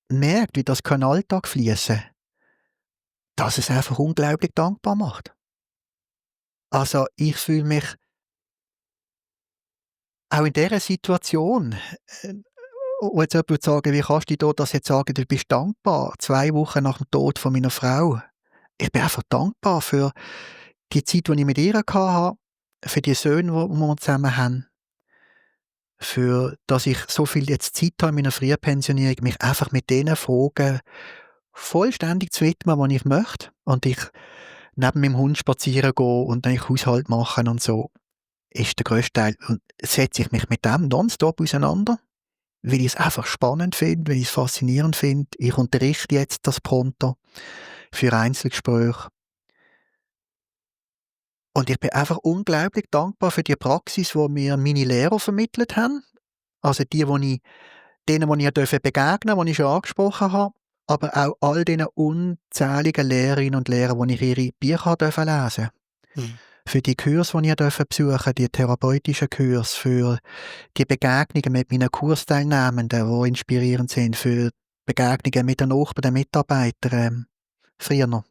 merkt, wie das kann in den Alltag fließen, dass es einfach unglaublich dankbar macht. Also, ich fühle mich auch in dieser Situation, äh, wo jetzt jemand würde sagen: «Wie kannst du da das jetzt sagen, du bist dankbar?» 2 Wochen nach dem Tod von meiner Frau. Ich bin einfach dankbar für die Zeit, die ich mit ihr hatte, für die Söhne, die wir zusammen haben, für dass ich so viel jetzt Zeit habe in meiner Frühpensionierung, mich einfach mit den Fragen vollständig zu widmen, die ich möchte, und ich neben meinem Hund spazieren gehe und dann Haushalt machen und so, ist der grösste Teil. Und setze ich mich mit dem nonstop auseinander, weil ich es einfach spannend finde, weil ich es faszinierend finde. Ich unterrichte jetzt das Pronto für Einzelgespräche. Und ich bin einfach unglaublich dankbar für die Praxis, die mir meine Lehrer vermittelt haben. Also die, denen ich begegnen durfte, die ich schon angesprochen habe, aber auch all diesen unzähligen Lehrerinnen und Lehrern, die ich ihre Bücher lesen durfte. Mhm. Für die Kurse, die ich besuchen durfte, die therapeutischen Kurse, für die Begegnungen mit meinen Kursteilnehmenden, die inspirierend sind, für Begegnungen mit den Nachbarn, den Mitarbeitern, früher noch.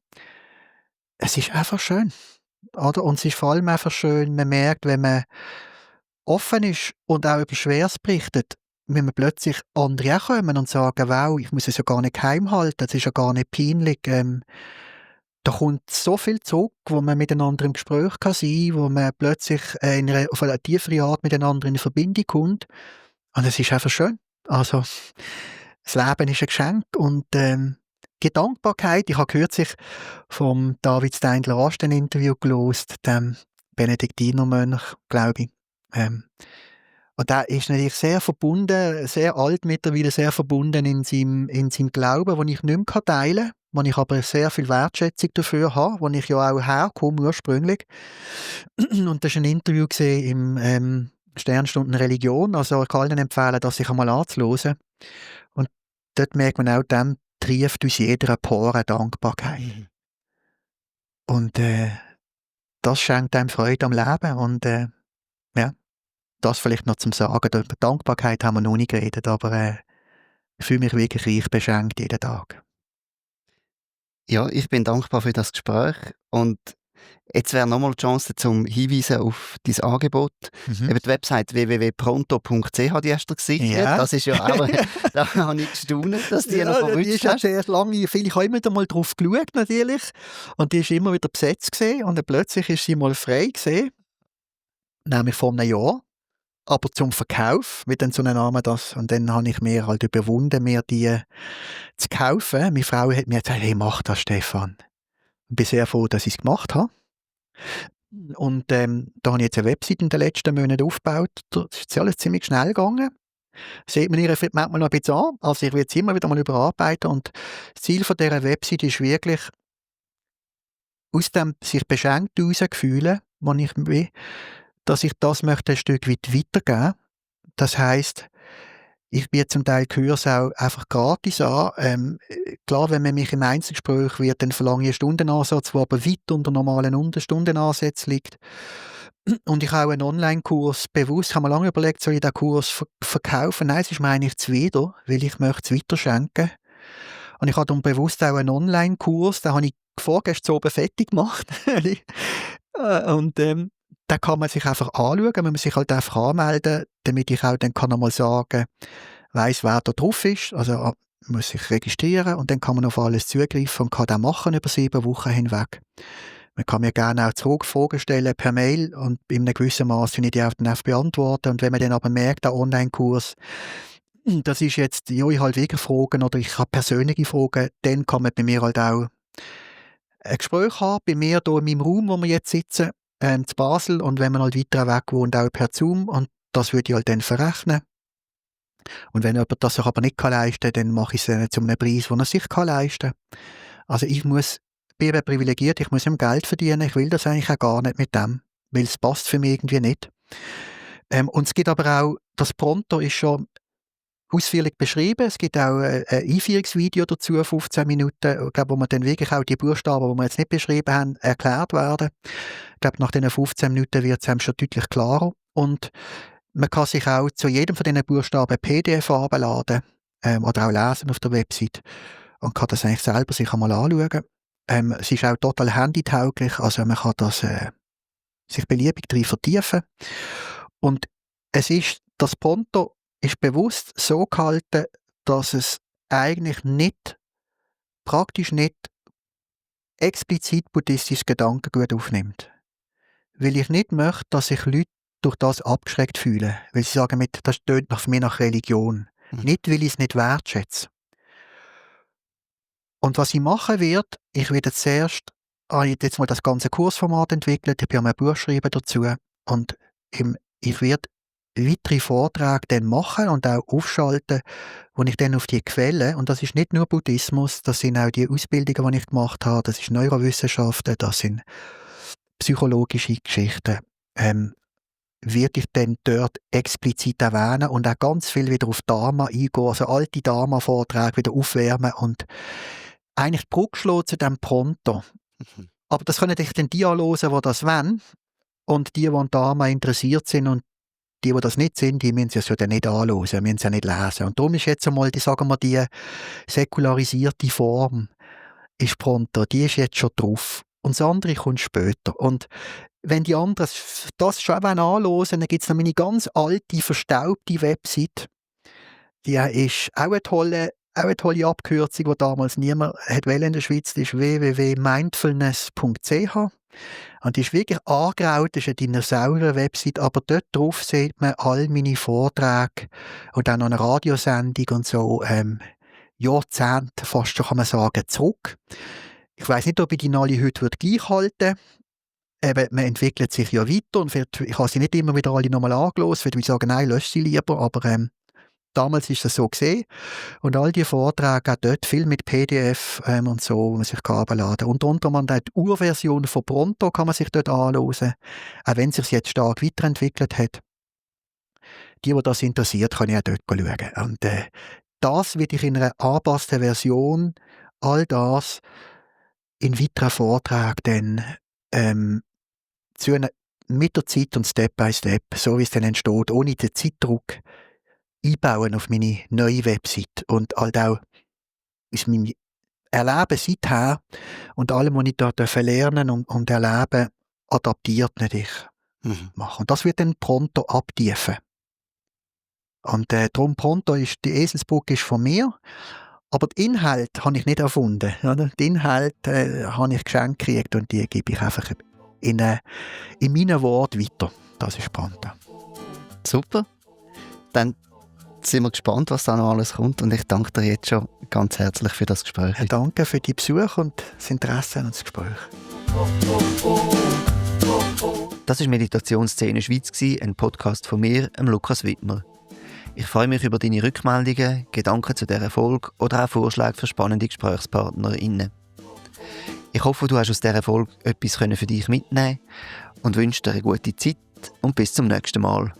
Es ist einfach schön, oder? Und es ist vor allem einfach schön, man merkt, wenn man offen ist und auch über Schweres berichtet, wenn man plötzlich andere auch kommen und sagen: «Wow, ich muss es ja gar nicht geheim halten, es ist ja gar nicht peinlich.» Da kommt so viel zurück, wo man miteinander im Gespräch kann sein, wo man plötzlich, auf eine tiefere Art miteinander in Verbindung kommt. Und es ist einfach schön. Also, das Leben ist ein Geschenk, und, die Dankbarkeit, ich habe kürzlich vom David Steindl-Rast ein Interview gehört, dem Benediktinermönch, glaube ich. Und der ist natürlich sehr verbunden, sehr alt mittlerweile, sehr verbunden in seinem Glauben, den ich nicht mehr teilen kann, wo ich aber sehr viel Wertschätzung dafür habe, wo ich ja auch herkomme ursprünglich. Und das war ein Interview im Sternstunden Religion, also ich kann allen empfehlen, das sich einmal anzuhören. Und dort merkt man auch, dem trieft aus jeder Pore Dankbarkeit. Mhm. Und das schenkt einem Freude am Leben, und ja, das vielleicht noch zum Sagen. Über Dankbarkeit haben wir noch nicht geredet, aber ich fühle mich wirklich reich beschenkt jeden Tag. Ja, ich bin dankbar für das Gespräch und jetzt wäre nochmal die Chance zum Hinweisen auf dein Angebot. Eben die Website www.pronto.ch, die hast du gesichert. Ja. Das ist ja auch, da habe ich gestaunt, dass die noch Die verwünscht ist ja hast. sehr lange, ich habe immer wieder mal drauf geschaut, natürlich, und die ist immer wieder besetzt gewesen, und dann plötzlich ist sie mal frei gewesen, nämlich vor einem Jahr, aber zum Verkauf, mit dann so einem Namen das, und dann habe ich mir halt überwunden, mir die zu kaufen. Meine Frau hat mir gesagt: «Hey, mach das, Stefan.» Ich bin sehr froh, dass ich es gemacht habe. Und da habe ich jetzt eine Website in den letzten Monaten aufgebaut. Das ist jetzt alles ziemlich schnell gegangen. Sieht man ihr vielleicht manchmal noch ein bisschen an. Also ich will jetzt immer wieder mal überarbeiten, und das Ziel von dieser Website ist wirklich, aus dem sich beschenkt fühlen, wo ich bin, dass ich das möchte ein Stück weit weitergeben. Das heisst, ich biete zum Teil Kurse auch einfach gratis an. Klar, wenn man mich im Einzelgespräch wird, dann verlange ich einen Stundenansatz, der aber weit unter normalen Stundenansätzen liegt. Und ich habe auch einen Online-Kurs bewusst, ich habe mir lange überlegt, soll ich diesen Kurs verkaufen? Nein, es ist mir eigentlich zuwider, weil ich möchte es weiterschenken. Und ich habe darum bewusst auch einen Online-Kurs, den habe ich vorgestern oben fertig gemacht. Und den kann man sich einfach anschauen, man muss sich halt einfach anmelden, damit ich auch dann kann einmal sagen, weiss, wer da drauf ist. Also man muss sich registrieren, und dann kann man auf alles zugreifen und kann das machen über 7 Wochen hinweg. Man kann mir gerne auch zurück Fragen stellen per Mail, und in einem gewissen Maß kann ich die auch dann beantworten. Und wenn man dann aber merkt, der Online-Kurs, das ist jetzt, ja, ich halt wirklich Fragen oder ich habe persönliche Fragen, dann kann man bei mir halt auch ein Gespräch haben, bei mir hier in meinem Raum, wo wir jetzt sitzen, zu Basel, und wenn man halt weiter weg wohnt, auch per Zoom, und das würde ich halt dann verrechnen. Und wenn jemand das sich aber nicht leisten kann, dann mache ich es zu einem Preis, den er sich leisten kann. Also ich bin eben privilegiert, ich muss ihm Geld verdienen, ich will das eigentlich auch gar nicht mit dem. weil es passt für mich irgendwie nicht. Und es gibt aber auch, das Pronto ist schon ausführlich beschrieben. Es gibt auch ein Einführungsvideo dazu, 15 Minuten, wo man dann wirklich auch die Buchstaben, die wir jetzt nicht beschrieben haben, erklärt werden. Ich glaube, nach diesen 15 Minuten wird es einem schon deutlich klarer. Und man kann sich auch zu jedem von diesen Buchstaben PDF herunterladen oder auch lesen auf der Website und kann das eigentlich selber sich einmal anschauen. Es ist auch total handytauglich, also man kann das sich beliebig drin vertiefen. Und das Pronto ist bewusst so gehalten, dass es eigentlich praktisch nicht explizit buddhistisches Gedankengut aufnimmt. Weil ich nicht möchte, dass sich Leute durch das abgeschreckt fühlen. Weil sie sagen, das tönt für mich nach Religion. Nicht, weil ich es nicht wertschätze. Und was ich machen werde, ich werde jetzt mal das ganze Kursformat entwickelt, ich habe ein Buch geschrieben dazu und ich werde weitere Vorträge dann machen und auch aufschalten, wo ich dann auf die Quellen, und das ist nicht nur Buddhismus, das sind auch die Ausbildungen, die ich gemacht habe, das ist Neurowissenschaften, das sind psychologische Geschichten, werde ich dann dort explizit erwähnen und auch ganz viel wieder auf Dharma eingehen, also alte Dharma-Vorträge wieder aufwärmen und eigentlich die Brücke schlagen zu diesem Pronto. Aber das können dich dann die anhören, die das wollen, und die an Dharma interessiert sind, und die das nicht sind, die müssen es ja dann nicht anhören, müssen es ja nicht lesen. Und darum ist jetzt einmal, die säkularisierte Form ist Pronto, die ist jetzt schon drauf. Und das andere kommt später. Und wenn die anderen das schon anhören wollen, dann gibt es noch meine ganz alte, verstaubte Website. Die ist auch eine tolle Abkürzung, die damals niemand wollte in der Schweiz. Die ist www.mindfulness.ch. Und die ist wirklich angegraut, das ist eine Dinosaurier-Website, aber dort drauf sieht man all meine Vorträge und auch noch eine Radiosendung und so, Jahrzehnte fast schon, kann man sagen, zurück. Ich weiss nicht, ob ich die alle heute gleich halten würde. Man entwickelt sich ja weiter und ich habe sie nicht immer wieder alle nochmal angeschaut, würde ich sagen, nein, lösch sie lieber, aber damals ist das so gesehen. Und all die Vorträge auch dort viel mit PDF und so, wo man sich herunterladen kann. Und unter anderem die Urversion von Pronto kann man sich dort anschauen, auch wenn es sich jetzt stark weiterentwickelt hat. Die das interessiert, kann ich auch dort schauen. Und das werde ich in einer angepassten Version, all das in weiteren Vorträgen dann mit der Zeit und Step by Step, so wie es dann entsteht, ohne den Zeitdruck, einbauen auf meine neue Website und halt auch aus meinem Erleben seither und allem, was ich da lernen und erleben, adaptiert natürlich machen. Und das wird dann Pronto abtiefen. Und darum Pronto die Eselsbrücke ist von mir, aber den Inhalt habe ich nicht erfunden. Oder? Den Inhalt habe ich geschenkt gekriegt und die gebe ich einfach in meinen Worten weiter. Das ist Pronto. Super. Dann sind wir gespannt, was da noch alles kommt, und ich danke dir jetzt schon ganz herzlich für das Gespräch. Danke für die Besuch und das Interesse an das Gespräch. Das war Meditationsszene Schweiz, ein Podcast von mir, Lukas Wittmer. Ich freue mich über deine Rückmeldungen, Gedanken zu dieser Folge oder auch Vorschläge für spannende GesprächspartnerInnen. Ich hoffe, du hast aus dieser Folge etwas für dich mitnehmen und wünsche dir eine gute Zeit und bis zum nächsten Mal.